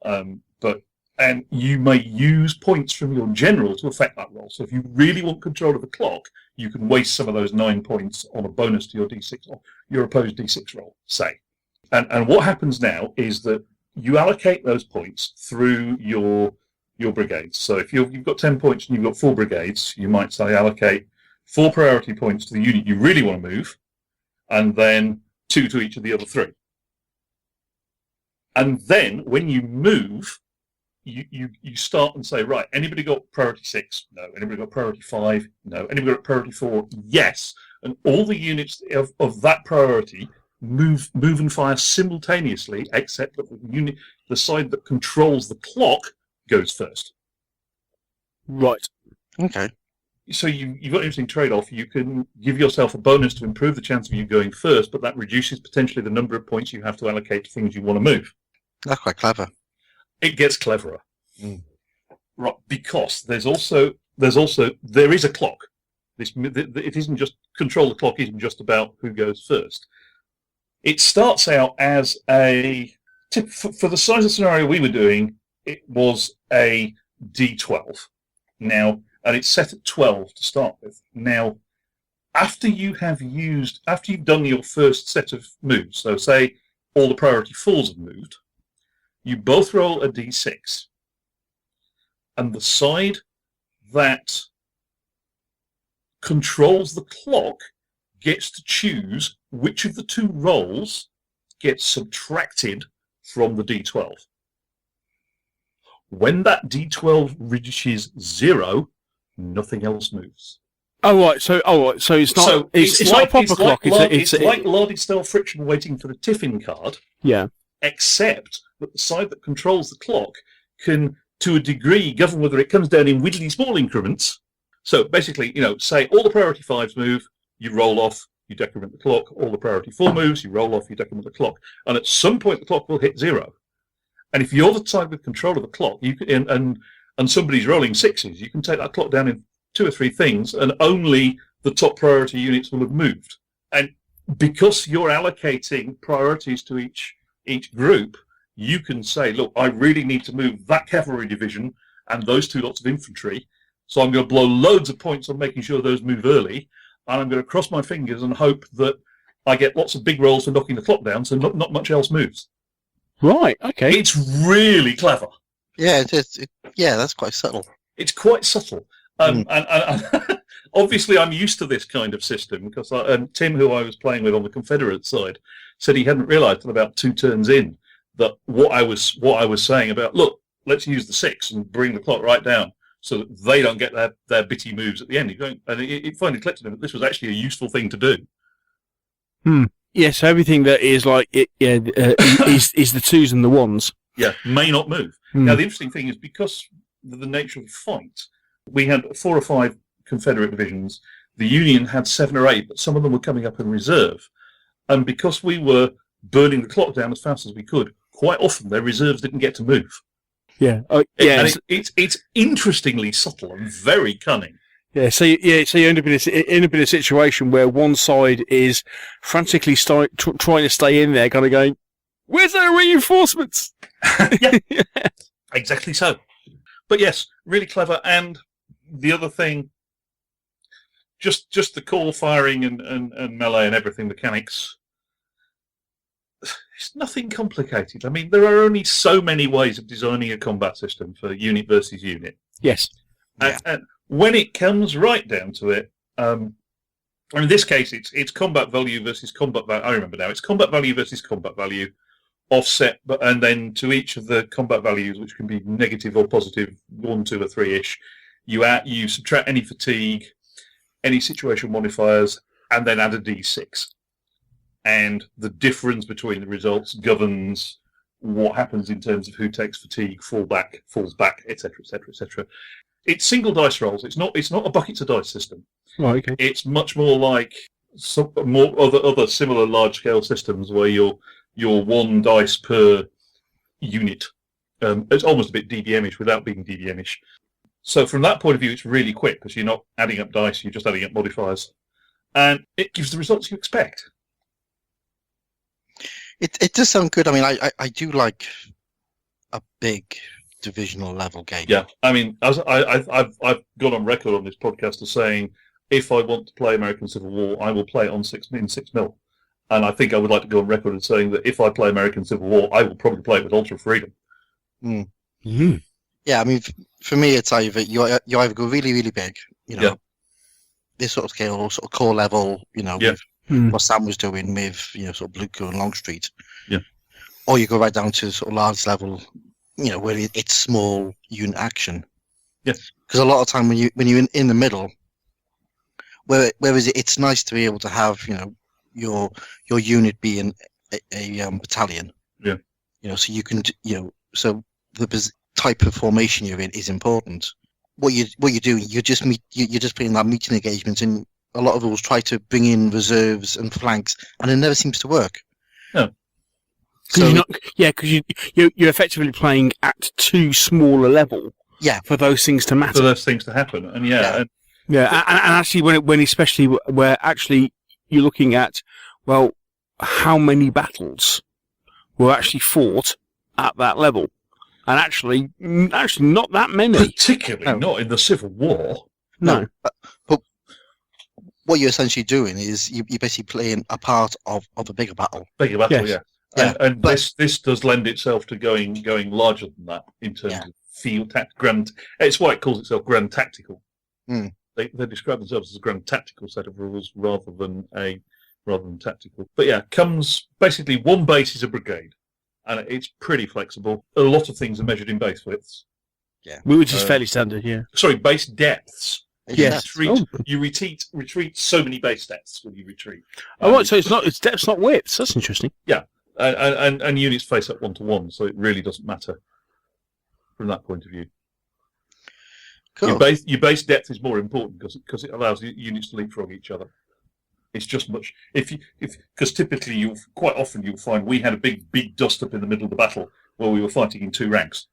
And you may use points from your general to affect that roll. So if you really want control of the clock, you can waste some of those 9 points on a bonus to your D6 or your opposed D6 roll, say. And what happens now is that you allocate those points through your brigades. So if you've got 10 points and you've got 4 brigades, you might say allocate 4 priority points to the unit you really want to move, and then 2 to each of the other 3. And then when you move, you start and say, right, anybody got priority 6? No. Anybody got priority 5? No. Anybody got priority 4? Yes. And all the units of that priority move and fire simultaneously, except that the side that controls the clock goes first. Right. Okay. So you've got an interesting trade-off. You can give yourself a bonus to improve the chance of you going first, but that reduces potentially the number of points you have to allocate to things you want to move. That's quite clever. It gets cleverer, right? Because there is a clock. It isn't just control the clock. Isn't just about who goes first. It starts out as for the size of scenario we were doing. It was a D12. Now, and it's set at 12 to start with. Now, after you've done your first set of moves, so say all the priority 4s have moved, you both roll a D6. And the side that controls the clock gets to choose which of the 2 rolls gets subtracted from the D12. When that D12 reaches 0, nothing else moves. Oh right, so it's not. So it's not a proper clock. It's like Lardistel Friction waiting for the Tiffin card. Yeah. Except that the side that controls the clock can, to a degree, govern whether it comes down in widdly small increments. So basically, say all the priority 5s move, you roll off, you decrement the clock. All the priority 4 moves, you roll off, you decrement the clock. And at some point, the clock will hit 0. And if you're the side with control of the clock, you can, and somebody's rolling 6s, you can take that clock down in 2 or 3 things, and only the top priority units will have moved. And because you're allocating priorities to each group, you can say, look, I really need to move that cavalry division and those 2 lots of infantry, so I'm going to blow loads of points on making sure those move early, and I'm going to cross my fingers and hope that I get lots of big rolls for knocking the clock down, so not much else moves. Right, okay. It's really clever. Yeah, it is. Yeah, that's quite subtle. It's quite subtle. And obviously, I'm used to this kind of system because Tim, who I was playing with on the Confederate side, said he hadn't realised until about 2 turns in that what I was saying about, look, let's use the 6 and bring the clock right down so that they don't get their bitty moves at the end. And it finally clicked to him that this was actually a useful thing to do. Yes, everything that is like is the 2s and the 1s. Yeah, may not move. Now, the interesting thing is because of the nature of the fight, we had 4 or 5 Confederate divisions. The Union had 7 or 8, but some of them were coming up in reserve. And because we were burning the clock down as fast as we could, quite often their reserves didn't get to move. Yeah. And it's interestingly subtle and very cunning. Yeah, so you end up in a situation where one side is frantically trying to stay in there, kind of going, "Where's our reinforcements?" Yeah, exactly so. But yes, really clever. And the other thing, just the core firing and melee and everything mechanics. It's nothing complicated. I mean, there are only so many ways of designing a combat system for unit versus unit. Yes. And when it comes right down to it, in this case, it's combat value versus combat value. I remember now. It's combat value versus combat value, offset, and then to each of the combat values, which can be negative or positive, 1, 2, or 3-ish, you subtract any fatigue, any situation modifiers, and then add a d6. And the difference between the results governs what happens in terms of who takes fatigue, falls back, etc., etc., etc. It's single dice rolls. It's not a buckets of dice system. Oh, okay. It's much more like more other similar large scale systems where you're 1 dice per unit. It's almost a bit DBM-ish without being DBM-ish. So from that point of view, it's really quick because you're not adding up dice, you're just adding up modifiers. And it gives the results you expect. It does sound good. I mean, I do like a big divisional level game. Yeah, I mean, I've gone on record on this podcast as saying if I want to play American Civil War, I will play it on 6mm. And I think I would like to go on record as saying that if I play American Civil War, I will probably play it with Ultra Freedom. Yeah, I mean, for me, it's either you either go really, really big, this sort of scale, or sort of core level, with what Sam was doing with, sort of Blucher and Longstreet. Yeah. Or you go right down to sort of large level, where it's small unit action. Yeah. Because a lot of time when you're in the middle, whereas it's nice to be able to have, your unit being a battalion. Yeah. So you can, so the type of formation you're in is important. What you do, you're just putting that meeting engagement, and a lot of rules try to bring in reserves and flanks, and it never seems to work. No. Because you're effectively playing at too small a level. Yeah. For those things to matter. For those things to happen, and and actually when especially where actually you're looking at, how many battles were actually fought at that level. And actually not that many. Particularly not in the Civil War. No. But what you're essentially doing is you're basically playing a part of a bigger battle. Bigger battle, Yes. yeah. And this does lend itself to going larger than that in terms of field grand. It's why it calls itself Grand Tactical. Mm. They describe themselves as a Grand Tactical set of rules rather than tactical. But yeah, comes basically one base is a brigade, and it's pretty flexible. A lot of things are measured in base widths. Yeah, which is fairly standard. Yeah. Sorry, base depths. Yes. You retreat so many base depths when you retreat. Oh, right. So it's depths, not widths. That's interesting. Yeah, and units face up 1-to-1, so it really doesn't matter from that point of view. Cool. Your base depth is more important because it allows the units to leapfrog each other. It's just much because typically quite often you'll find we had a big dust up in the middle of the battle where we were fighting in 2 ranks,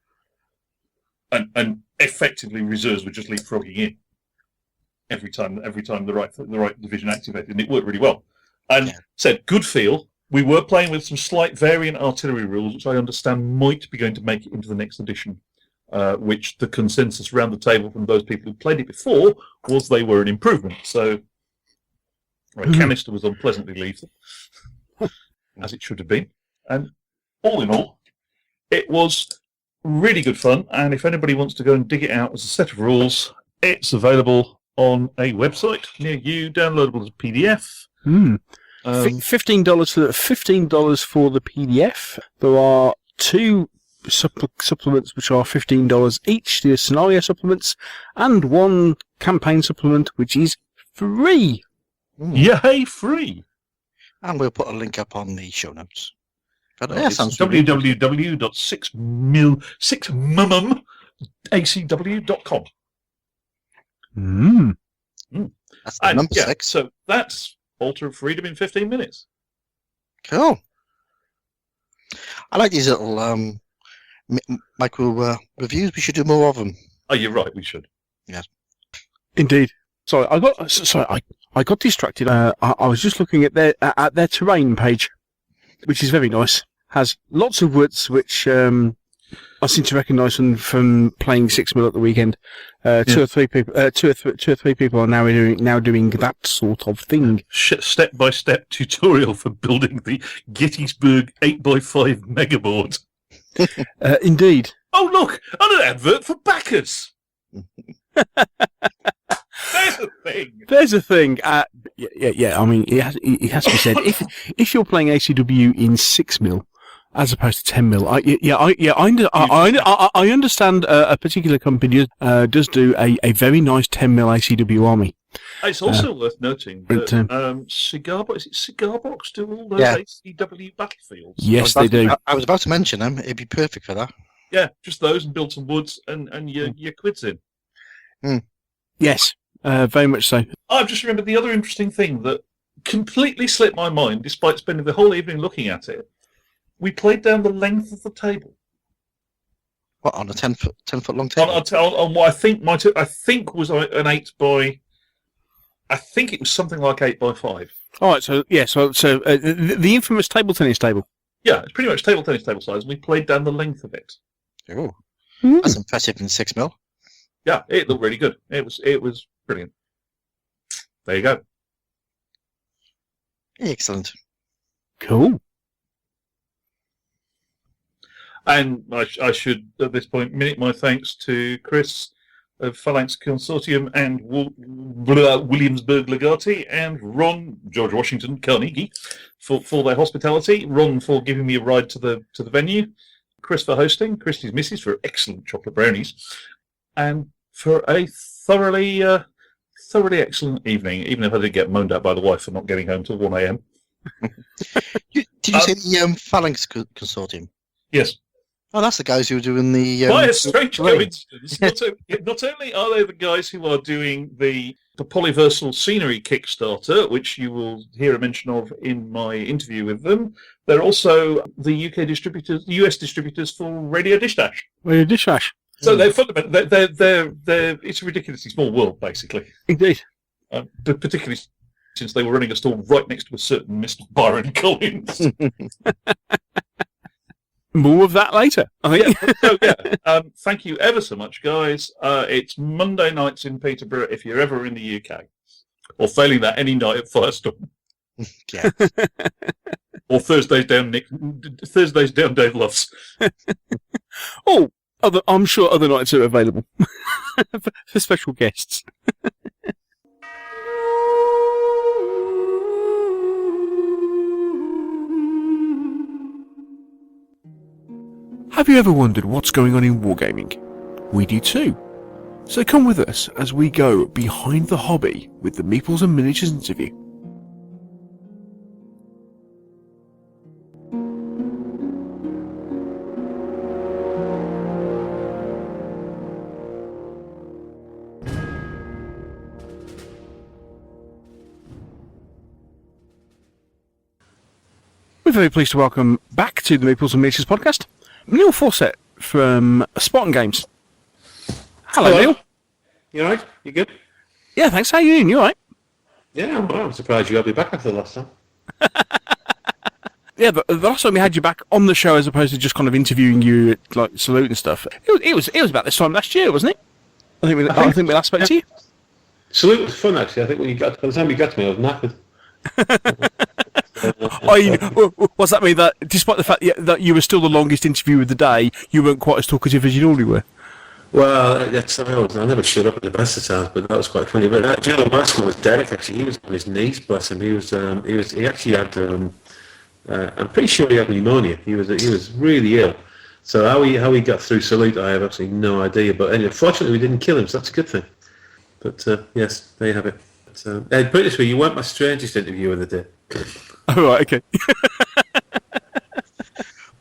and effectively reserves were just leapfrogging in every time the right division activated, and it worked really well. And said good feel. We were playing with some slight variant artillery rules, which I understand might be going to make it into the next edition. Which the consensus around the table from those people who played it before was they were an improvement. So, Canister was unpleasantly lethal, as it should have been. And all in all, it was really good fun. And if anybody wants to go and dig it out as a set of rules, it's available on a website near you, downloadable as a PDF. $15 for the PDF. There are 2 supplements which are $15 each, the scenario supplements, and 1 campaign supplement which is free. Yay, free! And we'll put a link up on the show notes. But, it's www.6mmacw.com. That's the number 6. So that's Altar of Freedom in 15 minutes. Cool. I like these little micro reviews. We should do more of them. Oh, you're right. We should. Yes. Indeed. Sorry, I got distracted. I was just looking at their terrain page, which is very nice. Has lots of woods, which I seem to recognise from playing 6mm at the weekend. 2 or 3 people are now doing that sort of thing. Step-by-step tutorial for building the Gettysburg 8x5 megaboard. Indeed. Oh look, an advert for Bacchus. There's a thing. Yeah. I mean, it has to be said. If you're playing ACW in 6mm as opposed to 10mm, I understand a particular company does do a very nice 10mm ACW army. It's also worth noting that Cigar Box do all those ACW battlefields? Yes, they do. I was about to mention them. It'd be perfect for that. Yeah, just those and build some woods and your quids in. Yes, very much so. I've just remembered the other interesting thing that completely slipped my mind, despite spending the whole evening looking at it. We played down the length of the table. What, on a 10 foot long table? On what I think was an 8 by. I think it was something like 8x5. All right, so the infamous table tennis table. Yeah, it's pretty much table tennis table size, and we played down the length of it. Oh, that's impressive in 6mm. Yeah, it looked really good. It was brilliant. There you go. Excellent. Cool. And I should, at this point, minute my thanks to Chris of Phalanx Consortium and Williamsburg Legati and Ron, George Washington Carnegie, for their hospitality. Ron for giving me a ride to the venue. Chris for hosting. Christy's missus for excellent chocolate brownies. And for a thoroughly excellent evening, even if I did get moaned at by the wife for not getting home till 1 a.m. Did you say the Phalanx Consortium? Yes. Oh, that's the guys who are doing the... By a strange coincidence, not only are they the guys who are doing the Polyversal Scenery Kickstarter, which you will hear a mention of in my interview with them, they're also the US distributors for Radio Dish Dash. Radio Dish Dash. So they're fundamental. They're it's a ridiculously small world, basically. Indeed. Particularly since they were running a stall right next to a certain Mr. Byron Collins. more of that later. I think. Thank you ever so much, guys. It's Monday nights in Peterborough if you're ever in the UK, or failing that, any night at Firestorm. Yeah. Or Thursdays down Dave Loves. I'm sure other nights are available for special guests. Have you ever wondered what's going on in wargaming? We do too. So come with us as we go behind the hobby with the Meeples and Miniatures interview. We're very pleased to welcome back to the Meeples and Miniatures podcast, Neil Fawcett from Spartan Games. Hello, Neil. You alright? You good? Yeah, thanks. How are you doing? You alright? Yeah, I'm surprised you got me back after the last time. Yeah, but the last time we had you back on the show, as opposed to just kind of interviewing you at like Salute and stuff, it was about this time last year, wasn't it? I think we last spoke to you. Salute was fun actually. I think by the time you got to me, I was knackered. What's that mean? That despite the fact that you were still the longest interview of the day, you weren't quite as talkative as you normally were? Well, I never shut up at the best of times, but that was quite funny. But the last one was Derek. Actually, he was on his knees. Bless him. He actually had. I'm pretty sure he had pneumonia. He was really ill. So how he got through Salute, I have absolutely no idea. But anyway, fortunately, we didn't kill him, so that's a good thing. But yes, there you have it. Put it this way, you weren't my strangest interview of the day. Oh, right, okay.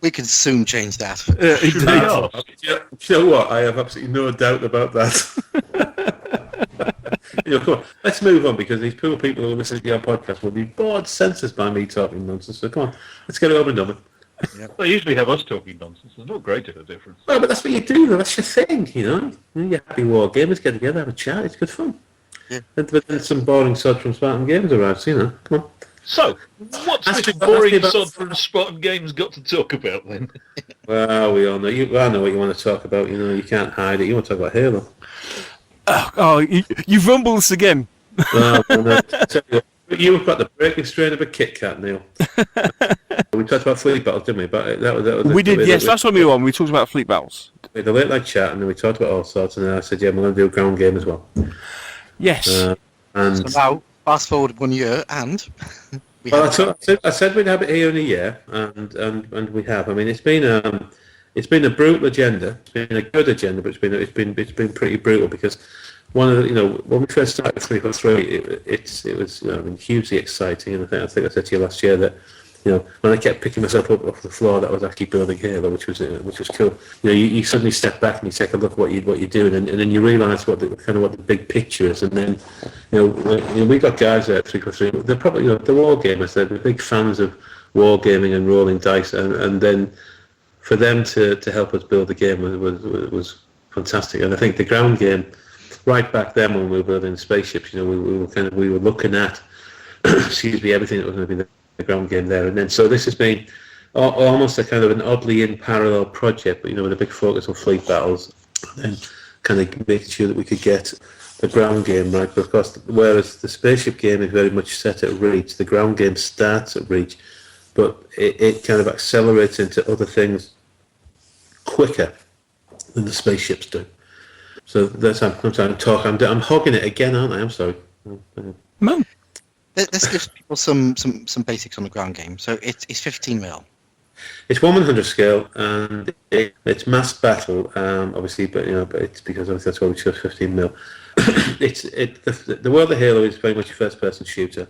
We can soon change that. You know what? I have absolutely no doubt about that. Come on, let's move on, because these poor people who listen to our podcast will be bored senseless by me talking nonsense. So come on, let's get it over and done with. Yep. They usually have us talking nonsense. There's not great of a difference. Well, but that's what you do, though. That's your thing, You happy war gamers get together, have a chat. It's good fun. Yeah. But then some boring sod from Spartan Games arrives, Come on. So, what's this boring sod from Spartan Games got to talk about then? Well, we all know. I know what you want to talk about. You can't hide it. You want to talk about Halo. You've rumbled us again. No. You've got the breaking strain of a Kit Kat, Neil. We talked about fleet battles, didn't we? But that was we did, yes. That's when we were on. We talked about fleet battles. We had a late night chat, and then we talked about all sorts, and then I said, yeah, we're going to do a ground game as well. Yes. And so now, fast forward 1 year, and... I said we'd have it here in a year, and we have. I mean, it's been a brutal agenda. It's been a good agenda, but it's been pretty brutal, because one of the, when we first started 3x3, it was hugely exciting, and I think I said to you last year that when I kept picking myself up off the floor, that was actually building Halo, which was cool. You suddenly step back and you take a look at what you're doing, and then you realise what the big picture is, and then we got guys there at 3x3. They're probably they're war gamers. They're big fans of wargaming and rolling dice, and then for them to help us build the game was fantastic. And I think the ground game, right back then when we were building spaceships, we were looking at everything that was going to be the ground game there, and then so this has been almost a kind of an oddly in parallel project, but with a big focus on fleet battles, and kind of making sure that we could get the ground game right. But of course, whereas the spaceship game is very much set at Reach, the ground game starts at Reach, but it kind of accelerates into other things quicker than the spaceships do. So that's I'm trying to talk. I'm hogging it again, aren't I? I'm sorry. No. Let's give people some basics on the ground game. So it's 15 mil. It's 1/100 scale, and it's mass battle, obviously, but it's because obviously that's why we chose 15 mil. The world of Halo is very much a first-person shooter,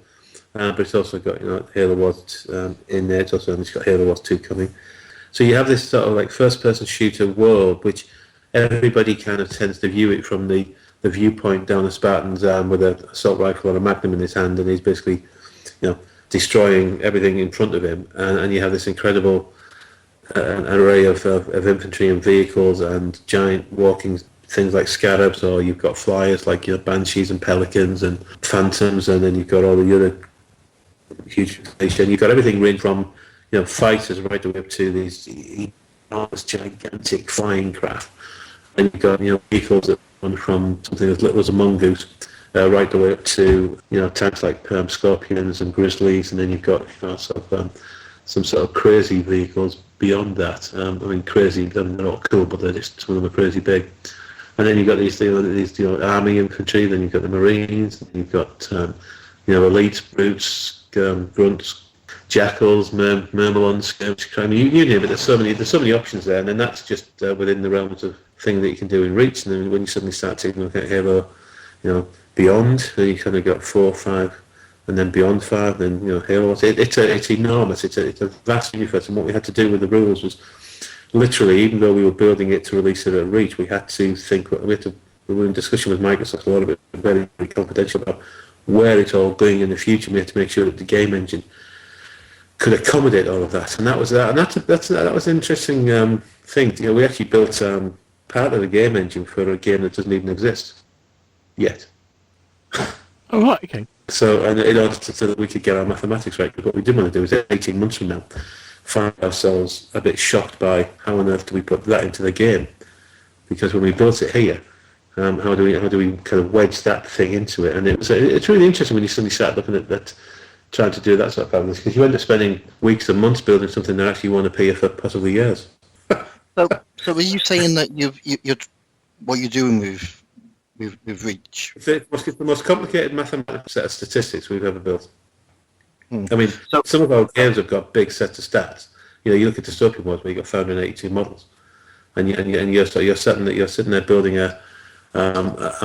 but it's also got Halo Wars in there. It's got Halo Wars 2 coming. So you have this sort of like first-person shooter world, which everybody kind of tends to view it from the viewpoint down a Spartan's arm with an assault rifle or a magnum in his hand, and he's basically, destroying everything in front of him. And you have this incredible array of infantry and vehicles and giant walking things like scarabs, or you've got flyers like banshees and pelicans and phantoms, and then you've got all the other huge, and you've got everything ranged from fighters right the way up to these enormous, gigantic flying craft. And you've got, vehicles that run from something as little as a mongoose right the way up to, tanks like Scorpions and Grizzlies, and then you've got, some sort of crazy vehicles beyond that. Crazy, they're not cool, but some of them are crazy big. And then you've got these army infantry, then you've got the Marines, then you've got, elites, brutes, grunts, jackals, murmilons, skirmish crime, you name it. There's so many options there, and then that's just within the realms of thing that you can do in Reach. And then when you suddenly start taking a look at Halo, beyond, then you kind of got 4, 5, and then beyond 5, then Halo. It's enormous. It's a vast universe, and what we had to do with the rules was literally, even though we were building it to release it at Reach, we had to think. We were in discussion with Microsoft, a lot of it very, very confidential, about where it's all going in the future. We had to make sure that the game engine could accommodate all of that, and that was that. And that was an interesting thing. We actually built part of the game engine for a game that doesn't even exist yet. Oh, right, okay. So, and in order so that we could get our mathematics right, because what we didn't want to do is 18 months from now find ourselves a bit shocked by how on earth do we put that into the game? Because when we built it here, how do we kind of wedge that thing into it? And it's really interesting when you suddenly start looking at that, trying to do that sort of balance, because you end up spending weeks and months building something that actually want to pay you for possibly years. So were you saying that you're what you're doing with Reach? It's the most complicated mathematical set of statistics we've ever built. Some of our games have got big sets of stats. You look at Dystopian Wars where you've got 582 models, and you're sitting there building a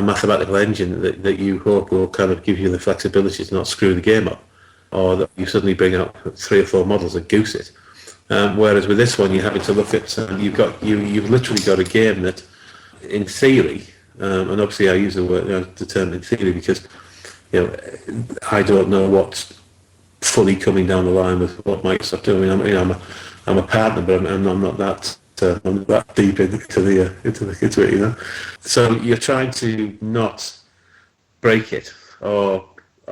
mathematical engine that you hope will kind of give you the flexibility to not screw the game up, or that you suddenly bring out 3 or 4 models and goose it. Whereas with this one, you're having to look at you've literally got a game that, in theory, and obviously I use the term in theory because I don't know what's fully coming down the line with what Microsoft do. I'm a partner, but I'm not that. I'm not that deep into it, So you're trying to not break it, or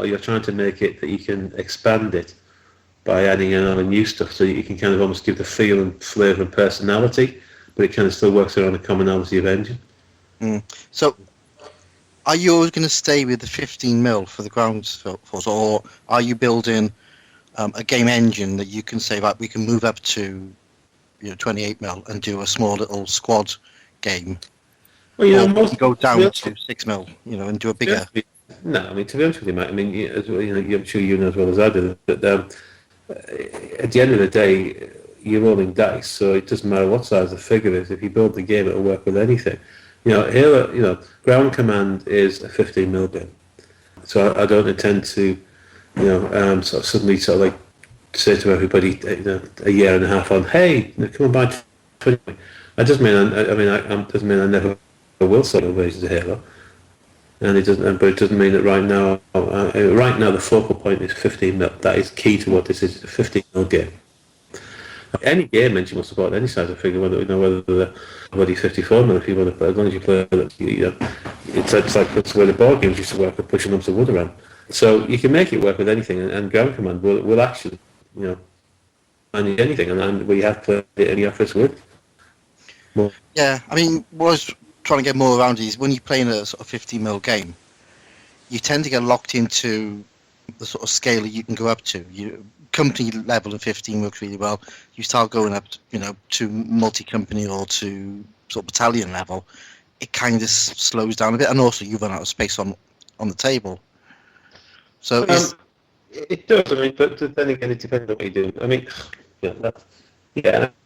you're trying to make it that you can expand it by adding in other new stuff, so you can kind of almost give the feel and flavour and personality, but it kind of still works around a commonality of engine. So, are you always going to stay with the 15mm for the ground force, or are you building a game engine that you can say, right, we can move up to 28mm and do a small little squad game? Well, most go down to 6mm, and do a bigger. No, to be honest with you, Matt, I'm sure you know as well as I do that at the end of the day, you're rolling dice, so it doesn't matter what size the figure is. If you build the game, it'll work with anything. Here, Ground Command is a 15mm game, so I don't intend to, suddenly say to everybody, a year and a half on, hey, come on, buy 20. That doesn't mean I never will sell versions of Halo, and it doesn't mean that right now the focal point is 15mm. That is key to what this is. It's a 15mm game. Any game engine will support any size of figure, whether they're 54mm if you want to play, as long as you play it's like that's the way the board games used to work, with pushing lumps of wood around. So you can make it work with anything, and Ground Command will actually, manage anything, and we have played it in the office with. More. Yeah, what I was trying to get more around is when you're playing a sort of 15mm game, you tend to get locked into the sort of scale that you can go up to. Company level of 15 works really well. You start going up, to multi-company or to sort of battalion level, it kind of slows down a bit, and also you run out of space on the table. So it does. But then again, it depends on what you do. I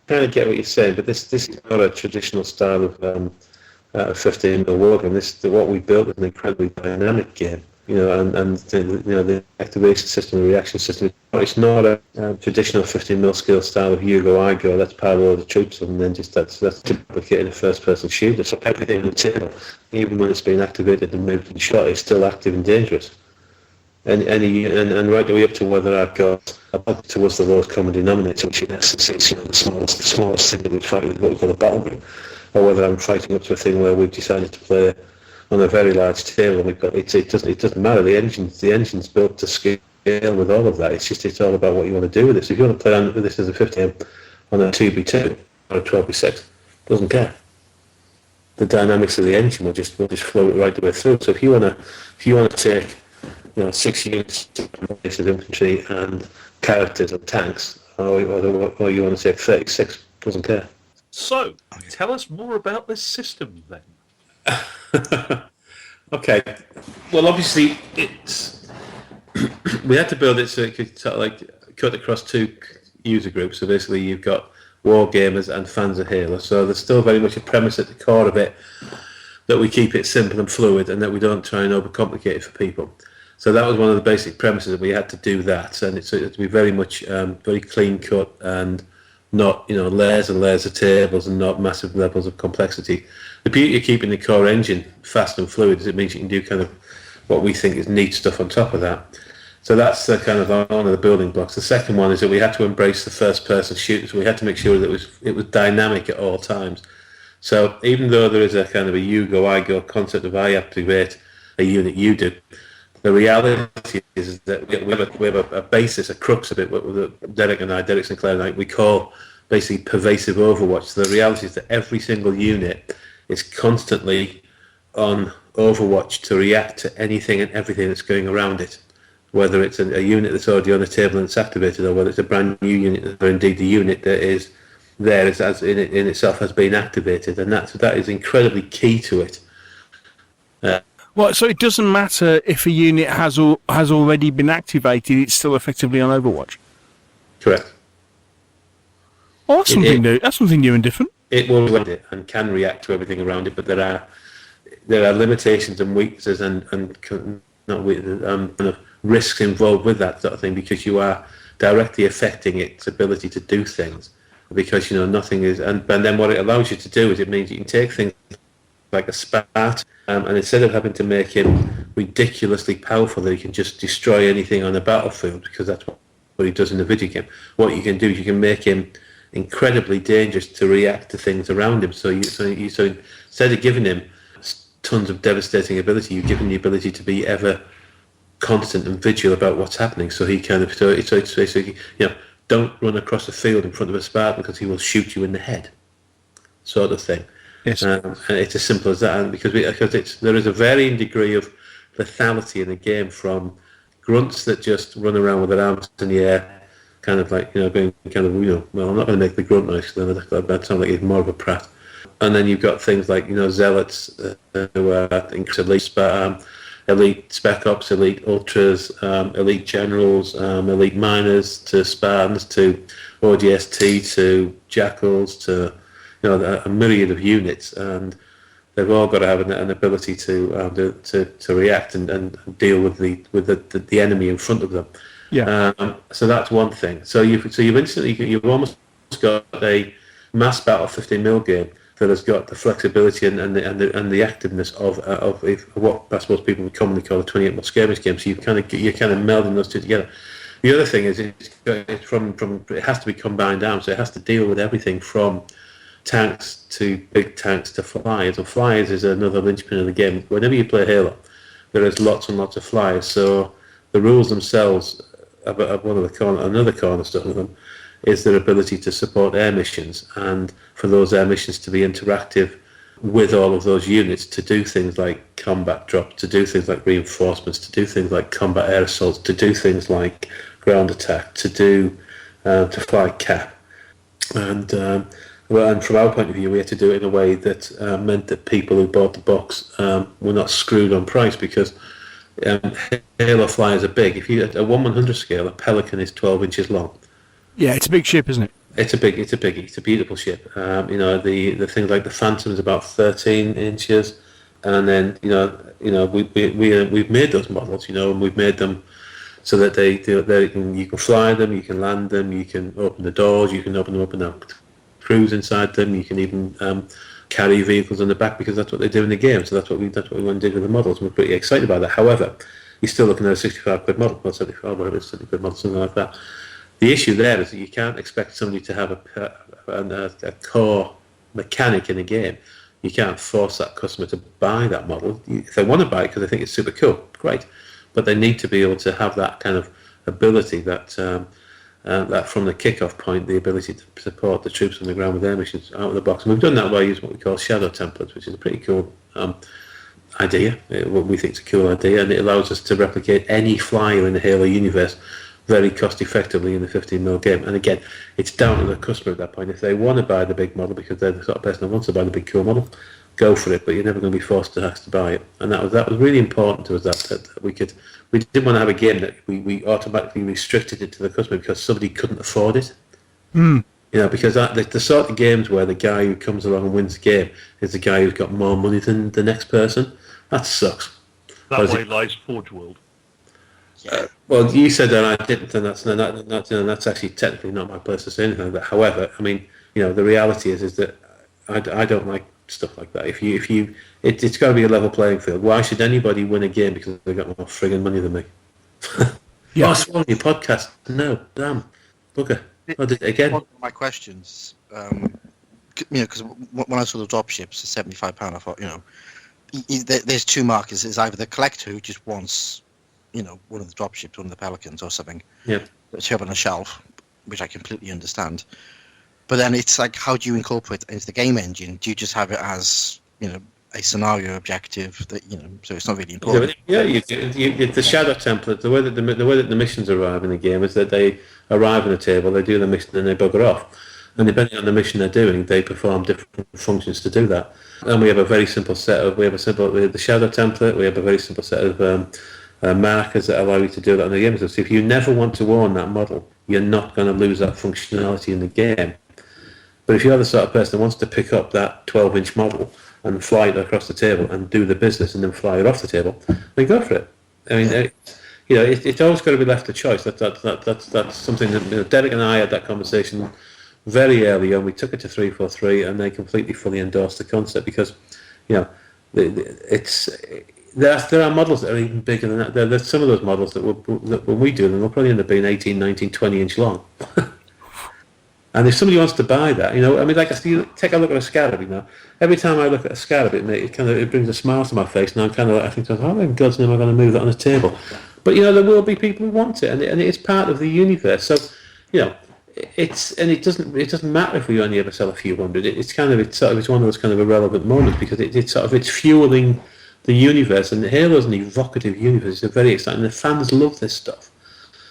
kind of get what you're saying, but this is not a traditional style of 15mm wargame. What we built is an incredibly dynamic game. The activation system, the reaction system. It's not a traditional 15mm skill style of you go, I go, let's pile all the troops and then that's duplicating a first-person shooter. So everything on the table, even when it's been activated and moved and shot, is still active and dangerous. And right the way up to whether I've got towards the lowest common denominator, which in essence is the smallest thing that we fight with what we call a battlegroup, or whether I'm fighting up to a thing where we've decided to play on a very large table, and we've got it doesn't matter. The engine's built to scale with all of that. It's all about what you want to do with this. If you want to play with this as a 15 on a 2v2, a 12v6. Doesn't care. The dynamics of the engine will just flow it right the way through. So if you want to take 6 units of infantry and characters and tanks, or you want to take 36, doesn't care. So, tell us more about this system then. Okay. Well, obviously, we had to build it so it could sort of like cut across 2 user groups. So basically, you've got war gamers and fans of Halo. So there's still very much a premise at the core of it that we keep it simple and fluid, and that we don't try and overcomplicate it for people. So that was one of the basic premises, that we had to do that, and it had to be very much very clean cut and not layers and layers of tables and not massive levels of complexity. The beauty of keeping the core engine fast and fluid is it means you can do kind of what we think is neat stuff on top of that. So that's kind of one of the building blocks. The second one is that we had to embrace the first-person shooters. So we had to make sure that it was dynamic at all times. So even though there is a kind of a you go, I go concept of I activate a unit, you do, the reality is that we have a basis, a crux of it, with Derek Sinclair and I, we call basically pervasive overwatch. So the reality is that every single unit is constantly on overwatch to react to anything and everything that's going around it. Whether it's a unit that's already on the table and it's activated, or whether it's a brand new unit, or indeed the unit that is there in itself has been activated, and that is incredibly key to it. Well, so it doesn't matter if a unit has already been activated; it's still effectively on Overwatch. Correct. Oh, that's something new. That's something new and different. It will react it and can react to everything around it, but there are limitations and weaknesses and kind of risks involved with that sort of thing, because you are directly affecting its ability to do things. Because nothing is, and then what it allows you to do is it means you can take things like a Spartan, and instead of having to make him ridiculously powerful that he can just destroy anything on a battlefield, because that's what he does in the video game, what you can do is you can make him incredibly dangerous to react to things around him. So instead of giving him tons of devastating ability, you give him the ability to be ever constant and vigilant about what's happening. So he kind of, so it's basically, don't run across the field in front of a Spartan because he will shoot you in the head, sort of thing. Yes. And it's as simple as that. And because there is a varying degree of lethality in the game, from grunts that just run around with their arms in the air, kind of like going kind of well, I'm not going to make the grunt noise because that sounds like he's more of a prat. And then you've got things like zealots who are elite spec ops, elite ultras, elite generals, elite miners, to Spartans, to ODST, to jackals, to a myriad of units, and they've all got to have an ability to react and deal with the enemy in front of them. Yeah. So that's one thing. So you've almost got a mass battle 15mm game that has got the flexibility and the activeness of what I suppose people would commonly call a 28 mod skirmish game. So you're kind of melding those two together. The other thing is it has to be combined arms, so it has to deal with everything from tanks to big tanks to flyers. And flyers is another linchpin of the game. Whenever you play Halo, there is lots and lots of flyers. So the rules themselves, another cornerstone of them, is their ability to support air missions, and for those air missions to be interactive with all of those units, to do things like combat drops, to do things like reinforcements, to do things like combat air assaults, to do things like ground attack, to fly cap. And from our point of view, we had to do it in a way that meant that people who bought the box were not screwed on price, because Halo flyers are big. If you at a 1/100 scale, a Pelican is 12 inches long. Yeah, it's a big ship, isn't it? It's a biggie. It's a beautiful ship. The things like the Phantom is about 13 inches, and then we've made those models, and we've made them so that you can fly them, you can land them, you can open the doors, you can open them up and out, cruise inside them, you can even carry vehicles on the back, because that's what they do in the game. So that's what we want to do with the models, and we're pretty excited about that. However, you're still looking at a 65 quid model, or 75, whatever it's 70 quid model, something like that. The issue there is that you can't expect somebody to have a core mechanic in a game. You can't force that customer to buy that model. If they want to buy it because they think it's super cool, great. But they need to be able to have that kind of ability, that that from the kick-off point, the ability to support the troops on the ground with air missions out of the box. And we've done that by using what we call shadow templates, which is a pretty cool idea. What we think is a cool idea, and it allows us to replicate any flyer in the Halo universe very cost effectively in the 15mm game. And again, it's down to the customer at that point. If they want to buy the big model because they're the sort of person who wants to buy the big cool model, go for it, but you're never going to be forced to have to buy it. And that was really important to us, that we didn't want to have a game that we automatically restricted it to the customer because somebody couldn't afford it. Mm. You know, because the sort of games where the guy who comes along and wins the game is the guy who's got more money than the next person, that sucks. That way lies Forge World. Well, you said that I didn't, and that's actually technically not my place to say anything like that. However, I mean, you know, the reality is that I don't like stuff like that. It's got to be a level playing field. Why should anybody win a game because they've got more frigging money than me? Yeah. Oh, swallow your podcast. No, damn. Bugger. I did it again. One of my questions, you know, because when I saw the drop ships at £75, I thought, you know, there's two markets. It's either the collector who just wants, you know, one of the drop ships, one of the Pelicans or something, yeah, to have on a shelf, which I completely understand. But then it's like, how do you incorporate it into the game engine? Do you just have it as, you know, a scenario objective that, you know, so it's not really important? Yeah, the shadow template, the way that the missions arrive in the game is that they arrive on a table, they do the mission, and they bugger off. And depending on the mission they're doing, they perform different functions to do that. And we have a very simple set of, we have the shadow template, we have a very simple set of markers that allow you to do that in the game. So if you never want to own that model, you're not going to lose that functionality in the game. But if you're the sort of person who wants to pick up that 12-inch model and fly it across the table and do the business and then fly it off the table, then go for it. I mean, you know, it's always got to be left a choice. That's something that, you know, Derek and I had that conversation very early on. We took it to 343, and they completely fully endorsed the concept because, you know, there are models that are even bigger than that. There's some of those models that when we do them, they'll probably end up being 18, 19, 20 inch long. And if somebody wants to buy that, you know, I mean, like, take a look at a scarab, you know. Every time I look at a scarab, it brings a smile to my face, and I'm kind of like, I think, how in God's name am I going to move that on the table? But, you know, there will be people who want it, and it is part of the universe. So, you know, it doesn't matter if we only ever sell a few hundred. It's one of those kind of irrelevant moments because it's fueling the universe, and Halo's an evocative universe. It's very exciting. The fans love this stuff.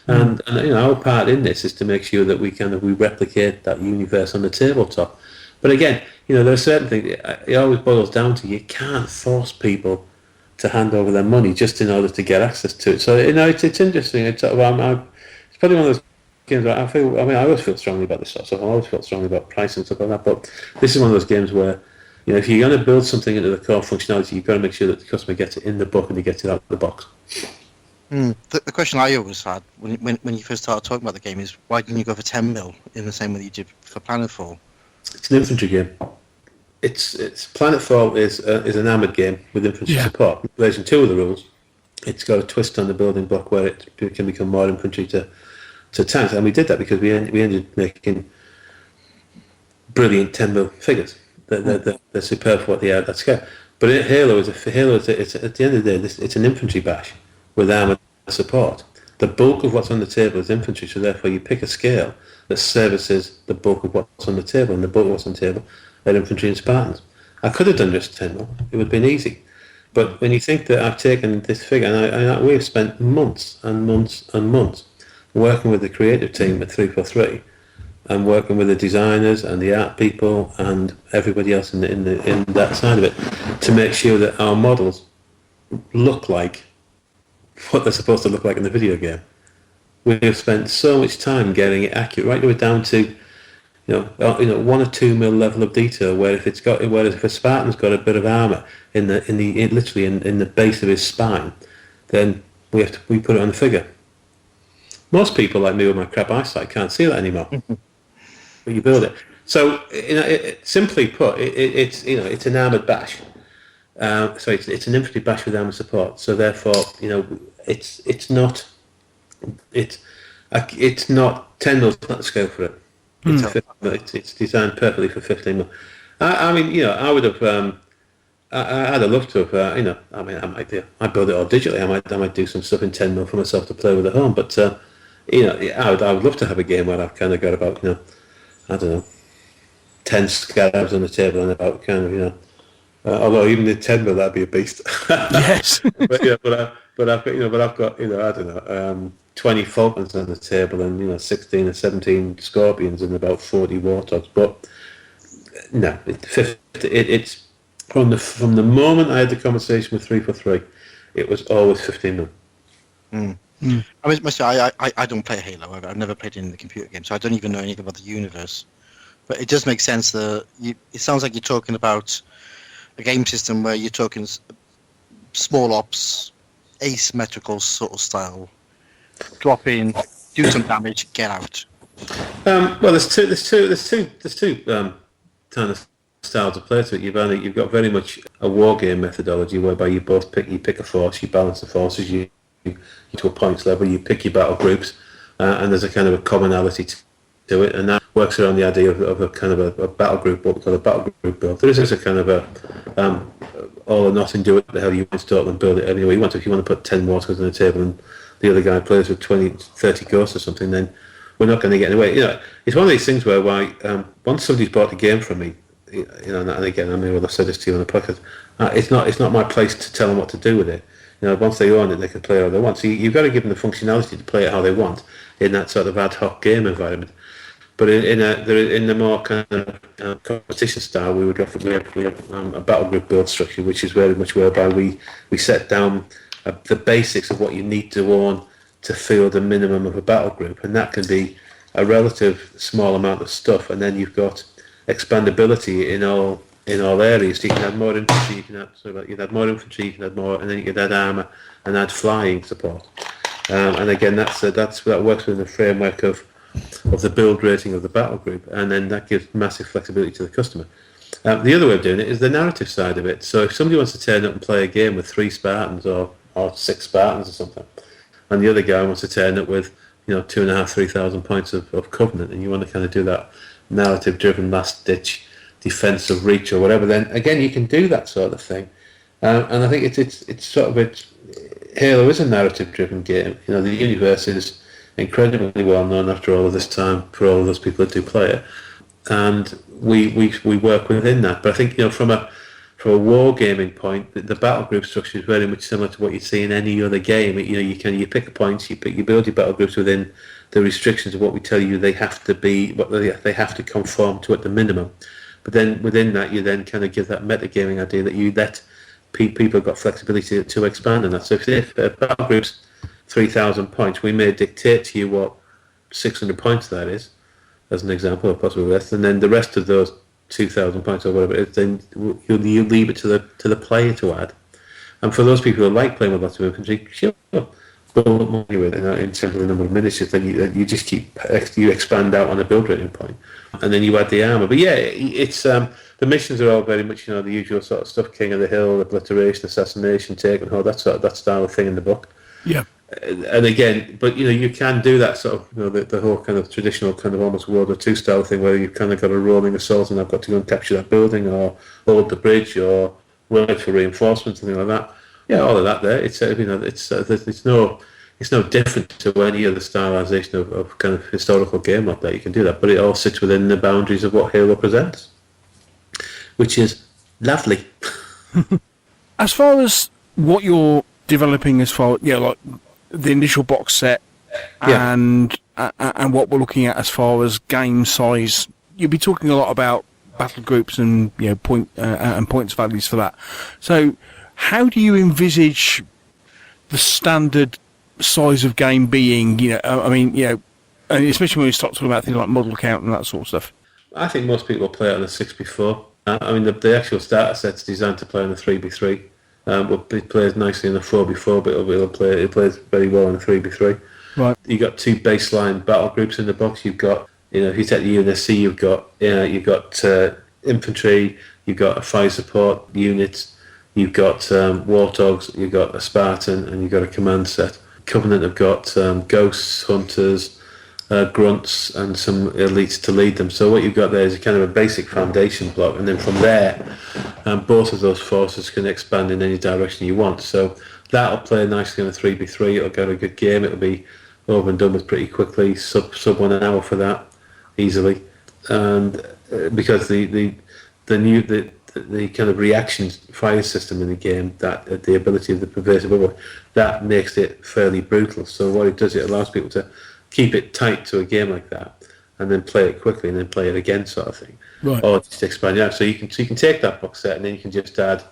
And you know, our part in this is to make sure that we replicate that universe on the tabletop. But again, you know, there are certain things. It always boils down to, you can't force people to hand over their money just in order to get access to it. So, you know, it's interesting. It's probably one of those games where I always feel strongly about this sort of stuff. I always feel strongly about price and stuff like that. But this is one of those games where, you know, if you're going to build something into the core functionality, you've got to make sure that the customer gets it in the book and he gets it out of the box. The question I always had when you first started talking about the game is, why didn't you go for 10mm in the same way that you did for Planetfall? It's an infantry game. It's Planetfall is an armoured game with infantry support. Version 2 of the rules, it's got a twist on the building block where it can become more infantry to tanks, and we did that because we ended up making brilliant 10mm figures. They're superb for what they are at that scale. But Halo is at the end of the day, it's an infantry bash with armoured support. The bulk of what's on the table is infantry, so therefore you pick a scale that services the bulk of what's on the table, and the bulk of what's on the table are infantry and Spartans. I could have done just 10 mil, it would have been easy. But when you think that I've taken this figure, and we've spent months and months and months working with the creative team at 343, and working with the designers and the art people and everybody else in that side of it, to make sure that our models look like what they're supposed to look like in the video game. We have spent so much time getting it accurate, right the way down to, you know, 1 or 2 mil level of detail. Whereas if a Spartan's got a bit of armour literally in the base of his spine, then we put it on the figure. Most people like me with my crap eyesight can't see that anymore. But you build it. So, you know, simply put, it's an armoured bash. So it's an infantry bash with armoured support. So therefore, you know, it's not 10 mil, not the scale for it. It's designed perfectly for 15 mil. I mean, you know, I would have. I'd have loved to have. You know, I mean, I build it all digitally. I might do some stuff in 10 mil for myself to play with at home. But I would love to have a game where I've kind of got about, I don't know, 10 scarabs on the table and about kind of, although even the 10 mil, that'd be a beast. Yes. but I've got, I don't know, 20 falcons on the table and 16 or 17 scorpions and about 40 warthogs. But no, it's from the moment I had the conversation with 343, it was always 15 mil. I mean, I don't play Halo. I've never played it in the computer game, so I don't even know anything about the universe. But it does make sense that it sounds like you're talking about a game system where you're talking small ops, asymmetrical sort of style. Drop in, do some damage, get out. Well, there's two kind of styles of play to it. You've got very much a war game methodology whereby you pick a force, you balance the forces, you to a points level, you pick your battle groups, and there's a kind of a commonality to it, and that works around the idea of a kind of a battle group, what we call a battle group build. There is a kind of a all or nothing, do it the hell you want to and build it anyway you want to. If you want to put 10 warthogs on the table and the other guy plays with 20, 30 ghosts or something, then we're not going to get in the way. It's one of these things where once somebody's bought the game from me, and again, I may well have said this to you on the podcast, it's not my place to tell them what to do with it. Once they own it, they can play how they want. So you've got to give them the functionality to play it how they want in that sort of ad hoc game environment. But in the more kind of competition style, we have a battle group build structure, which is very much whereby we set down the basics of what you need to own to field a minimum of a battle group, and that can be a relative small amount of stuff, and then you've got expandability in all areas. So you can add more infantry, you can add more infantry, you can add more, and then you can add armour and add flying support. And again, that works within the framework of the build rating of the battle group, and then that gives massive flexibility to the customer. The other way of doing it is the narrative side of it. So if somebody wants to turn up and play a game with 3 Spartans or 6 Spartans or something, and the other guy wants to turn up with 2,500-3,000 points of Covenant, and you want to kind of do that narrative-driven last-ditch defense of reach or whatever, then again you can do that sort of thing. And I think it's sort of Halo is a narrative-driven game. The universe is incredibly well known after all of this time for all of those people that do play it, and we work within that. But I think from a war gaming point, the battle group structure is very much similar to what you see in any other game. You pick a points, you build your battle groups within the restrictions of what we tell you they have to be, what they have to conform to at the minimum. But then within that, you then kind of give that metagaming idea that you let people have got flexibility to expand on that. So if a battle group's 3,000 points, we may dictate to you what 600 points that is, as an example, or possibly less, and then the rest of those 2,000 points or whatever it is, then you leave it to the player to add. And for those people who like playing with lots of infantry, sure, build up money with it in terms of the number of miniatures, then you just you expand out on a build rating point, and then you add the armour. But yeah, it's the missions are all very much the usual sort of stuff: King of the Hill, obliteration, assassination, take and hold, that style of thing in the book. Yeah. And again, but you can do that sort of the whole kind of traditional kind of almost World War II style thing where you've kind of got a rolling assault and I've got to go and capture that building or hold the bridge or wait for reinforcements, something like that. Yeah, all of that there. It's no different to any other stylization of kind of historical game like that. You can do that, but it all sits within the boundaries of what Halo presents, which is lovely. As far as what you're developing, as far like the initial box set and what we're looking at as far as game size, you'll be talking a lot about battle groups and points values for that. So how do you envisage the standard size of game being? And especially when we start talking about things like model count and that sort of stuff. I think most people play it on a 6x4. The actual starter set's designed to play on a 3x3. It plays nicely in a 4x4, but it plays very well in a 3x3. Right. You've got 2 baseline battle groups in the box. You've got, if you take the UNSC, you've got infantry, you've got a fire support unit, you've got warthogs, you've got a Spartan, and you've got a command set. Covenant have got ghosts, hunters, grunts, and some elites to lead them. So what you've got there is a kind of a basic foundation block, and then from there, both of those forces can expand in any direction you want. So that'll play nicely on a 3x3. It'll get a good game. It'll be over and done with pretty quickly, sub 1 hour for that, easily. And because the kind of reaction fire system in the game, that the ability of the pervasive overload, that makes it fairly brutal. So what it does, it allows people to keep it tight to a game like that, and then play it quickly, and then play it again, sort of thing. Right. Or just expand it out. So you can take that box set, and then you can just add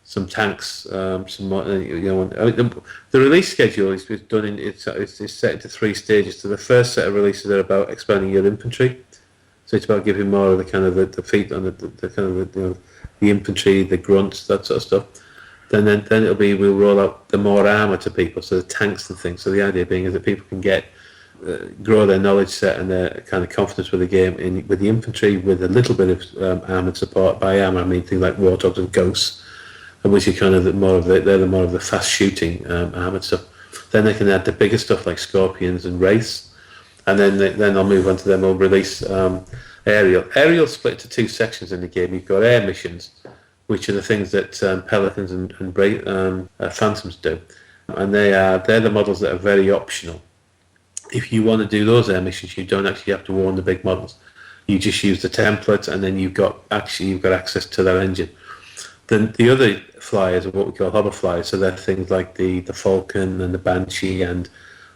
some tanks, some more. The release schedule is done in it's set into 3 stages. So the first set of releases are about expanding your infantry. So it's about giving more of the kind of the feet on the kind of the infantry, the grunts, that sort of stuff. Then it'll be we'll roll out the more armour to people, so the tanks and things. So the idea being is that people can grow their knowledge set and their kind of confidence with the game with the infantry, with a little bit of armoured support. By armour I mean things like warthogs and ghosts, which are kind of they're more of the fast shooting armoured stuff. Then they can add the bigger stuff like scorpions and wraiths, and then I'll move on to them. We'll release aerial. Aerial split into 2 sections in the game. You've got air missions, which are the things that pelicans and phantoms do, and they're the models that are very optional. If you want to do those air missions, you don't actually have to warn the big models. You just use the template, and then you've got access to their engine. Then the other flyers are what we call hover flyers, so they're things like the Falcon and the Banshee and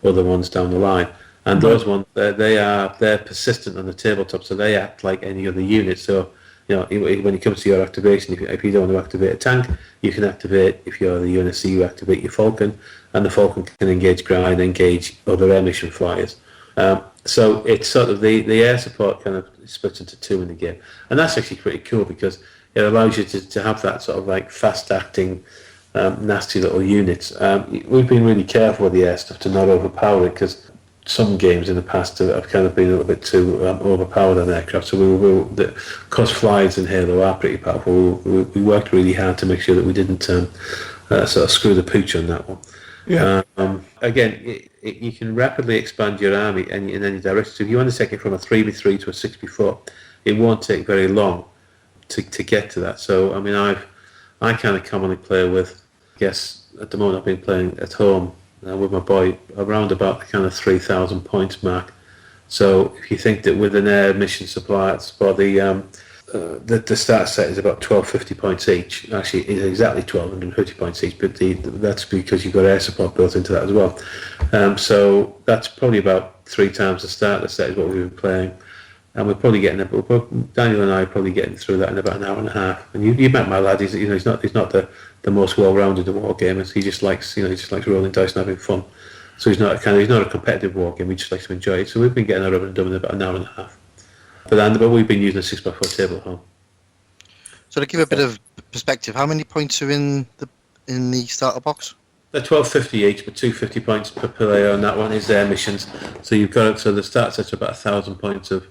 other ones down the line. And those ones, they're persistent on the tabletop, so they act like any other unit. So when it comes to your activation, if you don't want to activate a tank, you can activate, if you're the UNSC, you activate your Falcon, and the Falcon can engage ground and engage other air mission flyers. So it's sort of the air support kind of splits into 2 in the game, and that's actually pretty cool because it allows you to have that sort of like fast acting, nasty little units. We've been really careful with the air stuff to not overpower it, because some games in the past have kind of been a little bit too overpowered on aircraft. So because flies in Halo are pretty powerful, we worked really hard to make sure that we didn't sort of screw the pooch on that one. Yeah. Again, you can rapidly expand your army in any direction. So if you want to take it from a 3v3 to a 6v4, it won't take very long to get to that. So I mean, I kind of commonly play with, I guess at the moment I've been playing at home with my boy around about the kind of 3,000 points mark. So if you think that with an air mission supply, for the start set is about 1250 points each. Actually, it's exactly 1250 points each, but that's because you've got air support built into that as well. So that's probably about 3 times the starter set is what we've been playing, and we're probably getting Daniel and I are probably getting through that in about an hour and a half. And you met my lad. He's not the most well-rounded of war gamers. He just likes rolling dice and having fun. So he's not a competitive war game. He just likes to enjoy it. So we've been getting that over and done in about an hour and a half. But we've been using a 6x4 table at home. So to give a bit of perspective, how many points are in the starter box? They're 1250 each, but 250 points per player, and that one is their missions. So the start set's about 1,000 points of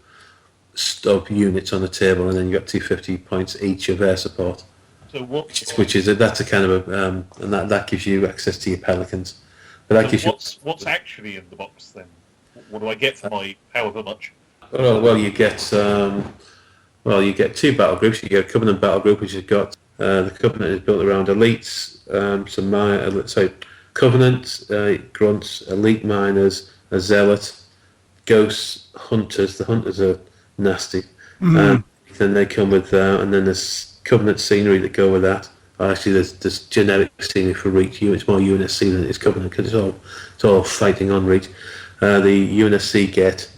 units on the table, and then you've got 250 points each of air support. So that's a kind of and that gives you access to your pelicans. But that gives what's actually in the box then? What do I get for my however much? Well, you get 2 battle groups. You get a Covenant battle group, which has got the Covenant is built around elites, Covenant, grunts, elite miners, a zealot, ghosts, hunters. The hunters are nasty. Then they come with, and then there's Covenant scenery that go with that. Actually, there's generic scenery for Reach. It's more UNSC than it's Covenant because it's all fighting on Reach. The UNSC get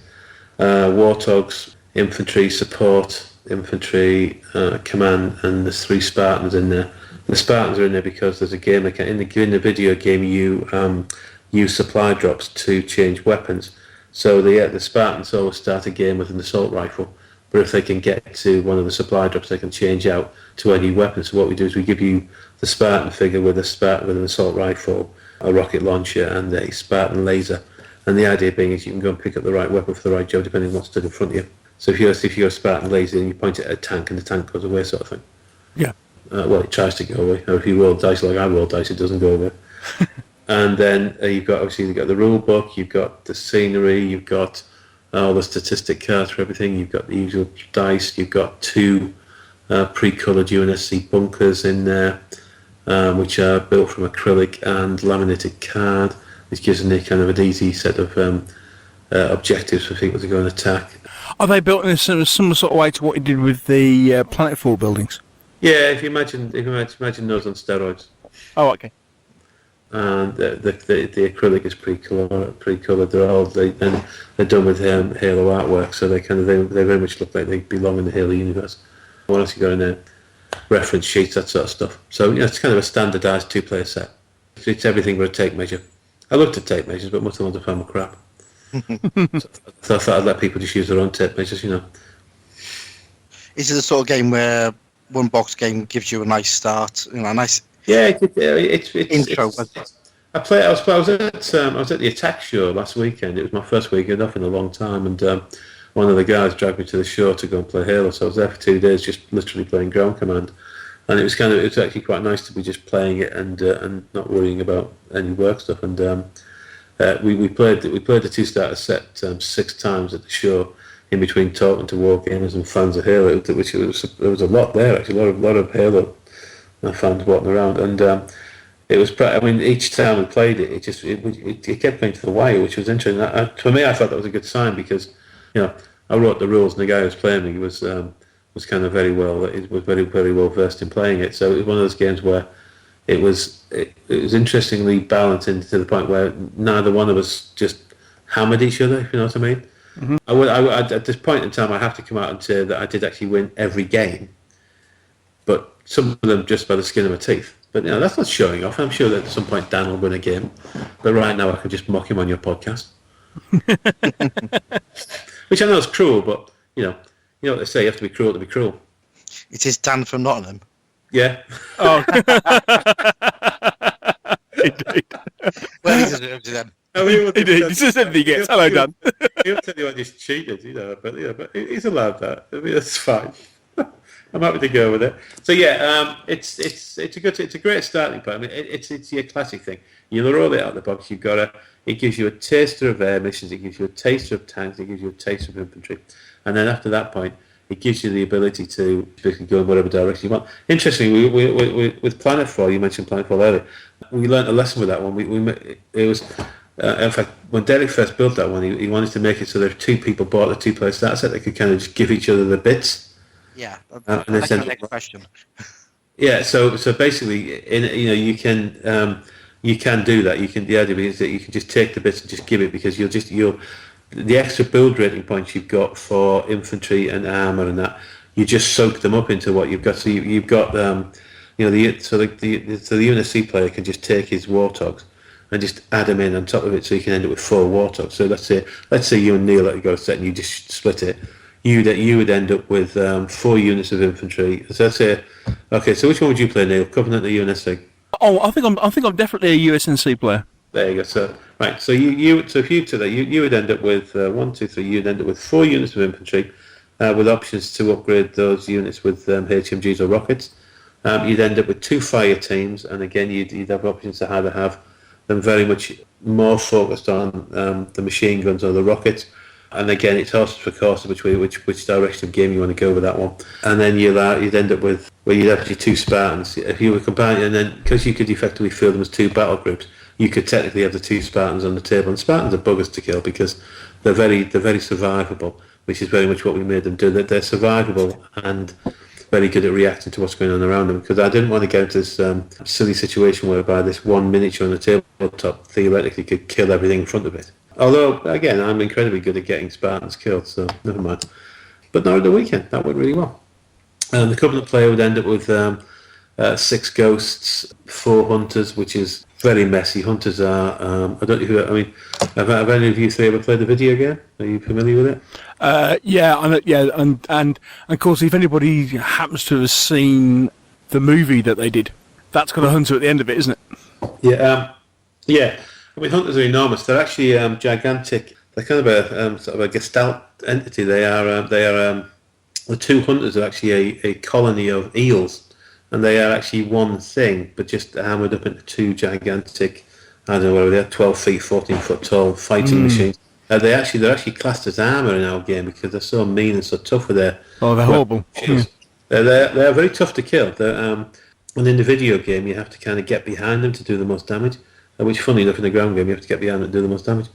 warthogs, infantry support, infantry command, and there's 3 Spartans in there. The Spartans are in there because there's a game in the video game you use supply drops to change weapons. So the Spartans always start a game with an assault rifle, but if they can get to one of the supply drops, they can change out to any weapon. So what we do is we give you the Spartan figure with an assault rifle, a rocket launcher, and a Spartan laser. And the idea being is you can go and pick up the right weapon for the right job depending on what's stood in front of you. So if you're a Spartan laser and you point it at a tank and the tank goes away, sort of thing. Yeah. Well, it tries to go away. Or if you roll dice like I roll dice, it doesn't go away. And then you've got the rule book, you've got the scenery, you've got all the statistic cards for everything, you've got the usual dice, you've got 2 pre-coloured UNSC bunkers in there, which are built from acrylic and laminated card. which gives them kind of an easy set of objectives for people to go and attack. Are they built in a similar sort of way to what you did with the Planetfall buildings? Yeah, if you imagine those on steroids. Oh, okay. And the acrylic is pre-colored. They're done with Halo artwork, so they very much look like they belong in the Halo universe. What else you got in there? Reference sheets, that sort of stuff. So it's kind of a standardised 2-player set. It's everything but a tape measure. I looked at tape measures, but most of them found my crap. So I thought I'd let people just use their own tape measures, Is it the sort of game where one box game gives you a nice start, a nice it's intro? I was at the Attack show last weekend. It was my first weekend off in a long time, and one of the guys dragged me to the show to go and play Halo. So I was there for 2 days, just literally playing Ground Command, and it was actually quite nice to be just playing it and not worrying about any work stuff. And we played the 2-starter set 6 times at the show, in between talking to war gamers and fans of Halo, which there was a lot there actually, a lot of Halo fans walking around, and it was. Each time we played it, it kept going to the wire, which was interesting. For me, I thought that was a good sign because, I wrote the rules, and the guy who was playing me was kind of very well versed in playing it. So it was one of those games where it was interestingly balanced to the point where neither one of us just hammered each other, if you know what I mean. Mm-hmm. I would at this point in time, I have to come out and say that I did actually win every game, but some of them just by the skin of my teeth. But that's not showing off. I'm sure that at some point Dan will win a game, but right now I can just mock him on your podcast, which I know is cruel, but you know what they say: you have to be cruel to be cruel. It is Dan from Nottingham. Yeah. Oh. Indeed. Well, he deserves it then. Indeed, this is everything he gets. Hello, Dan. He'll tell you I just cheated, but he's allowed that. That's fine. I'm happy to go with it. So it's a great starting point. It's your classic thing. You roll it out of the box. It gives you a taster of air missions. It gives you a taster of tanks. It gives you a taster of infantry, and then after that point, it gives you the ability to basically go in whatever direction you want. Interestingly, with Planetfall, you mentioned Planetfall earlier. We learned a lesson with that one. It was. In fact, when Derek first built that one, he wanted to make it so that if 2 people bought a 2-player starter set, they could kind of just give each other the bits. Yeah, that's the next question. Yeah, so basically, you can do that. The idea is that you can just take the bits and just give it, because the extra build rating points you've got for infantry and armor and that, you just soak them up into what you've got. So you've got the UNSC player can just take his warthogs and just add them in on top of it, so you can end up with 4 warthogs. So let's say you and Neil got a set and you just split it. You would end up with 4 units of infantry. So let's say, okay. So which one would you play, Neil? Covenant or UNSC? Oh, I think I'm definitely a USNC player. There you go. So right. So if you took that, you would end up with 1, 2, 3. You'd end up with 4 units of infantry, with options to upgrade those units with HMGs or rockets. You'd end up with 2 fire teams, and again you'd have options to either have them very much more focused on the machine guns or the rockets. And again, it's horses for courses, which direction of game you want to go with that one. And then you'd end up with where you'd have your 2 Spartans. If you were combining, and then because you could effectively fill them as 2 battle groups, you could technically have the 2 Spartans on the table. And Spartans are buggers to kill because they're very survivable, which is very much what we made them do. They're survivable and very good at reacting to what's going on around them. Because I didn't want to get into this silly situation whereby this one miniature on the tabletop theoretically could kill everything in front of it. Although, again, I'm incredibly good at getting Spartans killed, so never mind. But no, the weekend, that went really well. The Covenant player would end up with 6 ghosts, 4 hunters, which is very messy. Hunters are, I don't know have any of you 3 ever played the video game? Are you familiar with it? And of course, if anybody happens to have seen the movie that they did, that's got a hunter at the end of it, isn't it? Yeah. I mean, hunters are enormous. They're actually gigantic. They're kind of a sort of a gestalt entity. The 2 hunters are actually a colony of eels, and they are actually one thing, but just hammered up into 2 gigantic, I don't know whether they're 12 feet, 14 foot tall fighting machines. They're actually classed as armour in our game because they're so mean and so tough with their. Oh, they're horrible. They're very tough to kill. And in the video game, you have to kind of get behind them to do the most damage. which, funny enough, in the ground game you have to get behind and do the most damage.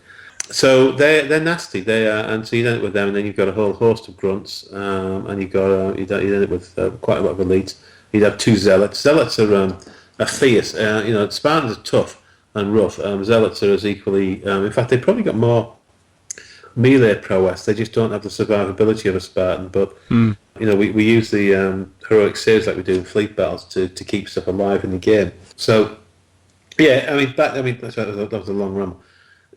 So they're nasty. They are, and so you end it with them, and then you've got a whole host of grunts, and you've got you end it with quite a lot of elites. You'd have 2 zealots. Zealots are fierce. Spartans are tough and rough. Zealots are as equally. In fact, they've probably got more melee prowess. They just don't have the survivability of a Spartan. But we use the heroic saves like we do in fleet battles to keep stuff alive in the game. So yeah, that was a long run.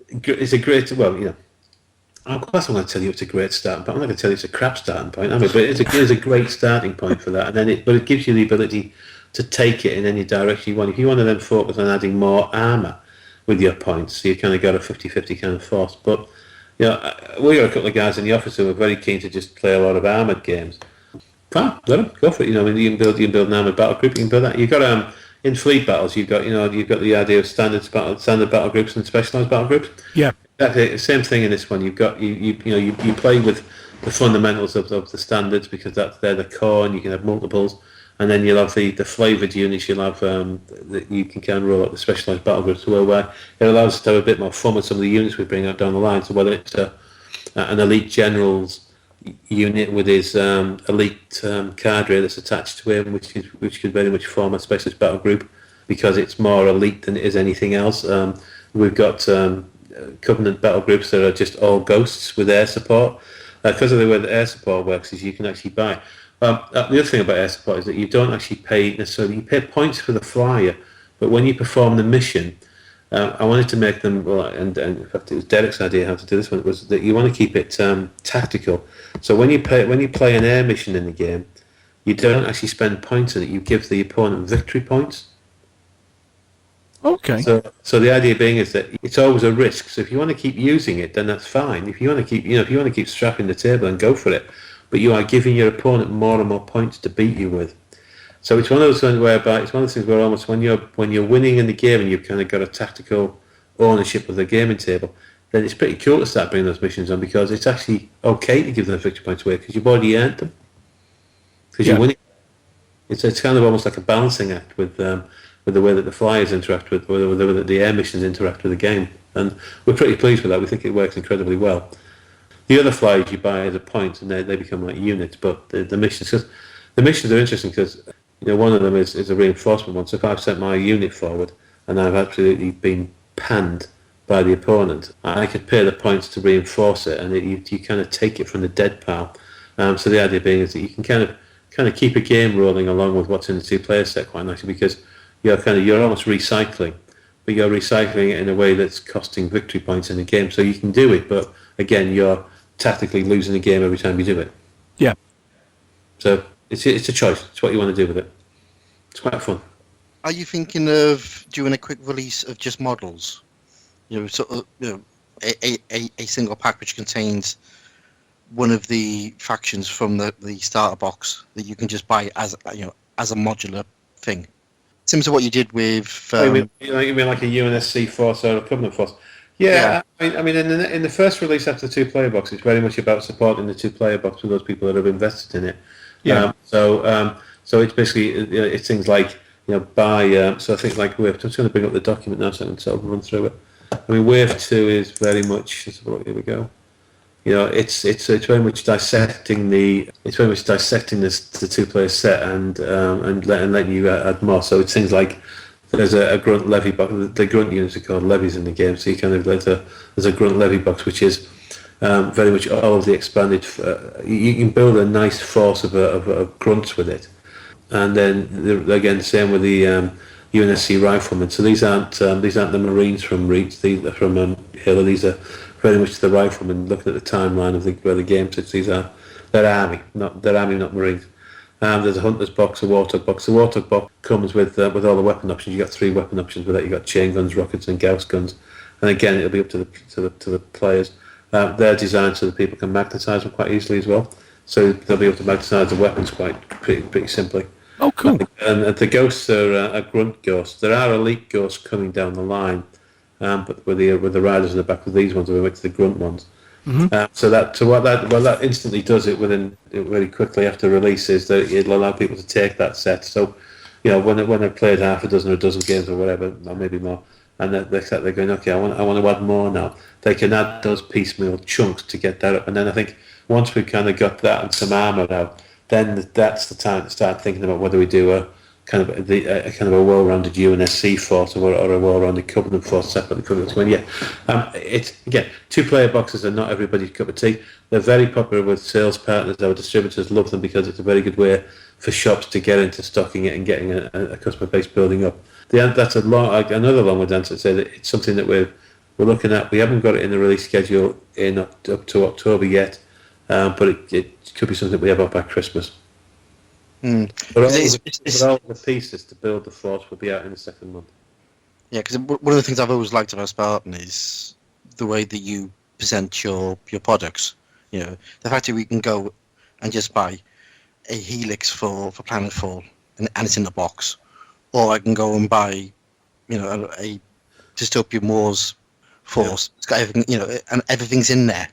It's a great, of course I'm going to tell you it's a great starting point. I'm not going to tell you it's a crap starting point, but it's a great starting point for that. And then it gives you the ability to take it in any direction you want. If you want to then focus on adding more armour with your points, so you kind of got a 50-50 kind of force. But we got a couple of guys in the office who are very keen to just play a lot of armoured games. Fine, let them go for it. You can build an armoured battle group. You can build that. You've got in fleet battles, you've got the idea of standard battle groups and specialised battle groups. Yeah. Exactly. Same thing in this one. You've got you play with the fundamentals of the standards because they're the core, and you can have multiples, and then you'll have the flavoured units. You'll have you can kind of roll out the specialised battle groups where it allows us to have a bit more fun with some of the units we bring out down the line. So whether it's an elite general's unit with his elite cadre that's attached to him, which could very much form a specialist battle group because it's more elite than it is anything else. We've got Covenant battle groups that are just all ghosts with air support. Because of the way the air support works is you can actually buy. The other thing about air support is that you don't actually pay necessarily. You pay points for the flyer, but when you perform the mission, I wanted to make them, and in fact it was Derek's idea how to do this one, was that you want to keep it tactical. So when you play an air mission in the game, you don't actually spend points on it, you give the opponent victory points. Okay. So the idea being is that it's always a risk. So if you want to keep using it, then that's fine. If you want to keep strapping the table, and go for it. But you are giving your opponent more and more points to beat you with. So it's one of those things where almost when you're winning in the game and you've kind of got a tactical ownership of the gaming table, then it's pretty cool to start bringing those missions on because it's actually okay to give those victory points away because you've already earned them. Because you're winning. It's kind of almost like a balancing act with the way that the flyers interact with the way that the air missions interact with the game. And we're pretty pleased with that. We think it works incredibly well. The other flyers you buy as a point and they become like units, but the missions are interesting because one of them is a reinforcement one. So if I've sent my unit forward and I've absolutely been panned by the opponent, I could pay the points to reinforce it, and you kind of take it from the dead pile. So the idea being is that you can kind of keep a game rolling along with what's in the two-player set quite nicely because you're almost recycling, but you're recycling it in a way that's costing victory points in the game. So you can do it, but again, you're tactically losing the game every time you do it. Yeah. So it's a choice. It's what you want to do with it. It's quite fun. Are you thinking of doing a quick release of just models? A single pack which contains one of the factions from the starter box that you can just buy as a modular thing. Similar to what you did with. You mean like a UNSC force or a Covenant force? Yeah. I mean, in the first release after the two-player box, it's very much about supporting the two-player box with those people that have invested in it. Yeah. So it's basically it's things like buy. So I think like I'm just going to bring up the document now so I can sort of run through it. I mean, Wave 2 is very much. Here we go. It's very much dissecting the two-player set and letting you add more. So it's things like there's a grunt levy box. The grunt units are called levies in the game. So you kind of there's a grunt levy box which is very much all of the expanded. You can build a nice force of grunts with it, and then again the same with the UNSC riflemen. So these aren't the Marines from Reach. These are from Hiller. These are very much the riflemen. Looking at the timeline of where the game sits, they're army, not Marines. There's a hunter's box, a warthog box. The warthog box comes with all the weapon options. You got 3 weapon options with that. You got chain guns, rockets, and Gauss guns. And again, it'll be up to the players. They're designed so that people can magnetise them quite easily as well. So they'll be able to magnetise the weapons pretty simply. Oh, cool. And the ghosts are grunt ghosts. There are elite ghosts coming down the line, but with the riders in the back of these ones are the grunt ones. Mm-hmm. What that instantly does it really quickly after release is that it'll allow people to take that set. So when they've played half a dozen or a dozen games or whatever, or maybe more, and they're going, okay, I want to add more now. They can add those piecemeal chunks to get that up, and then I think once we've kind of got that and some armour out, then that's the time to start thinking about whether we do a kind of a well-rounded UNSC force or a well-rounded Covenant force separately from it. It's again, 2-player boxes are not everybody's cup of tea. They're very popular with sales partners. Our distributors love them because it's a very good way for shops to get into stocking it and getting a customer base building up. That's another long-winded answer to say that it's something that we're looking at. We haven't got it in the release schedule up to October yet, but it could be something we have up by Christmas. But all the pieces to build the force will be out in the second month. Yeah, because one of the things I've always liked about Spartan is the way that you present your products. You know, the fact that we can go and just buy a Helix for Planetfall and it's in the box, or I can go and buy, you know, a Dystopian Wars force. Yeah. It's got everything, you know, and everything's in there.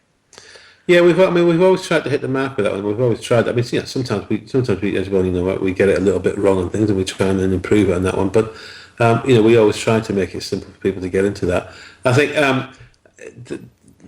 Yeah, we've always tried to hit the mark with that one. We've always tried. I mean, yeah, sometimes we, as well, you know, we get it a little bit wrong on things, and we try and improve it on that one. But you know, we always try to make it simple for people to get into that. I think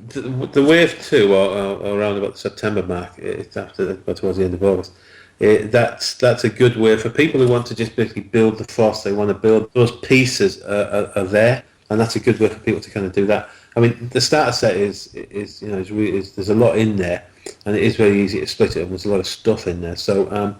the wave 2, or around about the September mark, it's towards the end of August. That's a good way for people who want to just basically build the force they want to build. Those pieces are there, and that's a good way for people to kind of do that. I mean, the starter set is there's a lot in there, and it is very easy to split it up. There's a lot of stuff in there. So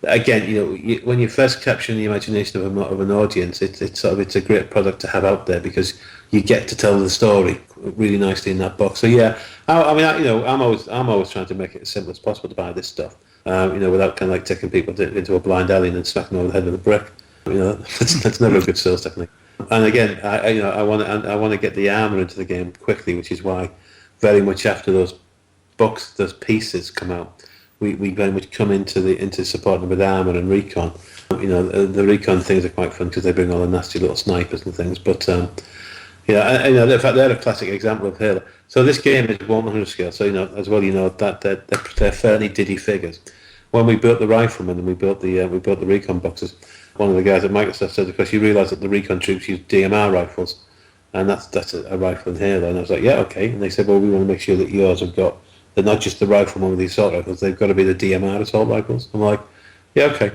again, you know, when you first capture the imagination of an audience, it's a great product to have out there because you get to tell the story really nicely in that box. So yeah, I'm always trying to make it as simple as possible to buy this stuff. You know, without kind of like taking people into a blind alley and then smacking over the head with a brick. You know, that's never a good sales technique. And again, I want to get the armour into the game quickly, which is why very much after those pieces come out, we very much come into supporting them with armour and recon. You know, the recon things are quite fun because they bring all the nasty little snipers and things. But yeah, you know, in fact, they're a classic example of Halo. So this game is 100 scale. So you know, as well, you know that they're fairly diddy figures. When we built the Rifleman and we built the recon boxes, one of the guys at Microsoft said, because you realise that the recon troops use DMR rifles, and that's a rifle in Halo. And I was like, yeah, okay. And they said, well, we want to make sure that yours have got, they're not just the Rifleman with the assault rifles, they've got to be the DMR assault rifles. I'm like, yeah, okay.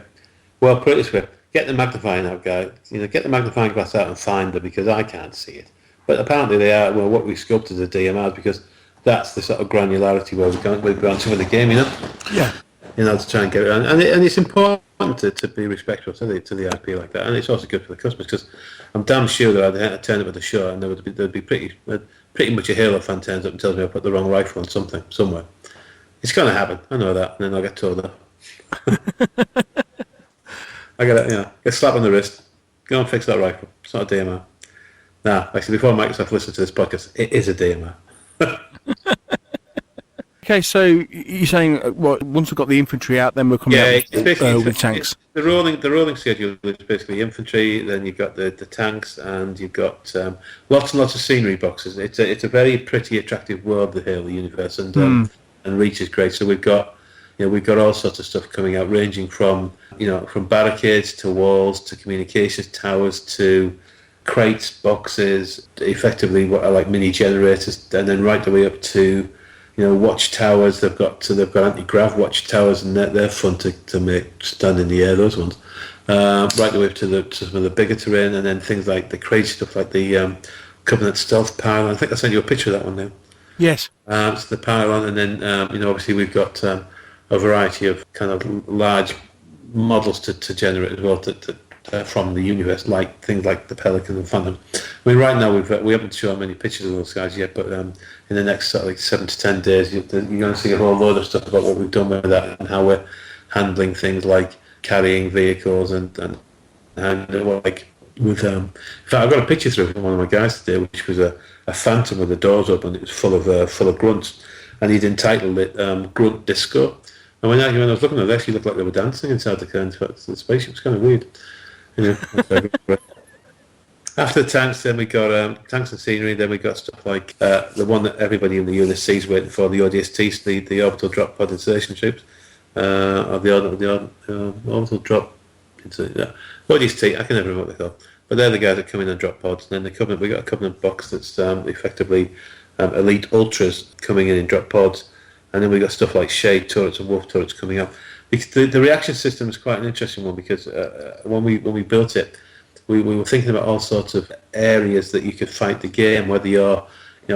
Well, put it this way, get the magnifying out, guy. You know, get the magnifying glass out and find them because I can't see it. But apparently they are. Well, what we sculpted are DMRs because that's the sort of granularity where we've gone to with the game, you know. Yeah. You know, to try and get it, and it's important to be respectful to the IP like that, and it's also good for the customers because I'm damn sure that I'd turn up at the show and there'd be pretty much a Halo fan turns up and tells me I put the wrong rifle on something somewhere. It's going to happen, I know that, and then I'll get told off. I get a slap on the wrist. Go and fix that rifle. It's not a DMR. Nah, actually, before Microsoft listens to this podcast, it is a DMR. Okay, so you're saying once we've got the infantry out, then we'll come out with tanks. The rolling schedule is basically infantry. Then you've got the tanks, and you've got lots and lots of scenery boxes. It's a very pretty, attractive world, the Halo universe, and Reach is great. So we've got all sorts of stuff coming out, ranging from barricades to walls to communications towers to crates, boxes, effectively what are like mini generators, and then right the way up to watchtowers. They've got anti-grav watchtowers, and they're fun to make stand in the air. Those ones, right the way up to some of the bigger terrain, and then things like the crazy stuff like the Covenant stealth pylon. I think I sent you a picture of that one now. Yes. It's the pylon, and then obviously we've got a variety of kind of large models to generate as well from the universe, like things like the Pelican and Phantom. I mean, right now we haven't shown many pictures of those guys yet, but in the next 7 to 10 days, you're going to see a whole load of stuff about what we've done with that and how we're handling things like carrying vehicles and like with. In fact, I got a picture through from one of my guys today, which was a Phantom with the doors open. It was full of grunts, and he'd entitled it "Grunt Disco." And when I was looking at it, they actually looked like they were dancing inside the spaceship. It's kind of weird. After the tanks, then we got tanks and scenery. Then we got stuff like the one that everybody in the UNSC is waiting for, the ODSTs, the orbital drop pod insertion troops, or the orbital drop ODST, I can never remember what they're called. But they're the guys that come in and drop pods. And then we got a Covenant box that's effectively elite ultras coming in drop pods. And then we got stuff like shade turrets and wolf turrets coming up. Because the reaction system is quite an interesting one, because when we built it, we were thinking about all sorts of areas that you could fight the game, whether you're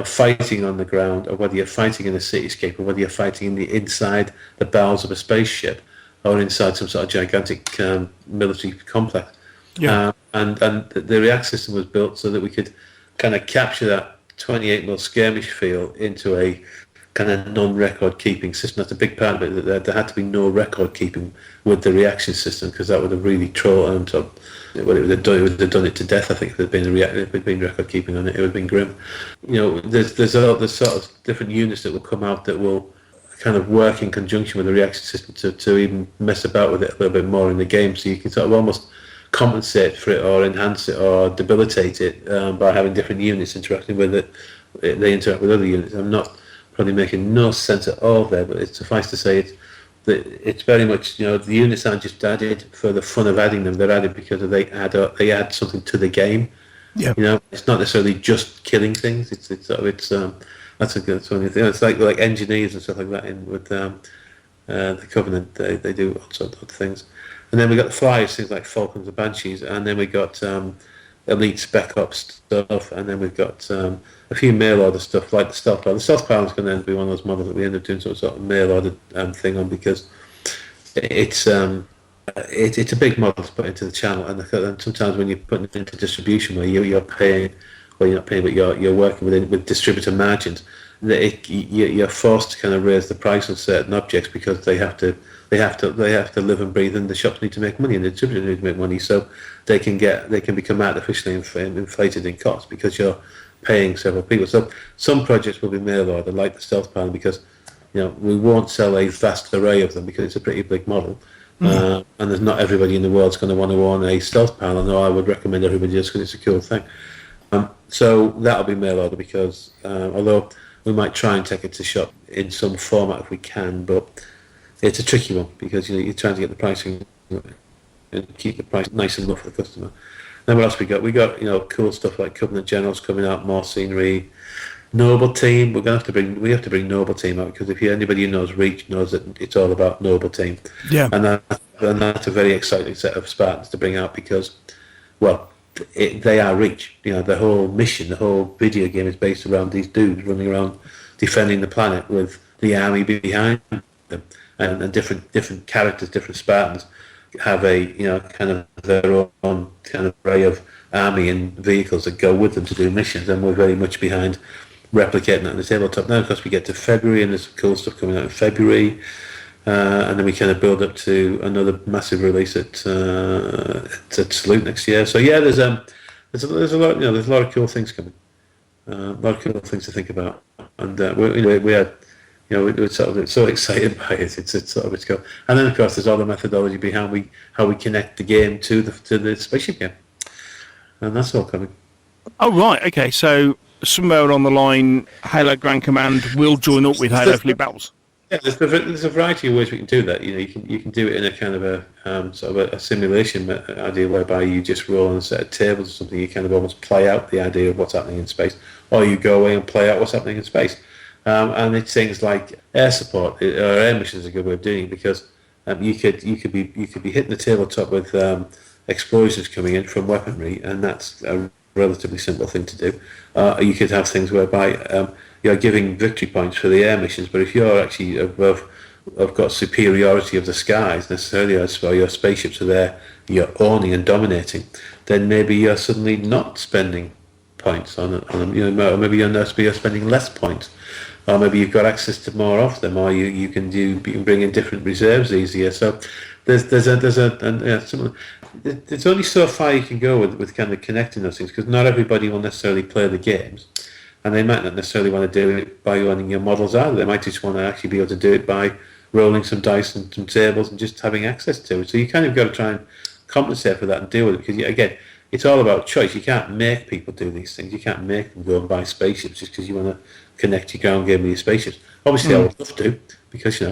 fighting on the ground, or whether you're fighting in a cityscape, or whether you're fighting inside the bowels of a spaceship, or inside some sort of gigantic military complex. Yeah. And the react system was built so that we could kind of capture that 28mm skirmish feel into a kind of non-record keeping system. That's a big part of it. That there had to be no record keeping with the reaction system, because that would have really trolled up. It would have done it to death. I think if there'd been record keeping on it, it would have been grim. There's sort of different units that will come out that will kind of work in conjunction with the reaction system to even mess about with it a little bit more in the game, so you can sort of almost compensate for it or enhance it or debilitate it by having different units interacting with it. They interact with other units. I'm not probably making no sense at all there, but it's suffice to say it's very much, the units aren't just added for the fun of adding them. They're added because they add something to the game. Yeah. It's not necessarily just killing things. That's a good one. It's like engineers and stuff like that with the Covenant. They do all sorts of things. And then we got the flyers, things like Falcons and Banshees, and then we got elite spec ops stuff, and then we've got a few mail order stuff like the stealth pilot. The stealth pilot is going to be one of those models that we end up doing some sort of mail order thing on, because it's a big model to put into the channel, and sometimes when you're putting it into distribution where you're paying, well, you're not paying, but you're working with distributor margins, you're forced to kind of raise the price on certain objects because they have to live and breathe, and the shops need to make money, and the distributors need to make money, so they can become artificially inflated in cost because you're paying several people. So some projects will be mail order, like the stealth pilot, because we won't sell a vast array of them because it's a pretty big model, and there's not everybody in the world's going to want to own a stealth pilot. No, I would recommend everybody just because it's a cool thing. So that'll be mail order, because although we might try and take it to shop in some format if we can, but it's a tricky one because you're trying to get the pricing and keep the price nice and low for the customer. Then what else we got? We got cool stuff like Covenant Generals coming out, more scenery, Noble Team. We have to bring Noble Team out, because if anybody who knows Reach knows that it's all about Noble Team. Yeah. And that's a very exciting set of Spartans to bring out, because, well, they are Reach. The whole mission, the whole video game is based around these dudes running around defending the planet with the army behind them, and different characters, different Spartans have a kind of their own kind of array of army and vehicles that go with them to do missions, and we're very much behind replicating that on the tabletop now, because we get to February and there's some cool stuff coming out in February, and then we kind of build up to another massive release at Salute next year. So yeah, there's a lot, there's a lot of cool things coming, a lot of cool things to think about, and we're sort of so excited by it. It's sort of cool. And then of course there's all the methodology behind how we connect the game to the spaceship game, and that's all coming. Oh right, okay. So somewhere along the line, Halo Grand Command will join up with Halo Fleet Battles. Yeah, there's a variety of ways we can do that. You can do it in a kind of a sort of a simulation idea, whereby you just roll on a set of tables or something. You kind of almost play out the idea of what's happening in space, or you go away and play out what's happening in space. And it's things like air support or air missions is a good way of doing it, because you could be hitting the tabletop with explosions coming in from weaponry, and that's a relatively simple thing to do. You could have things whereby you're giving victory points for the air missions, but if you're actually have got superiority of the skies necessarily, as well, your spaceships are there, you're owning and dominating, then maybe you're suddenly not spending points on them. Or maybe you're spending less points. Or maybe you've got access to more of them, or you can bring in different reserves easier. So there's only so far you can go with kind of connecting those things, because not everybody will necessarily play the games, and they might not necessarily want to do it by running your models either. They might just want to actually be able to do it by rolling some dice and some tables and just having access to it. So you kind of got to try and compensate for that and deal with it, because again, it's all about choice. You can't make people do these things. You can't make them go and buy spaceships just because you want to connect your ground game with your spaceships. Obviously, I would love to, because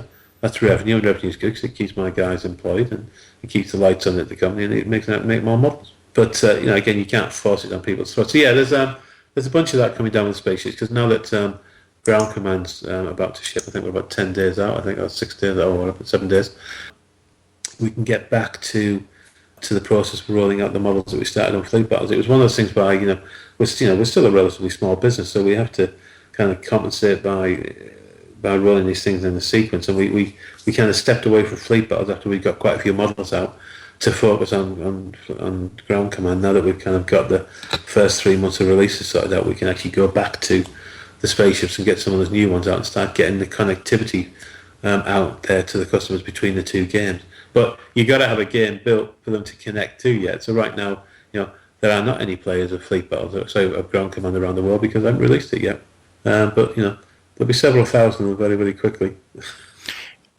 That's revenue, and revenue is good because it keeps my guys employed and it keeps the lights on at the company, and it makes them make more models. But again, you can't force it on people's throats. So yeah, there's a bunch of that coming down with spaceships because now that Ground Command's about to ship, I think we're about 10 days out. I think or 6 days out, or 7 days. We can get back to the process of rolling out the models that we started on Fleet Battles. It was one of those things by we're still a relatively small business, so we have to kind of compensate by rolling these things in the sequence, and we kind of stepped away from Fleet Battles after we got quite a few models out to focus on Ground Command. Now that we've kind of got the first 3 months of releases sorted out, we can actually go back to the spaceships and get some of those new ones out and start getting the connectivity out there to the customers between the two games. But you got to have a game built for them to connect to yet. So right now, there are not any players of Fleet Battles, of Ground Command around the world because I haven't released it yet. But there'll be several thousand of them very, very quickly.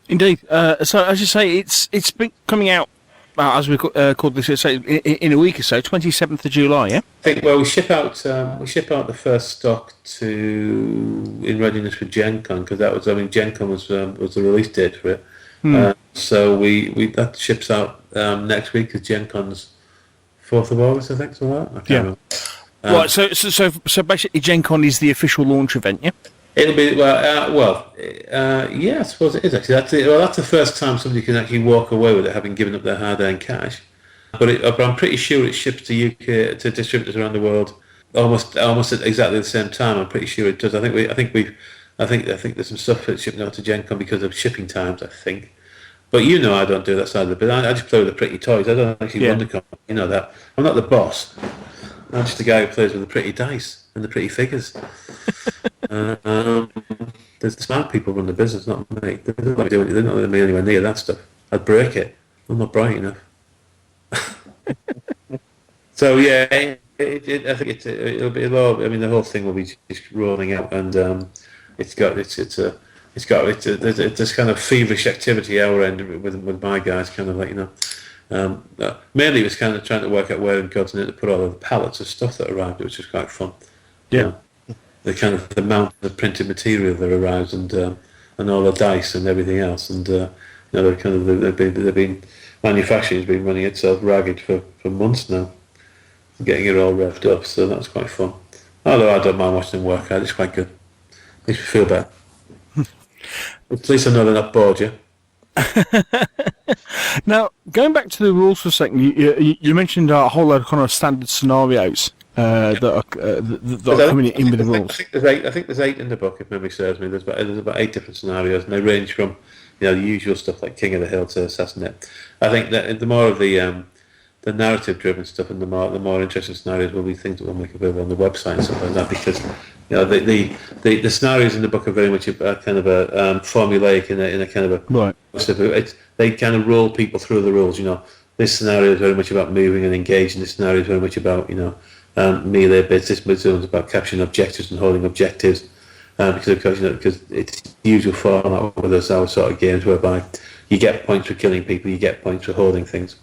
Indeed. So as you say, it's been coming out as we called this in a week or so, 27th of July. Yeah. I think. Well, we ship out the first stock in readiness for Gen Con because Gen Con was the release date for it. So that ships out next week because Gen Con's 4th of August, I think, something like that. I can't remember. Right. So basically, Gen Con is the official launch event. Yeah. It'll be yeah, I suppose it is actually. That's the first time somebody can actually walk away with it, having given up their hard-earned cash. But I'm pretty sure it ships to UK to distributors around the world almost at exactly the same time. I'm pretty sure it does. I think there's some stuff that's shipping out to Gen Con because of shipping times. I think. But I don't do that side of it. But I just play with the pretty toys. I don't actually run the con. You know that. I'm not the boss. I'm just a guy who plays with the pretty dice and the pretty figures. There's the smart people run the business, not me. They're not letting me anywhere near that stuff. I'd break it. I'm not bright enough. So yeah, I think it'll be a lot. I mean, the whole thing will be just rolling out, and there's kind of feverish activity our end with my guys, kind of like mainly it was kind of trying to work out where in God's name to put all of the pallets of stuff that arrived, which was quite fun. Yeah. The kind of the amount of printed material that arrives and all the dice and everything else, and they've been manufacturing's been running itself ragged for months now, getting it all revved up. So that's quite fun. Although I don't mind watching them work out, it's quite good. Makes me feel better. At least I know they're not bored, yeah. Now, going back to the rules for a second, you mentioned a whole lot of kind of standard scenarios that are coming in with the rules. I think there's 8 in the book, if memory serves me. There's about 8 different scenarios, and they range from the usual stuff like King of the Hill to Assassinate. I think that the more of the narrative-driven stuff and the more interesting scenarios will be things that we'll make available on the website and stuff like that, because the scenarios in the book are very much kind of a formulaic in a kind of a right. They kind of roll people through the rules. This scenario is very much about moving and engaging. This scenario is very much about melee bits. This one's about capturing objectives and holding objectives. Because it's the usual format with our sort of games whereby you get points for killing people, you get points for holding things.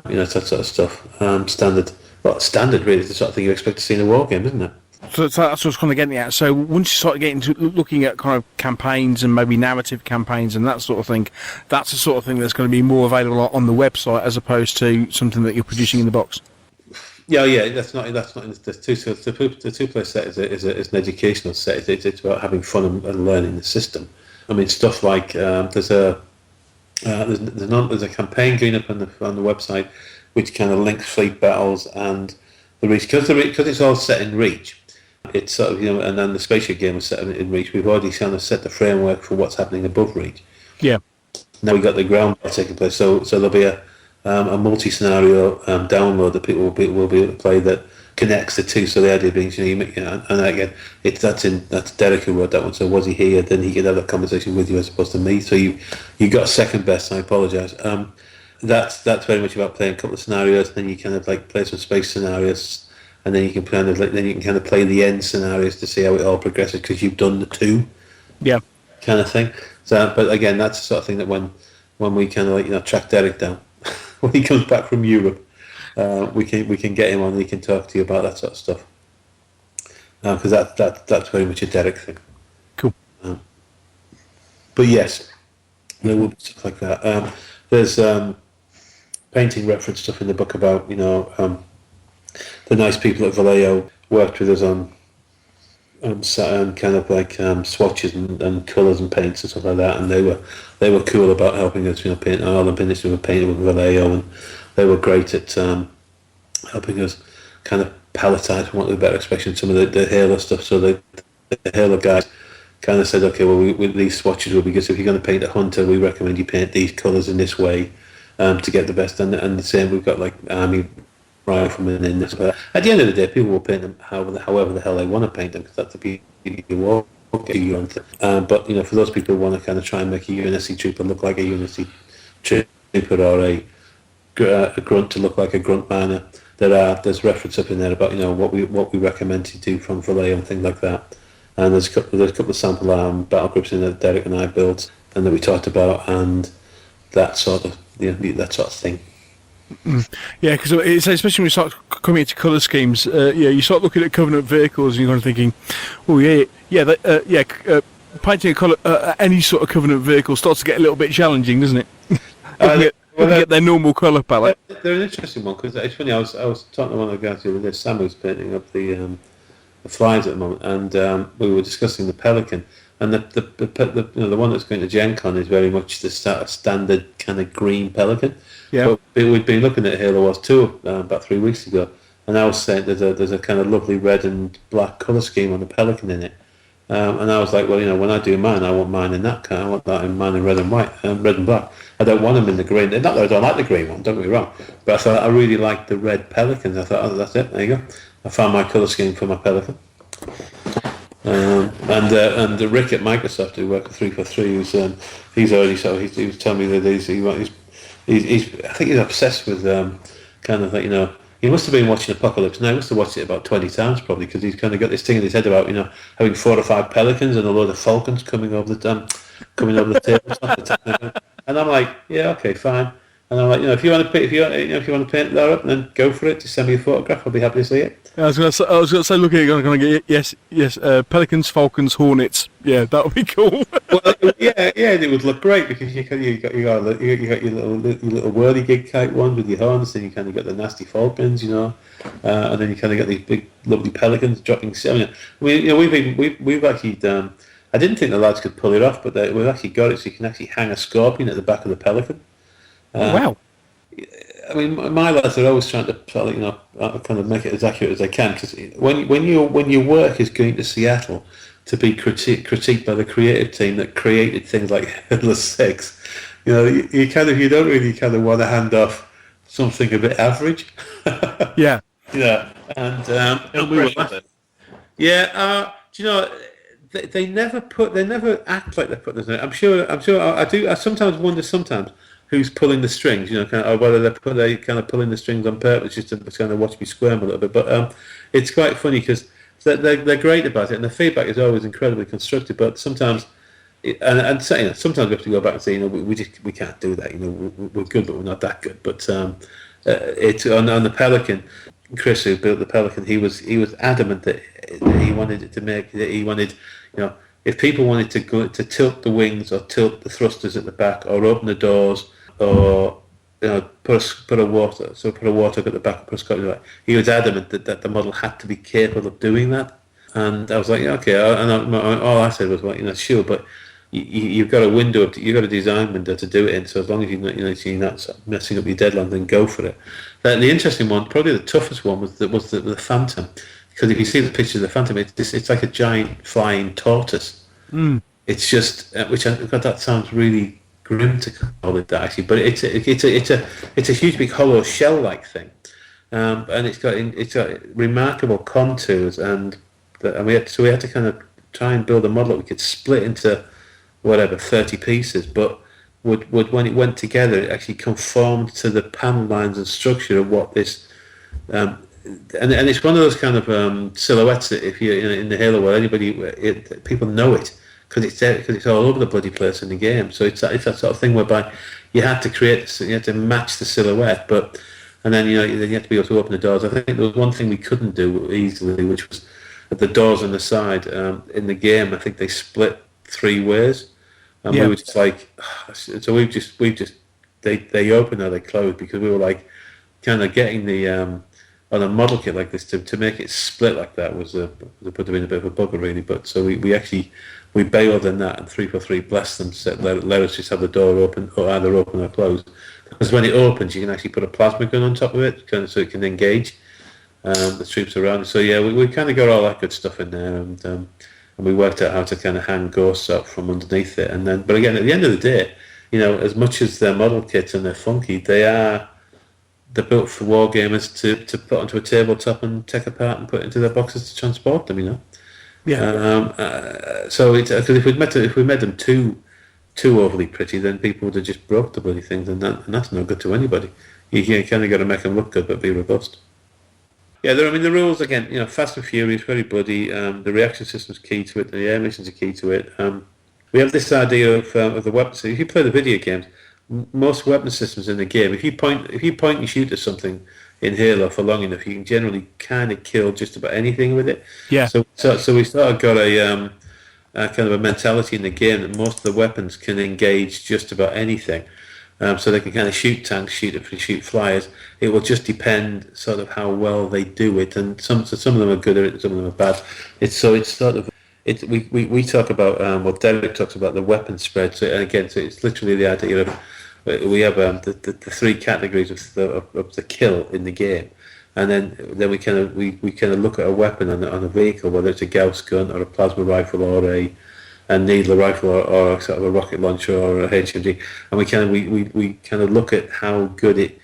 It's that sort of stuff. Standard really is the sort of thing you expect to see in a war game, isn't it? So that's what I was kind of getting at. So once you start getting to looking at kind of campaigns and maybe narrative campaigns and that sort of thing, that's the sort of thing that's going to be more available on the website as opposed to something that you're producing in the box. Yeah. That's not. The two-player set is an educational set. It's about having fun and learning the system. I mean, stuff like there's a campaign going up on the website which kind of links Fleet Battles and the Reach because it's all set in Reach. It's sort of and then the spaceship game is set in Reach. We've already kind of set the framework for what's happening above Reach. Yeah. Now we've got the ground taking place, so there'll be a multi-scenario download that people will be able to play that connects the two. So the idea being, and again, that's Derek who wrote that one. So was he here? Then he could have a conversation with you as opposed to me. So you got second best. I apologise. That's very much about playing a couple of scenarios. Then you kind of like play some space scenarios. And then you can kind of play the end scenarios to see how it all progresses because you've done the two, kind of thing. So, but again, that's the sort of thing that when we kind of track Derek down when he comes back from Europe, we can get him on and he can talk to you about that sort of stuff because that's very much a Derek thing. Cool. But yes, There will be stuff like that. There's painting reference stuff in the book about the nice people at Vallejo worked with us on kind of like swatches and colours and paints and stuff like that, and they were cool about helping us, paint all the paintings we were painting with Vallejo, and they were great at helping us kind of palletise, for want of a better expression, some of the Halo stuff. So the Halo guys kind of said, okay, well, these swatches will be good. So if you're going to paint a hunter, we recommend you paint these colours in this way to get the best. And the same, we've got like army riflemen in this. But at the end of the day, people will paint them however the hell they want to paint them, because that's the beauty of the war game. But for those people who want to kind of try and make a UNSC trooper look like a UNSC trooper, or a grunt to look like a grunt miner, there's reference up in there about what we recommend to do from Vallejo and things like that. And there's a couple of sample battle groups in there that Derek and I built and that we talked about, and that sort of thing. Yeah, because especially when you start coming into colour schemes, you start looking at Covenant vehicles and you're kind of thinking, painting a colour any sort of Covenant vehicle starts to get a little bit challenging, doesn't it? Get their normal colour palette. They're an interesting one, because it's funny. I was talking to one of the guys the other day, Sam, who's painting up the flies at the moment, and we were discussing the Pelican, and the one that's going to Gen Con is very much the standard kind of green Pelican. Yeah. But we'd been looking at Halo Wars 2 about 3 weeks ago, and I was saying there's a kind of lovely red and black colour scheme on the Pelican in it. And I was like, well, when I do mine, I want mine in that kind. I want that in mine in red and white, red and black. I don't want them in the green. Not that I don't like the green one, don't get me wrong. But I thought I really liked the red Pelicans. I thought, oh, that's it. There you go. I found my colour scheme for my Pelican. And Rick at Microsoft, who worked at 343, he was telling me that he's I think he's obsessed with kind of like he must have been watching Apocalypse Now. He must have watched it about 20 times probably, because he's kind of got this thing in his head about having 4 or 5 Pelicans and a load of Falcons coming over the table. And I'm like, yeah, okay, fine. And I'm like, if you want to paint that up, then go for it. Just send me a photograph. I'll be happy to see it. I was going to say, look at it, going to get yes, Pelicans, Falcons, Hornets. Yeah, that would be cool. Well, it would look great, because you got your little whirligig kite one with your horns, and you kind of got the nasty Falcons, and then you kind of got these big lovely Pelicans dropping. We've actually I didn't think the lads could pull it off, but we've actually got it so you can actually hang a scorpion at the back of the Pelican. Wow. I mean, my lads are always trying to kind of make it as accurate as they can, because when your work is going to Seattle to be critiqued by the creative team that created things like Headless 6, you don't really kind of want to hand off something a bit average. Yeah. Yeah. And we were laughing. Yeah. They never act like they put this in. I'm sure I do. I sometimes wonder who's pulling the strings, or whether they're kind of pulling the strings on purpose just to kind of watch me squirm a little bit. But it's quite funny, because they're great about it, and the feedback is always incredibly constructive. But sometimes, sometimes we have to go back and say, we can't do that. We're good, but we're not that good. But it's on the Pelican. Chris, who built the Pelican, he was adamant that he wanted it to make. He wanted, if people wanted to go to tilt the wings or tilt the thrusters at the back or open the doors or put a water at the back or put a scorpion at the back, he was adamant that the model had to be capable of doing that. And I was like, yeah, okay. And all I said was, well, sure, but you've got a window, you've got a design window to do it in. So as long as you're not messing up your deadline, then go for it. The interesting one, probably the toughest one, was the Phantom. Because if you see the picture of the Phantom, it's like a giant flying tortoise. Mm. It's just, that sounds really grim to call it that, actually, but it's a huge big hollow shell-like thing, and it's got remarkable contours, and we had to kind of try and build a model that we could split into 30 pieces, but would when it went together, it actually conformed to the panel lines and structure of what this. And it's one of those kind of silhouettes that if you're in the Halo world, people know it because it's all over the bloody place in the game. So it's that sort of thing whereby you had to match the silhouette, and then you have to be able to open the doors. I think there was one thing we couldn't do easily, which was at the doors on the side in the game. I think they split 3 ways, and we were just like, so we've just they open or they close, because we were like kind of getting the on a model kit like this to make it split like that was put in a bit of a bugger really. But so we bailed in that, and 343 blessed them, said let us just have the door open, or either open or close, because when it opens you can actually put a plasma gun on top of it, kind of so it can engage the troops around it. So yeah, we kind of got all that good stuff in there, and we worked out how to kind of hang ghosts up from underneath it. And then, but again, at the end of the day, you know, as much as they're model kits and they're funky, they're built for wargamers to put onto a tabletop and take apart and put into their boxes to transport them, you know. Yeah. So it's because if we made them too overly pretty, then people would have just broke the bloody things, and that's no good to anybody. You kind of got to make them look good but be robust. Yeah, the rules, again, you know, fast and furious, very bloody. The reaction system's key to it. The air missions are key to it. We have this idea of the weapons. So if you play the video games, most weapon systems in the game, if you point and shoot at something in Halo for long enough, you can generally kind of kill just about anything with it. Yeah. So we sort of got a kind of a mentality in the game that most of the weapons can engage just about anything. So they can kind of shoot tanks, shoot flyers. It will just depend sort of how well they do it, and some of them are good at it, and some of them are bad. We talk about Derek talks about the weapon spread. So, and again, so it's literally the idea of we have the three categories of the kill in the game, and then we kind of look at a weapon on a vehicle, whether it's a Gauss gun or a plasma rifle or a needler rifle or sort of a rocket launcher or a HMG, and we kind of look at how good it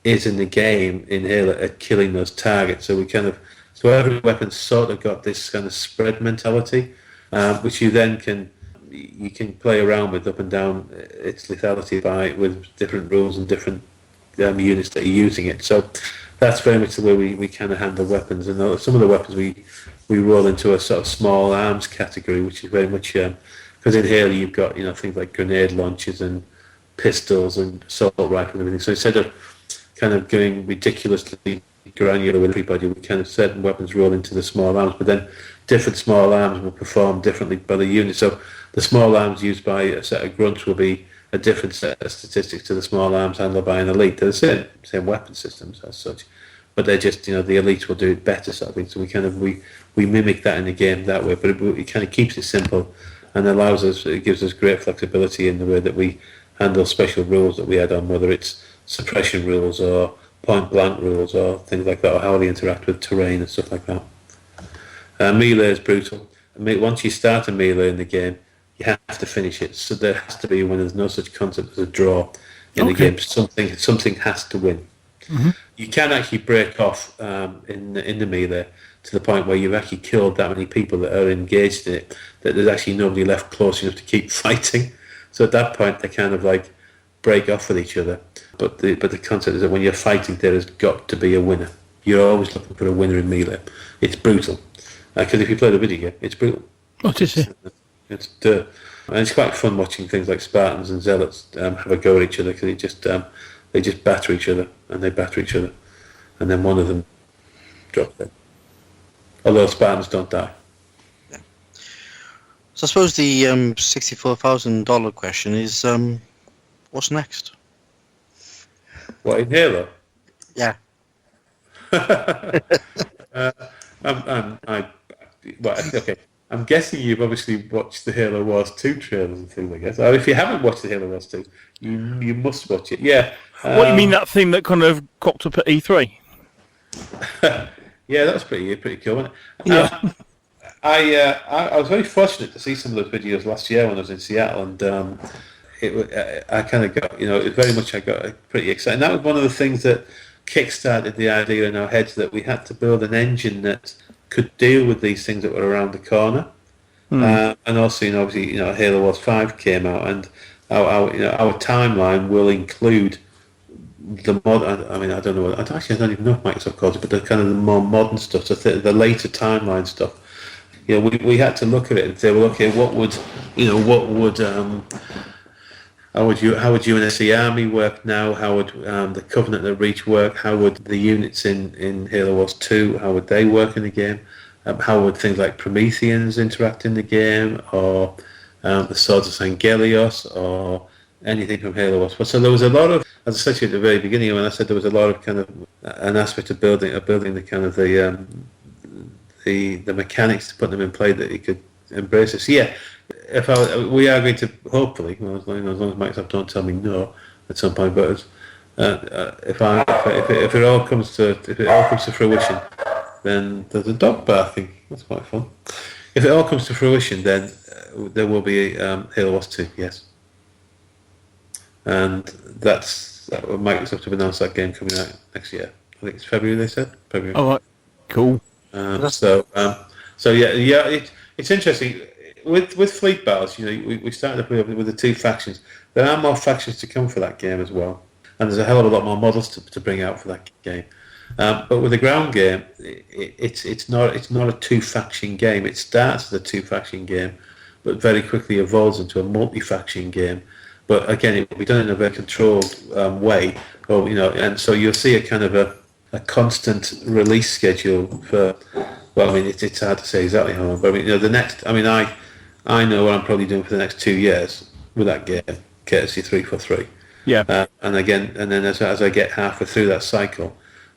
is in the game in Halo at killing those targets. So every weapon's sort of got this kind of spread mentality, which you then can play around with up and down its lethality with different rules and different units that are using it. So that's very much the way we kind of handle weapons. And some of the weapons we roll into a sort of small arms category, which is very much because in Halo you've got, you know, things like grenade launchers and pistols and assault rifles and everything. So instead of kind of going ridiculously granular with everybody, we kind of certain weapons roll into the small arms, but then different small arms will perform differently by the unit. So the small arms used by a set of grunts will be a different set of statistics to the small arms handled by an elite. They're the same weapon systems as such, but they're just, you know, the elites will do it better sort of thing. So we mimic that in the game that way, but it kind of keeps it simple and it gives us great flexibility in the way that we handle special rules that we add on, whether it's suppression rules or point blank rules or things like that, or how they interact with terrain and stuff like that. Melee is brutal. Once you start a melee in the game, you have to finish it. So there has to be, when there's no such concept as a draw in the game, something has to win. Mm-hmm. You can actually break off in the melee to the point where you've actually killed that many people that are engaged in it, that there's actually nobody left close enough to keep fighting. So at that point, they kind of like break off with each other. But the concept is that when you're fighting, there has got to be a winner. You're always looking for a winner in melee. It's brutal. Because if you play the video game, it's brutal. What is it? It's and it's quite fun watching things like Spartans and Zealots have a go at each other, because they just batter each other, and they batter each other, and then one of them drops dead. Although Spartans don't die. Yeah. So I suppose the $64,000 question is, what's next? What, in Halo? Yeah. Okay. I'm guessing you've obviously watched the Halo Wars 2 trailers and things, I guess. Or if you haven't watched the Halo Wars 2, you must watch it. Yeah. What do you mean, that thing that kind of cropped up at E3? Yeah, that was pretty cool, wasn't it? Yeah. I was very fortunate to see some of those videos last year when I was in Seattle, and I kind of got, you know, I got pretty excited. And that was one of the things that kick-started the idea in our heads that we had to build an engine that could deal with these things that were around the corner. And also, you know, obviously, you know, Halo Wars 5 came out, and our timeline will include the modern. I mean, I don't know. I don't even know if Microsoft calls it, but the kind of the more modern stuff, so the later timeline stuff. You know, we had to look at it and say, well, okay, how would UNSC Army work now? How would the Covenant of Reach work? How would the units in Halo Wars 2, how would they work in the game? How would things like Prometheans interact in the game? Or the Swords of Sangelios, or anything from Halo Wars. So there was a lot of, as I said to you at the very beginning, when I said there was a lot of kind of an aspect of building the kind of the mechanics to put them in play that you could embrace it. So yeah, we are going to hopefully, well, as long as Microsoft don't tell me no at some point, but if it all comes to fruition, then there's a dog barking. That's quite fun. If it all comes to fruition, then there will be Halo Wars 2. Yes, and that's Microsoft have announced that game coming out next year. I think it's February. They said February. All right, cool. So yeah, it's interesting with fleet battles. You know, we started up with the 2 factions. There are more factions to come for that game as well, and there's a hell of a lot more models to bring out for that game. But with the ground game, it's not a 2-faction game. It starts as a 2-faction game, but very quickly evolves into a multi-faction game. But again, it will be done in a very controlled way. Or, you know, and so you'll see a kind of a constant release schedule for. Well, I mean, it's hard to say exactly how long, but I mean, you know, I know what I'm probably doing for the next 2 years with that game, courtesy 343. Yeah. And then as I get halfway through that cycle,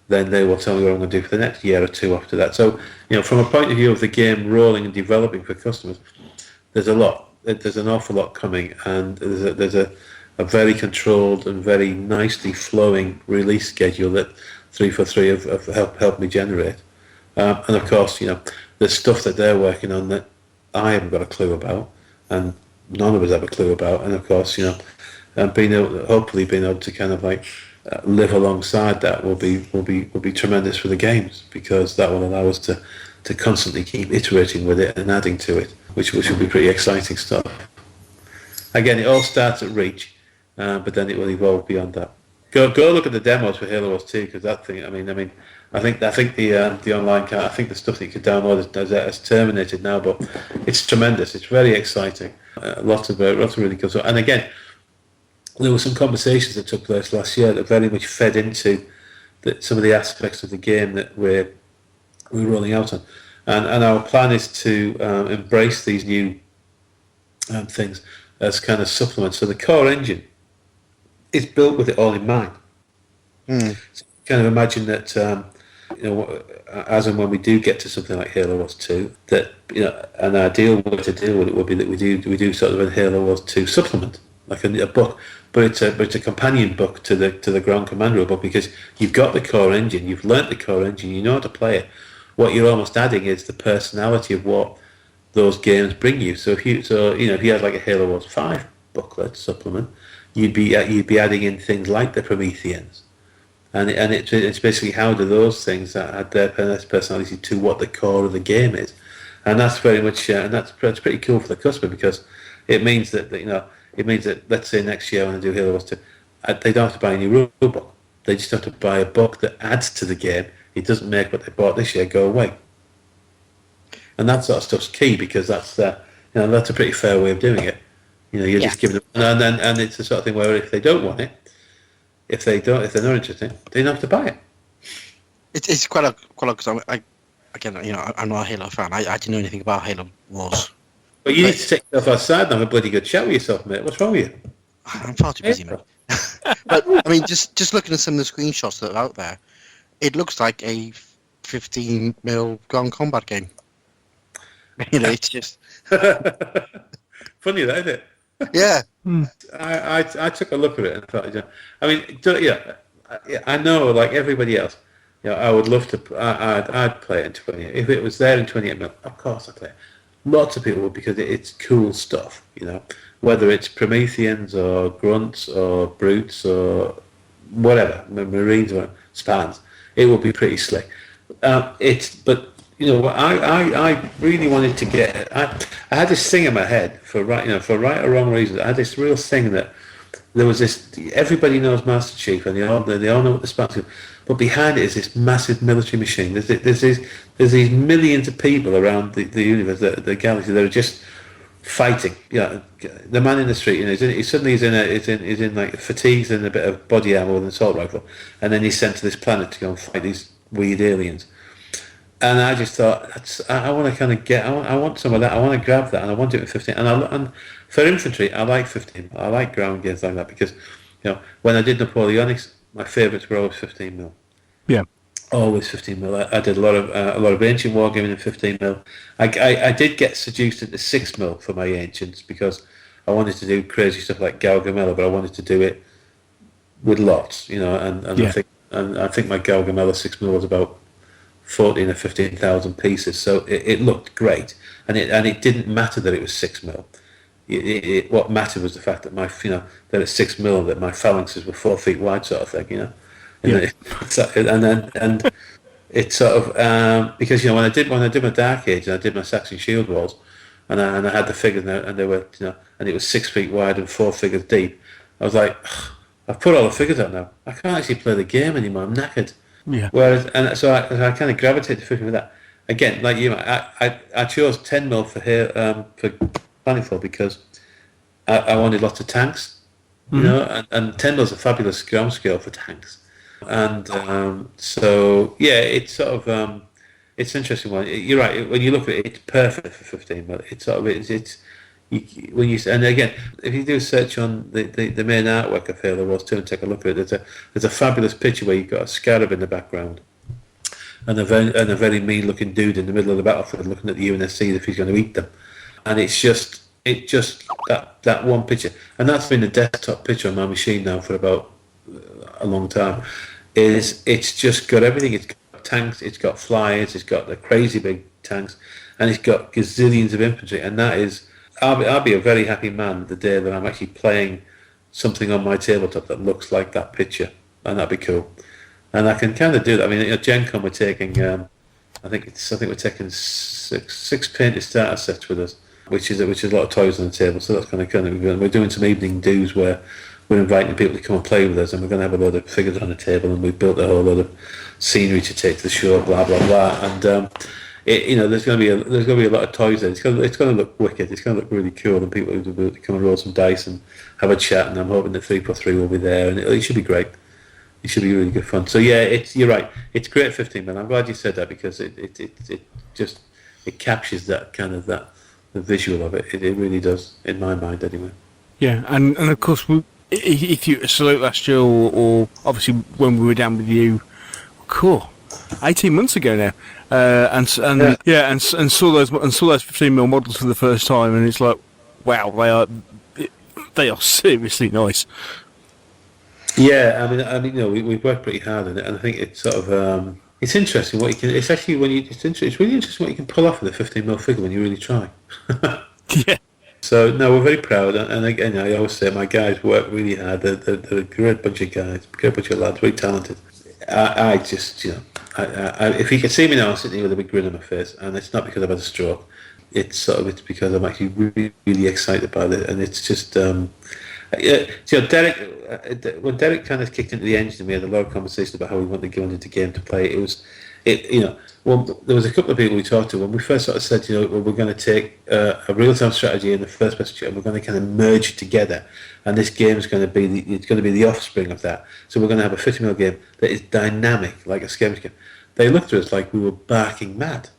then they will tell me what I'm going to do for the next year or 2 after that. So, you know, from a point of view of the game rolling and developing for customers, there's a lot. There's an awful lot coming, and there's a very controlled and very nicely flowing release schedule that 343 have helped me generate. And of course, you know, there's stuff that they're working on that I haven't got a clue about, and none of us have a clue about. And of course, you know, hopefully being able to kind of like live alongside that will be tremendous for the games, because that will allow us to constantly keep iterating with it and adding to it, which will be pretty exciting stuff. Again, it all starts at Reach, but then it will evolve beyond that. Go look at the demos for Halo Wars 2, because that thing. I mean, I think the online I think the stuff that you could download is terminated now, but it's tremendous. It's very exciting. Lots of really cool stuff. And again, there were some conversations that took place last year that very much fed into some of the aspects of the game that we're rolling out on. And our plan is to embrace these new things as kind of supplements. So the core engine is built with it all in mind. So kind of imagine that, you know, as and when we do get to something like Halo Wars 2, that, you know, an ideal way to deal with it would be that we do sort of a Halo Wars 2 supplement, like a book, but it's a companion book to the Ground Commander book, because you've got the core engine, you've learnt the core engine, you know how to play it. What you're almost adding is the personality of what those games bring you. So if you had like a Halo Wars 5 booklet supplement, you'd be adding in things like the Prometheans, and it's basically how do those things add their personality to what the core of the game is, and that's very much and that's pretty cool for the customer, because it means that let's say next year when I do Halo Wars 2, they don't have to buy a new rule book. They just have to buy a book that adds to the game. It doesn't make what they bought this year go away. And that sort of stuff's key, because that's a pretty fair way of doing it. You know, you're just giving them, and it's the sort of thing where if they don't want it, if they're not interested, they don't have to buy it. It's quite a because I'm not a Halo fan. I didn't know anything about Halo Wars. But you need to take yourself outside and have a bloody good chat with yourself, mate. What's wrong with you? I'm far too busy, mate. But I mean, just looking at some of the screenshots that are out there, it looks like a 15mm ground combat game. You know, it's just funny, that, isn't it? Yeah. I took a look at it and thought, I mean, I know, like everybody else, you know, I would love to. I'd play it in 28. If it was there in 28mm, of course I'd play it. Lots of people would, because it's cool stuff. You know, whether it's Prometheans or Grunts or Brutes or whatever, Marines or Spartans, it will be pretty slick. But you know, I really wanted to get. I had this thing in my head for right or wrong reasons. I had this real thing that there was this. Everybody knows Master Chief, and they all know what the Spartans do. But behind it is this massive military machine. There's these millions of people around the universe, the galaxy, that are just fighting. You know, the man in the street, you know, he's in like fatigues and a bit of body armor with an assault rifle, and then he's sent to this planet to go and fight these weird aliens. And I just thought, I want to kind of I want some of that. I want to grab that, and I want it with 15. And for infantry, I like 15. I like ground games like that because, when I did Napoleonics, my favourites were always 15 mil. Yeah. Always 15 mil. I did a lot of ancient wargaming in 15 mil. I did get seduced into 6 mil for my ancients because I wanted to do crazy stuff like Gaugamela, but I wanted to do it with lots, and I think my Gaugamela 6 mil was about 14 or 15,000 pieces, so it looked great, and it didn't matter that it was 6 mil. What mattered was the fact that that it's 6 mil, that my phalanxes were 4 feet wide, sort of thing, And it's sort of because when I did my Dark Age and I did my Saxon Shield Walls, and I had the figures and they were and it was 6 feet wide and 4 figures deep. I was like, I've put all the figures out now. I can't actually play the game anymore. I'm knackered. Yeah. So I kind of gravitated to 15 with that. Again, like I chose 10 mil for Planetfall because I wanted lots of tanks, and 10 mil is a fabulous ground scale for tanks. And so it's sort of it's an interesting one. You're right. When you look at it, it's perfect for 15 mil. It's sort of and again, if you do a search on the main artwork of Halo Wars 2 and take a look at it, there's a fabulous picture where you've got a scarab in the background and a very mean looking dude in the middle of the battlefield looking at the UNSC if he's going to eat them. And it's just that one picture, and that's been a desktop picture on my machine now for about a long time. It's just got everything. It's got tanks, it's got flyers, it's got the crazy big tanks, and it's got gazillions of infantry, and that is. I'll be a very happy man the day that I'm actually playing something on my tabletop that looks like that picture, and that'd be cool. And I can kind of do that. I mean, at Gen Con we're taking, I think we're taking six painted starter sets with us, which is a lot of toys on the table. So that's kind of we're doing some evening do's where we're inviting people to come and play with us, and we're going to have a load of figures on the table, and we've built a whole lot of scenery to take to the show, blah blah blah, and. There's going to be a lot of toys there. It's going to look wicked. It's going to look really cool, and people will be able to come and roll some dice and have a chat. And I'm hoping that 3+3 will be there, and it should be great. It should be really good fun. So you're right. It's great 15 mil. I'm glad you said that because it captures that kind of the visual of it. It really does in my mind anyway. Yeah, and of course, if you salute last year or obviously when we were down with you, cool. 18 months ago now, and saw those 15 mil models for the first time, and it's like, wow, they are seriously nice. Yeah, I mean, we've worked pretty hard on it, and I think it's sort of it's interesting what you can. It's actually it's really interesting what you can pull off with a 15 mil figure when you really try. Yeah. So no, we're very proud, and again, I always say my guys work really hard. They're a great bunch of guys, great bunch of lads, very talented. I just, if you could see me now, I'm sitting here with a big grin on my face, and it's not because I've had a stroke. It's because I'm actually really, really excited about it, and it's just, Derek. When Derek kind of kicked into the engine, we had a lot of conversation about how we wanted to go into the game to play. There was a couple of people we talked to when we first sort of said, we're going to take a real-time strategy and the first-person shooter, and we're going to kind of merge it together, and this game is going to be the offspring of that. So we're going to have a 50 mil game that is dynamic, like a skirmish game. They looked at us like we were barking mad.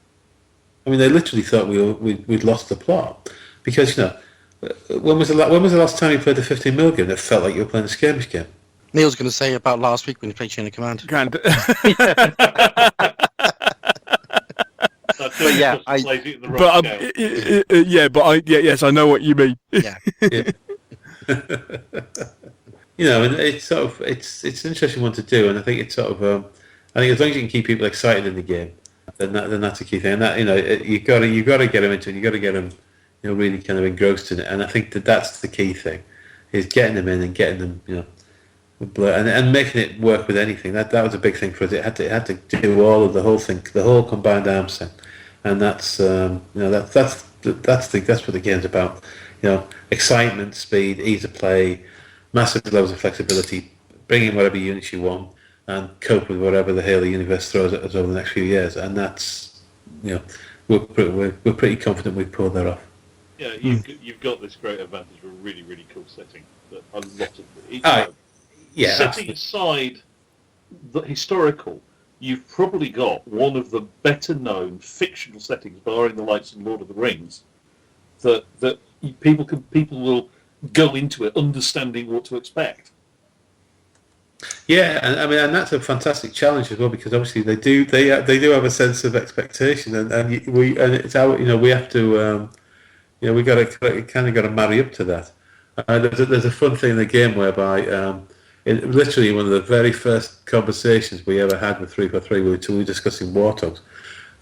I mean, they literally thought we'd lost the plot because when was the last time you played a 15 mil game that felt like you were playing a skirmish game? Neil's going to say about last week when you played Chain of Command. Grand. But yeah, yes, I know what you mean. Yeah. And it's sort of it's an interesting one to do, and I think it's sort of I think as long as you can keep people excited in the game, then that's a key thing. And that you got to get them into it. You got to get them really kind of engrossed in it. And I think that's the key thing, is getting them in and getting them and making it work with anything. That was a big thing for us. It had to do all of the whole thing, the whole combined arms thing, and that's that's what the game's about. Excitement, speed, ease of play, massive levels of flexibility, bring in whatever units you want, and cope with whatever the Halo universe throws at us over the next few years. And that's we're pretty confident we've pulled that off. Yeah, you've got this great advantage of a really, really cool setting that a lot of setting aside the historical, you've probably got one of the better known fictional settings, barring the likes of Lord of the Rings, that people will go into it understanding what to expect. Yeah, and that's a fantastic challenge as well, because obviously they do have a sense of expectation, and it's our, we have to we got to marry up to that. There's a fun thing in the game whereby literally one of the very first conversations we ever had with 343, we were discussing warthogs,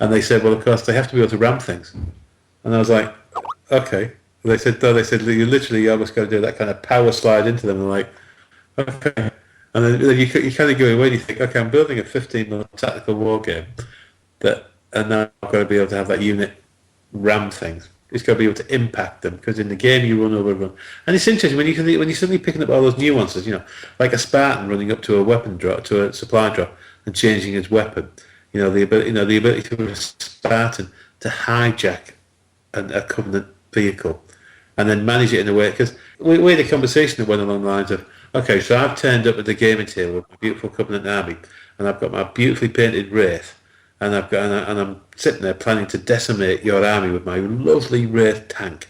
and they said, well, of course they have to be able to ram things, and I was like, okay. They said you literally almost got to do that kind of power slide into them. And like, okay. And then you kind of go away and you think, okay, I'm building a 15-minute tactical war game, and now I've got to be able to have that unit ram things. It's got to be able to impact them, because in the game you run over them. And it's interesting when you're suddenly picking up all those nuances, like a Spartan running up to a weapon drop, to a supply drop, and changing his weapon. The ability to a Spartan to hijack a Covenant vehicle, and then manage it in a way, because we had a conversation that went along the lines of, okay, so I've turned up at the gaming table with my beautiful Covenant army, and I've got my beautifully painted Wraith, and I'm sitting there planning to decimate your army with my lovely Wraith tank,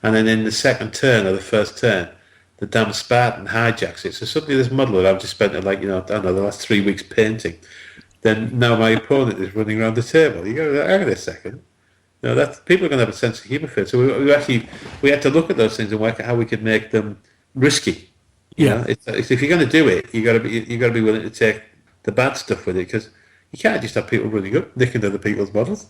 and then in the second turn or the first turn, the damn Spartan hijacks it. So suddenly this model that I've just spent the last 3 weeks painting, then now my opponent is running around the table. You go, hang on a second. That people are going to have a sense of humour for it. So we had to look at those things and work out how we could make them risky. Yeah. If you're going to do it, you got to be willing to take the bad stuff with it, because you can't just have people running up nicking other people's models.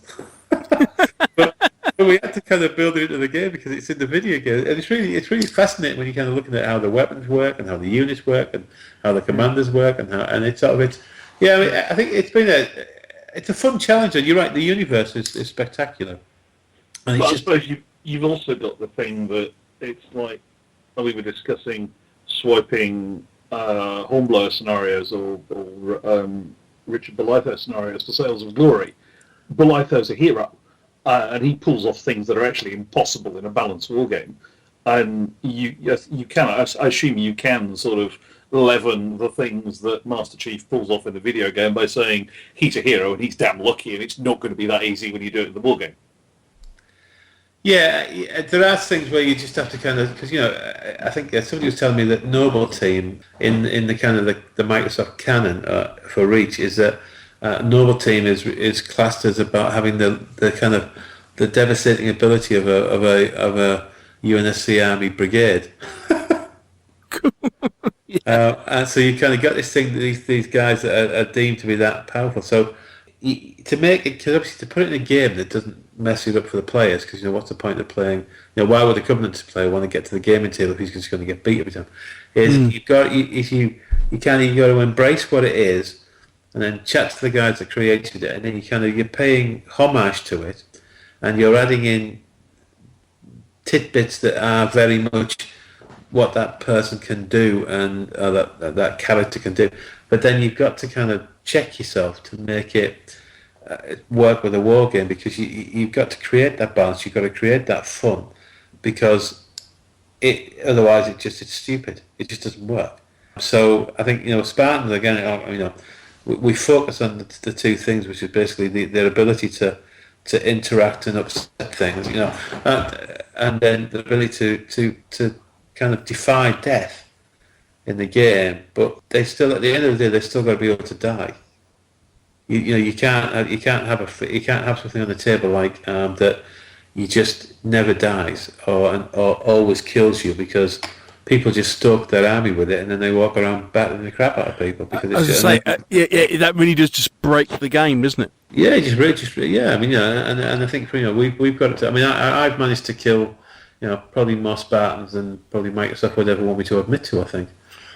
but we had to kind of build it into the game because it's in the video game, and it's really fascinating when you're kind of looking at how the weapons work and how the units work and how the commanders work I think it's a fun challenge, and you're right, the universe is spectacular. And I suppose you've also got the thing that it's like, we were discussing swiping Hornblower scenarios or Richard Bolitho scenarios for Sales of Glory. Bolitho's a hero, and he pulls off things that are actually impossible in a balanced war game. And you can, I assume you can sort of leaven the things that Master Chief pulls off in the video game by saying he's a hero and he's damn lucky, and it's not going to be that easy when you do it in the war game. Yeah, there are things where you just have to kind of, because I think somebody was telling me that Noble Team in the kind of the Microsoft canon for Reach is that Noble Team is classed as about having the kind of the devastating ability of a UNSC Army brigade. And so you kind of got this thing that these guys are deemed to be that powerful. So to make it, because obviously to put it in a game that doesn't mess it up for the players, because what's the point of playing? Why would a Covenant player want to get to the gaming table if he's just going to get beat every time? You got to embrace what it is, and then chat to the guys that created it, and then you're paying homage to it, and you're adding in tidbits that are very much what that person can do and that character can do. But then you've got to kind of check yourself to make it work with a war game, because you've got to create that balance. You've got to create that fun, because otherwise it's stupid. It just doesn't work. So I think Spartans again. We focus on the two things, which is basically their ability to interact and upset things, and then the ability to kind of defy death in the game. But they still, at the end of the day, they still got to be able to die. You can't have something on the table like that. You just never dies or always kills you, because people just stalk their army with it, and then they walk around battering the crap out of people. Because that really does just break the game, doesn't it? Yeah, and I think we've got to. I've managed to kill probably more Spartans than probably Microsoft would ever want me to admit to. I think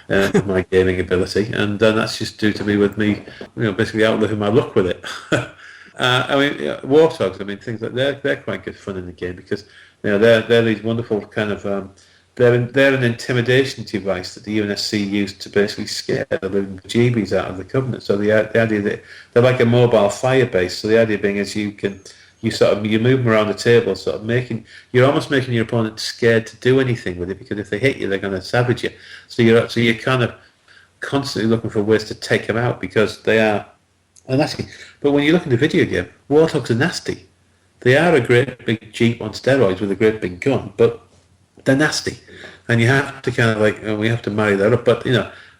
with my gaming ability, and that's just due to me basically outliving my luck with it. Warthogs. Things like they're quite good fun in the game, because they're these wonderful kind of. They're an intimidation device that the UNSC used to basically scare the living bejeebies out of the Covenant. So the idea that they're like a mobile fire base. So the idea being is you move them around the table, sort of you're almost making your opponent scared to do anything with it, because if they hit you, they're going to savage you. So you're kind of constantly looking for ways to take them out, because they are And nasty. But when you look at the video game, Warthogs are nasty. They are a great big Jeep on steroids with a great big gun, but they're nasty. And you have to kind of we have to marry that up. But,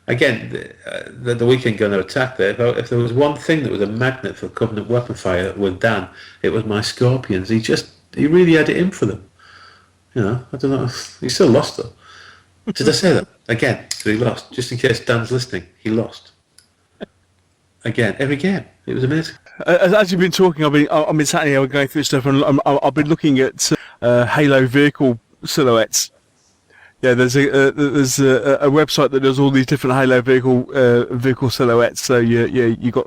again, the weekend gunner attack there, if there was one thing that was a magnet for Covenant weapon fire with Dan, it was my Scorpions. He really had it in for them. I don't know. He still lost, though. Did I say that? Again, so he lost. Just in case Dan's listening, he lost. Again, every game. It was amazing. As you've been talking, I've been sat here going through stuff, and I've been looking at Halo vehicle silhouettes. Yeah, there's a website that does all these different Halo vehicle silhouettes. So you got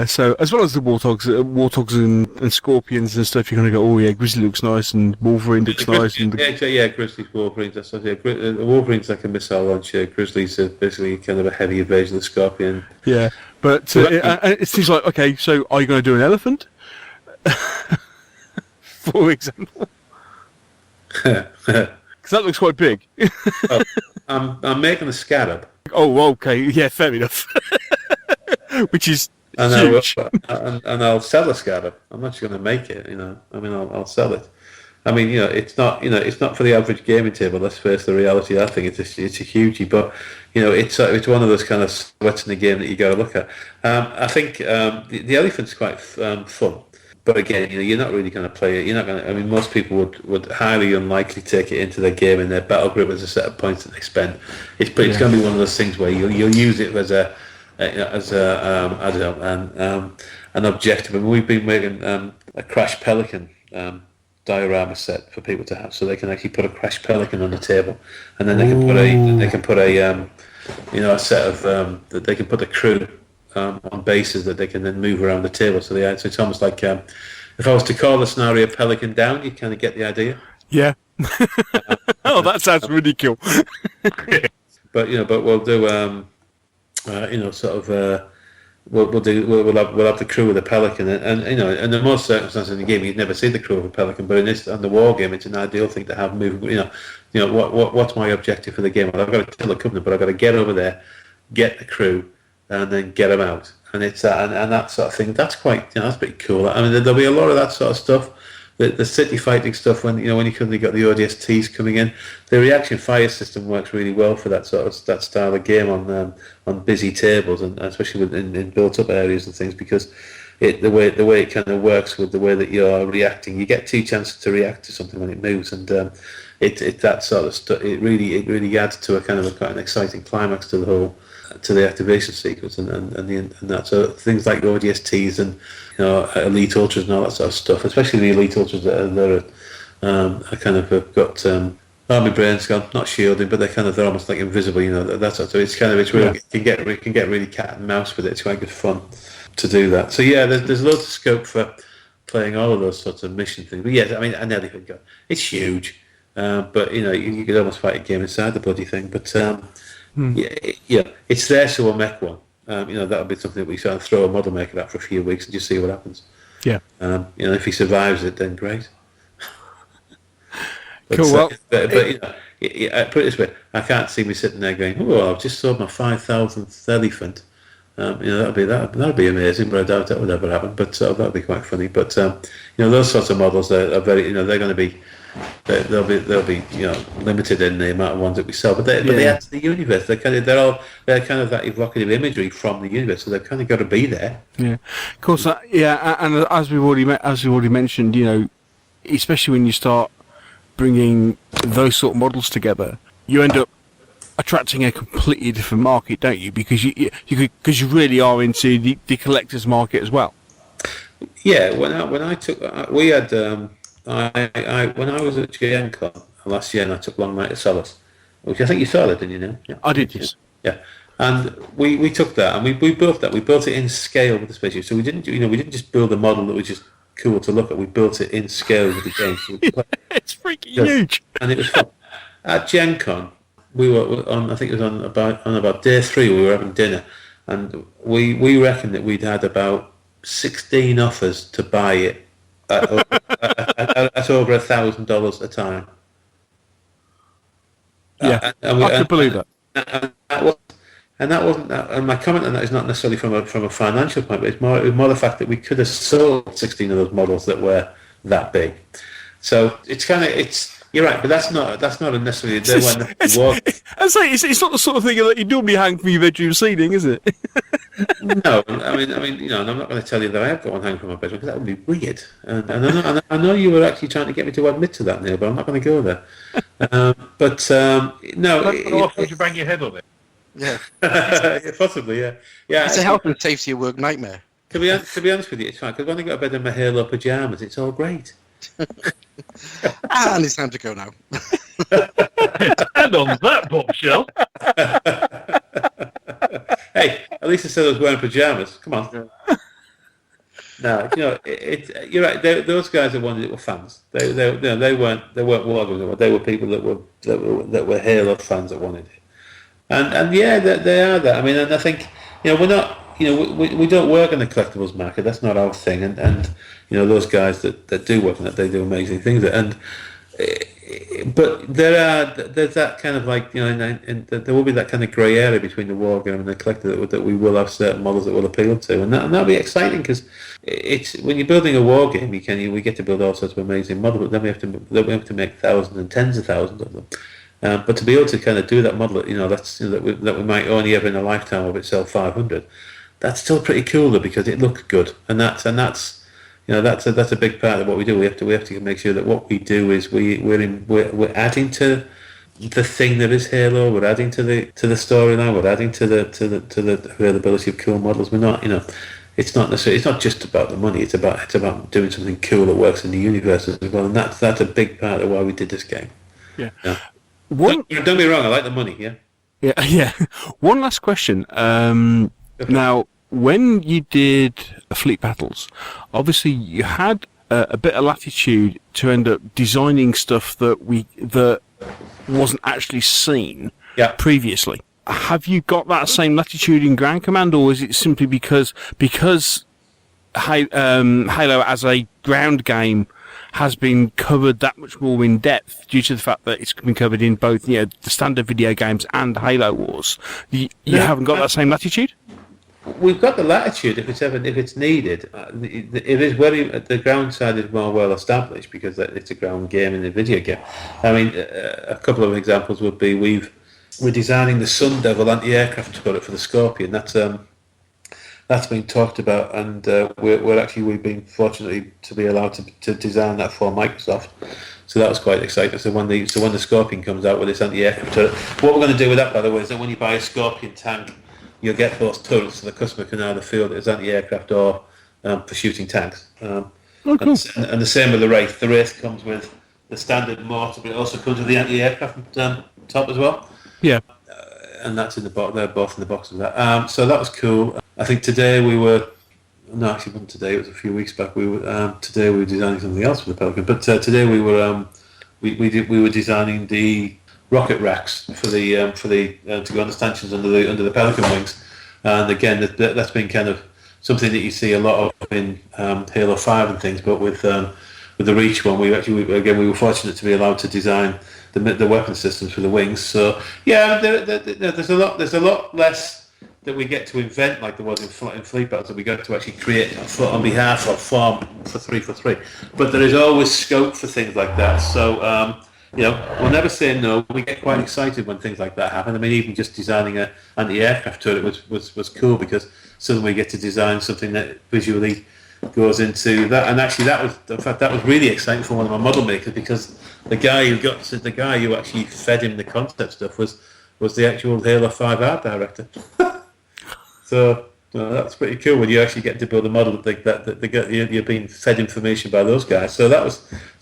so as well as the warthogs and scorpions and stuff. You're gonna go, Grizzly looks nice and Wolverine looks nice. And Grizzly's Wolverines. That's the Wolverine's like a missile launcher. Grizzly's basically kind of a heavier version of the Scorpion. Yeah, but it seems like, okay, so are you going to do an elephant, for example? Because that looks quite big. I'm making a scarab. Oh, okay, yeah, fair enough. Which is huge. And I'll sell a scarab. I'm not just going to make it. I'll sell it. It's not for the average gaming table. Let's face the reality of that thing. It's a hugie, but it's one of those kind of sweats in the game that you got to look at. I think the elephant's quite fun, but again, you're not really going to play it. You're not going to. Most people would highly unlikely take it into their game in their battle group as a set of points that they spend. It's going to be one of those things where you'll use it as an objective. We've been making a Crash Pelican diorama set for people to have, so they can actually put a Crash Pelican on the table, and then they can put a set of that they can put the crew on bases that they can then move around the table. So it's almost like if I was to call the scenario Pelican Down, you kind of get the idea. Yeah. Oh, that sounds really cool. But we'll do We'll have the crew of the Pelican, and in most circumstances in the game you'd never see the crew of a Pelican, but on the war game it's an ideal thing to have moving. What's my objective for the game? Well, I've got to kill the Covenant, but I've got to get over there, get the crew, and then get them out. And it's that and that sort of thing. That's quite that's pretty cool. There'll be a lot of that sort of stuff. The city fighting stuff when you suddenly got the ODSTs coming in, the reaction fire system works really well for that style of game on busy tables, and especially in built up areas and things, because the way it kind of works with the way that you're reacting, you get 2 chances to react to something when it moves, and it that sort of stuff. It really adds to quite an exciting climax to the activation sequence and that. So things like ODSTs and elite ultras and all that sort of stuff, especially the elite ultras that are kind of have got army brains gone, not shielding, but they're almost like invisible. That sort of. So it's really it can get really cat and mouse with it. It's quite good fun to do that. So yeah, there's loads of scope for playing all of those sorts of mission things. But yeah, an elephant gun, it's huge, but you could almost fight a game inside the bloody thing. But yeah, it's there, so we'll make one. That'll be something that we sort of throw a model maker at for a few weeks and just see what happens. Yeah. If he survives it, then great. Cool. But put it this way, I can't see me sitting there going, "Oh, I've just sold my 5,000th elephant." That'd be amazing, but I doubt that would ever happen. But that'd be quite funny. But those sorts of models are very, they're going to be. They'll be limited in the amount of ones that we sell, but they add to the universe. They're kind of that evocative imagery from the universe, so they've kind of got to be there. Yeah, of course. And as we've already mentioned, especially when you start bringing those sort of models together, you end up attracting a completely different market, don't you? Because you really are into the collector's market as well. Yeah, when I took we had. When I was at Gen Con last year, and I took Long Night of Solace, which I think you saw that, didn't you? Know? Yeah. I did, yes. Yeah, and we took that and we built that. We built it in scale with the spaceship. So we didn't just build a model that was just cool to look at. We built it in scale with the game. So it's freaking huge, and it was fun. At Gen Con, we were on. I think it was on about day 3. We were having dinner, and we reckoned that we'd had about 16 offers to buy it. At over $1,000 a time. Yeah, I can believe that. And that wasn't. And my comment on that is not necessarily from a financial point, but it was more the fact that we could have sold 16 of those models that were that big. So it's you're right, but that's not necessarily. It's not the sort of thing that you normally hang from your bedroom ceiling, is it? No, I mean, and I'm not going to tell you that I have got one hanging from my bedroom because that would be weird. And I know you were actually trying to get me to admit to that, Neil, but I'm not going to go there. No. Would you bang your head on it? Yeah. Possibly, yeah. It's a health and safety at work nightmare. To be honest with you, it's fine because when I go to bed in my Halo pajamas, it's all great. And it's time to go now. And on that bombshell. Hey, at least I said I was wearing pajamas. Come on. No, you're right. Those guys are ones that were fans. They weren't Wargames. They were people that were Halo fans that wanted it. And yeah, they are that. I mean, and I think we're not. We don't work in the collectibles market. That's not our thing. And those guys that do work in that, they do amazing things. But there's that kind of and there will be that kind of grey area between the war game and the collector that we will have certain models that will appeal to, and that'll be exciting because it's when you're building a war game, we get to build all sorts of amazing models, but then we have to make thousands and tens of thousands of them. But to be able to kind of do that model, that we might only ever in a lifetime of it sell 500, that's still pretty cool though because it looks good, and that's a big part of what we do. We have to make sure that what we do is we're adding to the thing that is Halo. We're adding to the storyline. We're adding to the availability of cool models. We're not, it's not necessarily. It's not just about the money. It's about doing something cool that works in the universe as well. And that's a big part of why we did this game. Yeah. Don't get me wrong. I like the money. Yeah. Yeah. One last question. Now, when you did Fleet Battles, obviously you had a bit of latitude to end up designing stuff that wasn't actually seen previously. Have you got that same latitude in Ground Command, or is it simply because Halo as a ground game has been covered that much more in depth due to the fact that it's been covered in both the standard video games and Halo Wars? You haven't got that same latitude? We've got the latitude if it's needed. It is the ground side is more well established because it's a ground game and a video game. I mean, a couple of examples would be we're designing the Sun Devil anti-aircraft turret for the Scorpion. That's been talked about, and we've been fortunate to be allowed to design that for Microsoft. So that was quite exciting. So when the Scorpion comes out with this anti-aircraft turret, what we're going to do with that, by the way, is that when you buy a Scorpion tank, you'll get those turrets so the customer can either field it as anti-aircraft or for shooting tanks. Cool. And the same with the Wraith. The Wraith comes with the standard mortar, but it also comes with the anti-aircraft top as well. Yeah. And that's in the box. They're both in the box of that. So that was cool. I think today it wasn't today. It was a few weeks back. Today we were designing something else for the Pelican. But today we were designing the rocket racks for the to go on the stanchions under the Pelican wings, and again that's been kind of something that you see a lot of in Halo 5 and things. But with the Reach one, we were fortunate to be allowed to design the weapon systems for the wings. So yeah, there's a lot less that we get to invent like there was in Fleet Battles that we got to actually create on behalf of for 343. But there is always scope for things like that. So. We'll never say no. We get quite excited when things like that happen. I mean, even just designing an anti-aircraft turret was cool because suddenly we get to design something that visually goes into that. And actually, that was really exciting for one of my model makers because the guy who actually fed him the concept stuff was the actual Halo 5 art director. So. That's pretty cool when you actually get to build a model that you're being fed information by those guys. So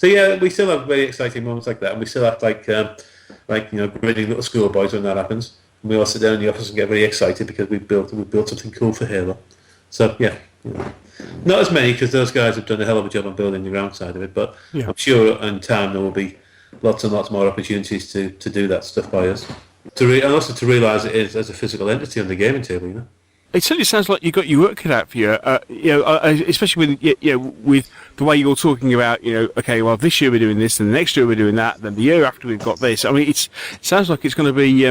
yeah, we still have very exciting moments like that, and we still have grinning little schoolboys when that happens. And we all sit down in the office and get very excited because we built something cool for Halo. So yeah, not as many because those guys have done a hell of a job on building the ground side of it. But yeah. I'm sure in time there will be lots and lots more opportunities to do that stuff by us. And also to realise it is as a physical entity on the gaming table, It certainly sounds like you got your work cut out for you. Especially with the way you're talking about. Okay, well, this year we're doing this, and the next year we're doing that, then the year after we've got this. I mean, it sounds like it's going to be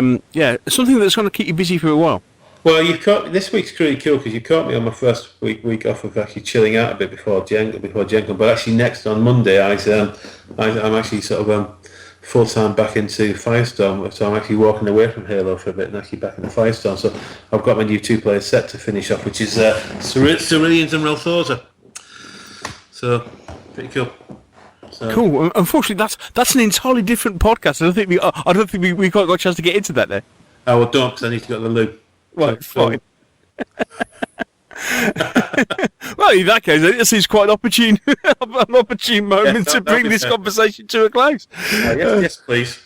something that's going to keep you busy for a while. Well, you've caught this week's really cool because you caught me on my first week off of actually chilling out a bit before Gen Con. But actually, next on Monday, I'm actually sort of full time back into Firestorm. So I'm actually walking away from Halo for a bit and actually back into Firestorm. So I've got my new 2-player set to finish off, which is Ceruleans and Relthorza. So pretty cool. So. Cool. Unfortunately, that's an entirely different podcast. I don't think we got a chance to get into that there. Oh, well, don't, because I need to go to the loo. Right, fine. Well, in that case, it seems quite an opportune moment to bring this conversation to a close. Yes, please.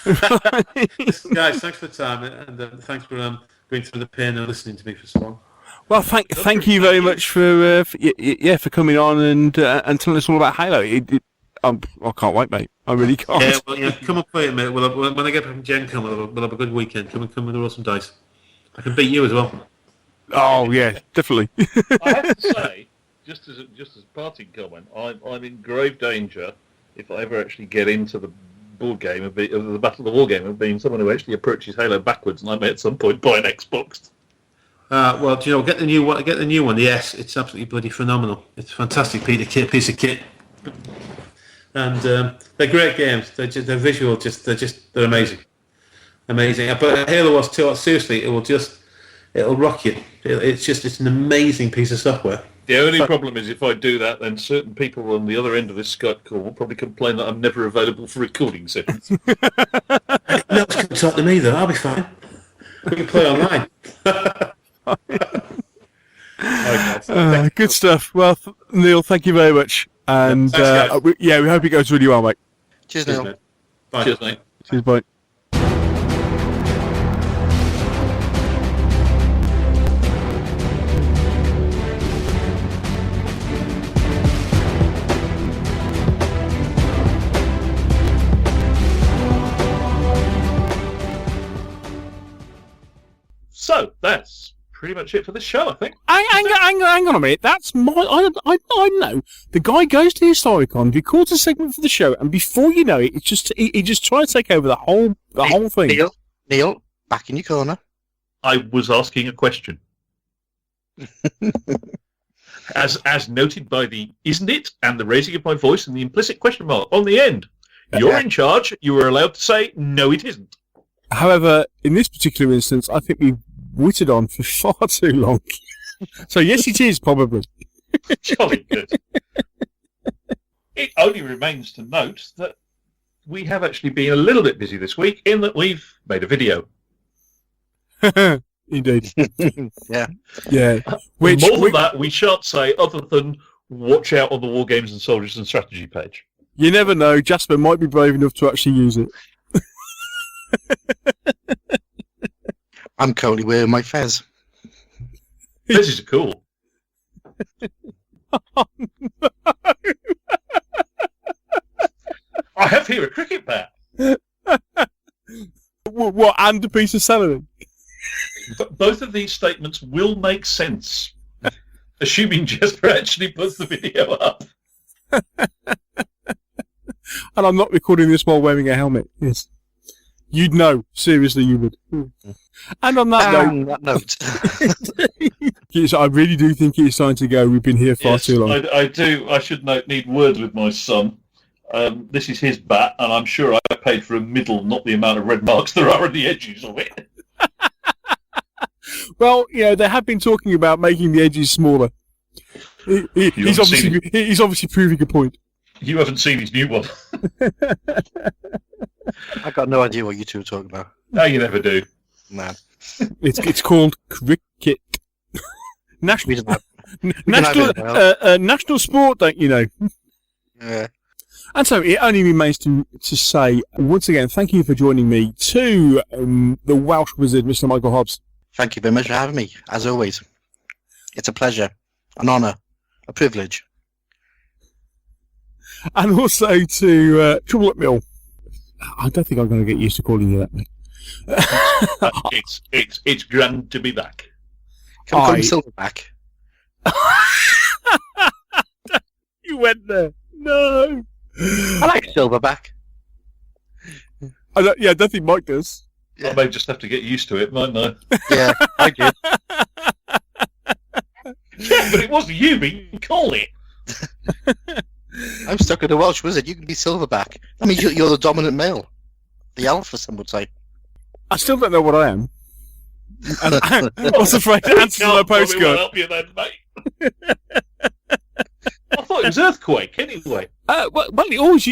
Listen, guys, thanks for the time, and thanks for going through the pain and listening to me for so long. Well, thank you very much for coming on and telling us all about Halo. I can't wait, mate. I really can't. Yeah, well, come and play it, mate. When I get back from Gen Con, we'll have a good weekend. Come and roll some dice. I can beat you as well. Oh yeah, definitely. I have to say, just as a parting comment, I'm in grave danger if I ever actually get into the board game of the Battle of the War Game of being someone who actually approaches Halo backwards, and I may at some point buy an Xbox. Well, do you know, get the new one. Get the new one. Yes, it's absolutely bloody phenomenal. It's a fantastic piece of kit, and they're great games. They're visual. They're amazing. But Halo was too. Seriously, it'll rock you. It's an amazing piece of software. The only problem is if I do that, then certain people on the other end of this Skype call will probably complain that I'm never available for recording sessions. No, come talk to me though. I'll be fine. We can play online. Okay, good stuff. Well, Neil, thank you very much, and thanks, we hope it goes really well, mate. Cheers, Neil. Mate. Bye. Cheers, mate. Cheers, bye. So that's pretty much it for this show, I think. Hang on a minute. That's my. I know. The guy goes to Historicon, records a segment for the show, and before you know it, he just tries to take over the whole thing. Neil, back in your corner. I was asking a question. as noted by the "isn't it" and the raising of my voice and the implicit question mark on the end. You're in charge. You were allowed to say no, it isn't. However, in this particular instance, I think we've wittered on for far too long. So yes, it is probably. Jolly good. It only remains to note that we have actually been a little bit busy this week in that we've made a video. Indeed. Yeah. Yeah. More than that, we shan't say other than watch out on the War Games and Soldiers and Strategy page. You never know. Jasper might be brave enough to actually use it. I'm currently wearing my fez. Fezes are cool. Oh, no. I have here a cricket bat. What, and a piece of celery? Both of these statements will make sense, assuming Jasper actually puts the video up. And I'm not recording this while wearing a helmet. Yes. You'd know. Seriously, you would. And on that note... Yes, I really do think it's time to go. We've been here far too long. I do. I should need words with my son. This is his bat, and I'm sure I paid for a middle, not the amount of red marks there are on the edges of it. Well, they have been talking about making the edges smaller. He's obviously proving a point. You haven't seen his new one. I got no idea what you two are talking about. No, you never do. Man. It's called cricket. National sport, don't you know? Yeah. And so it only remains to say once again, thank you for joining me to the Welsh Wizard, Mr. Michael Hobbs. Thank you very much for having me, as always. It's a pleasure, an honour, a privilege. And also to Trouble at Mill. I don't think I'm going to get used to calling you that, mate. It's grand to be back. Can we call him Silverback? You went there. No. I like Silverback. I don't think Mike does. I may just have to get used to it, mightn't I? Yeah, I did. Yeah, but it wasn't you, but you can call it. I'm stuck in a Welsh wizard. You can be Silverback. I mean, you're the dominant male. The alpha, some would say. I still don't know what I am. And I was afraid to answer my postcode. I'll help you then, mate. I thought it was Earthquake, anyway. Well, it always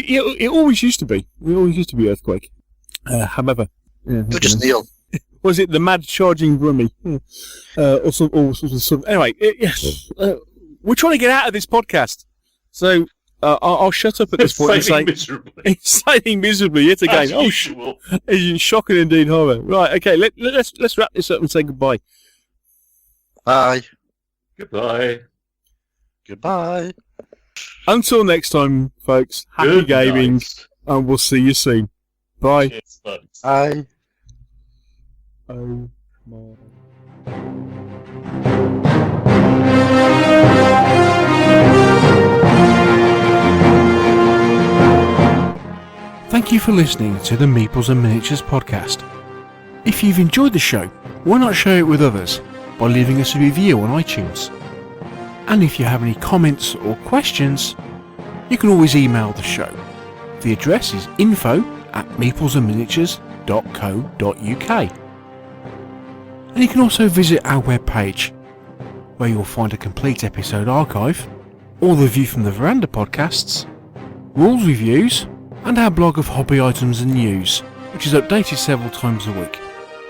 used to be. It always used to be Earthquake. However, You're just Neil. Was it the Mad Charging Brummy? Or some. Anyway, yes. We're trying to get out of this podcast. So I'll shut up at this point and say... Sailing miserably yet again. As it's shocking indeed, horror. Right, okay, let's wrap this up and say goodbye. Bye. Goodbye. Goodbye. Until next time, folks, happy gaming, and we'll see you soon. Bye. Cheers, folks. Bye. Oh, my... Thank you for listening to the Meeples and Miniatures podcast. If you've enjoyed the show, why not share it with others by leaving us a review on iTunes? And if you have any comments or questions, you can always email the show. The address is info@meeplesandminiatures.co.uk. And you can also visit our webpage, where you'll find a complete episode archive, all the View from the Veranda podcasts, rules reviews, and our blog of hobby items and news, which is updated several times a week.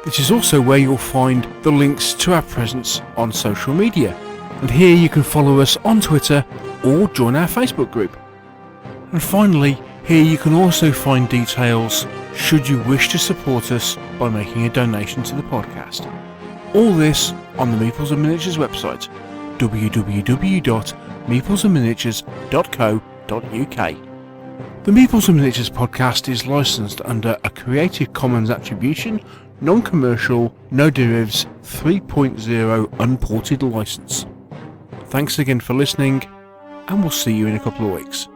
This is also where you'll find the links to our presence on social media, and here you can follow us on Twitter or join our Facebook group. And finally, here you can also find details should you wish to support us by making a donation to the podcast. All this on the Meeples and Miniatures website, www.meeplesandminiatures.co.uk. The Meeples and Miniatures podcast is licensed under a Creative Commons Attribution, Non-Commercial, No Derivatives 3.0 Unported license. Thanks again for listening, and we'll see you in a couple of weeks.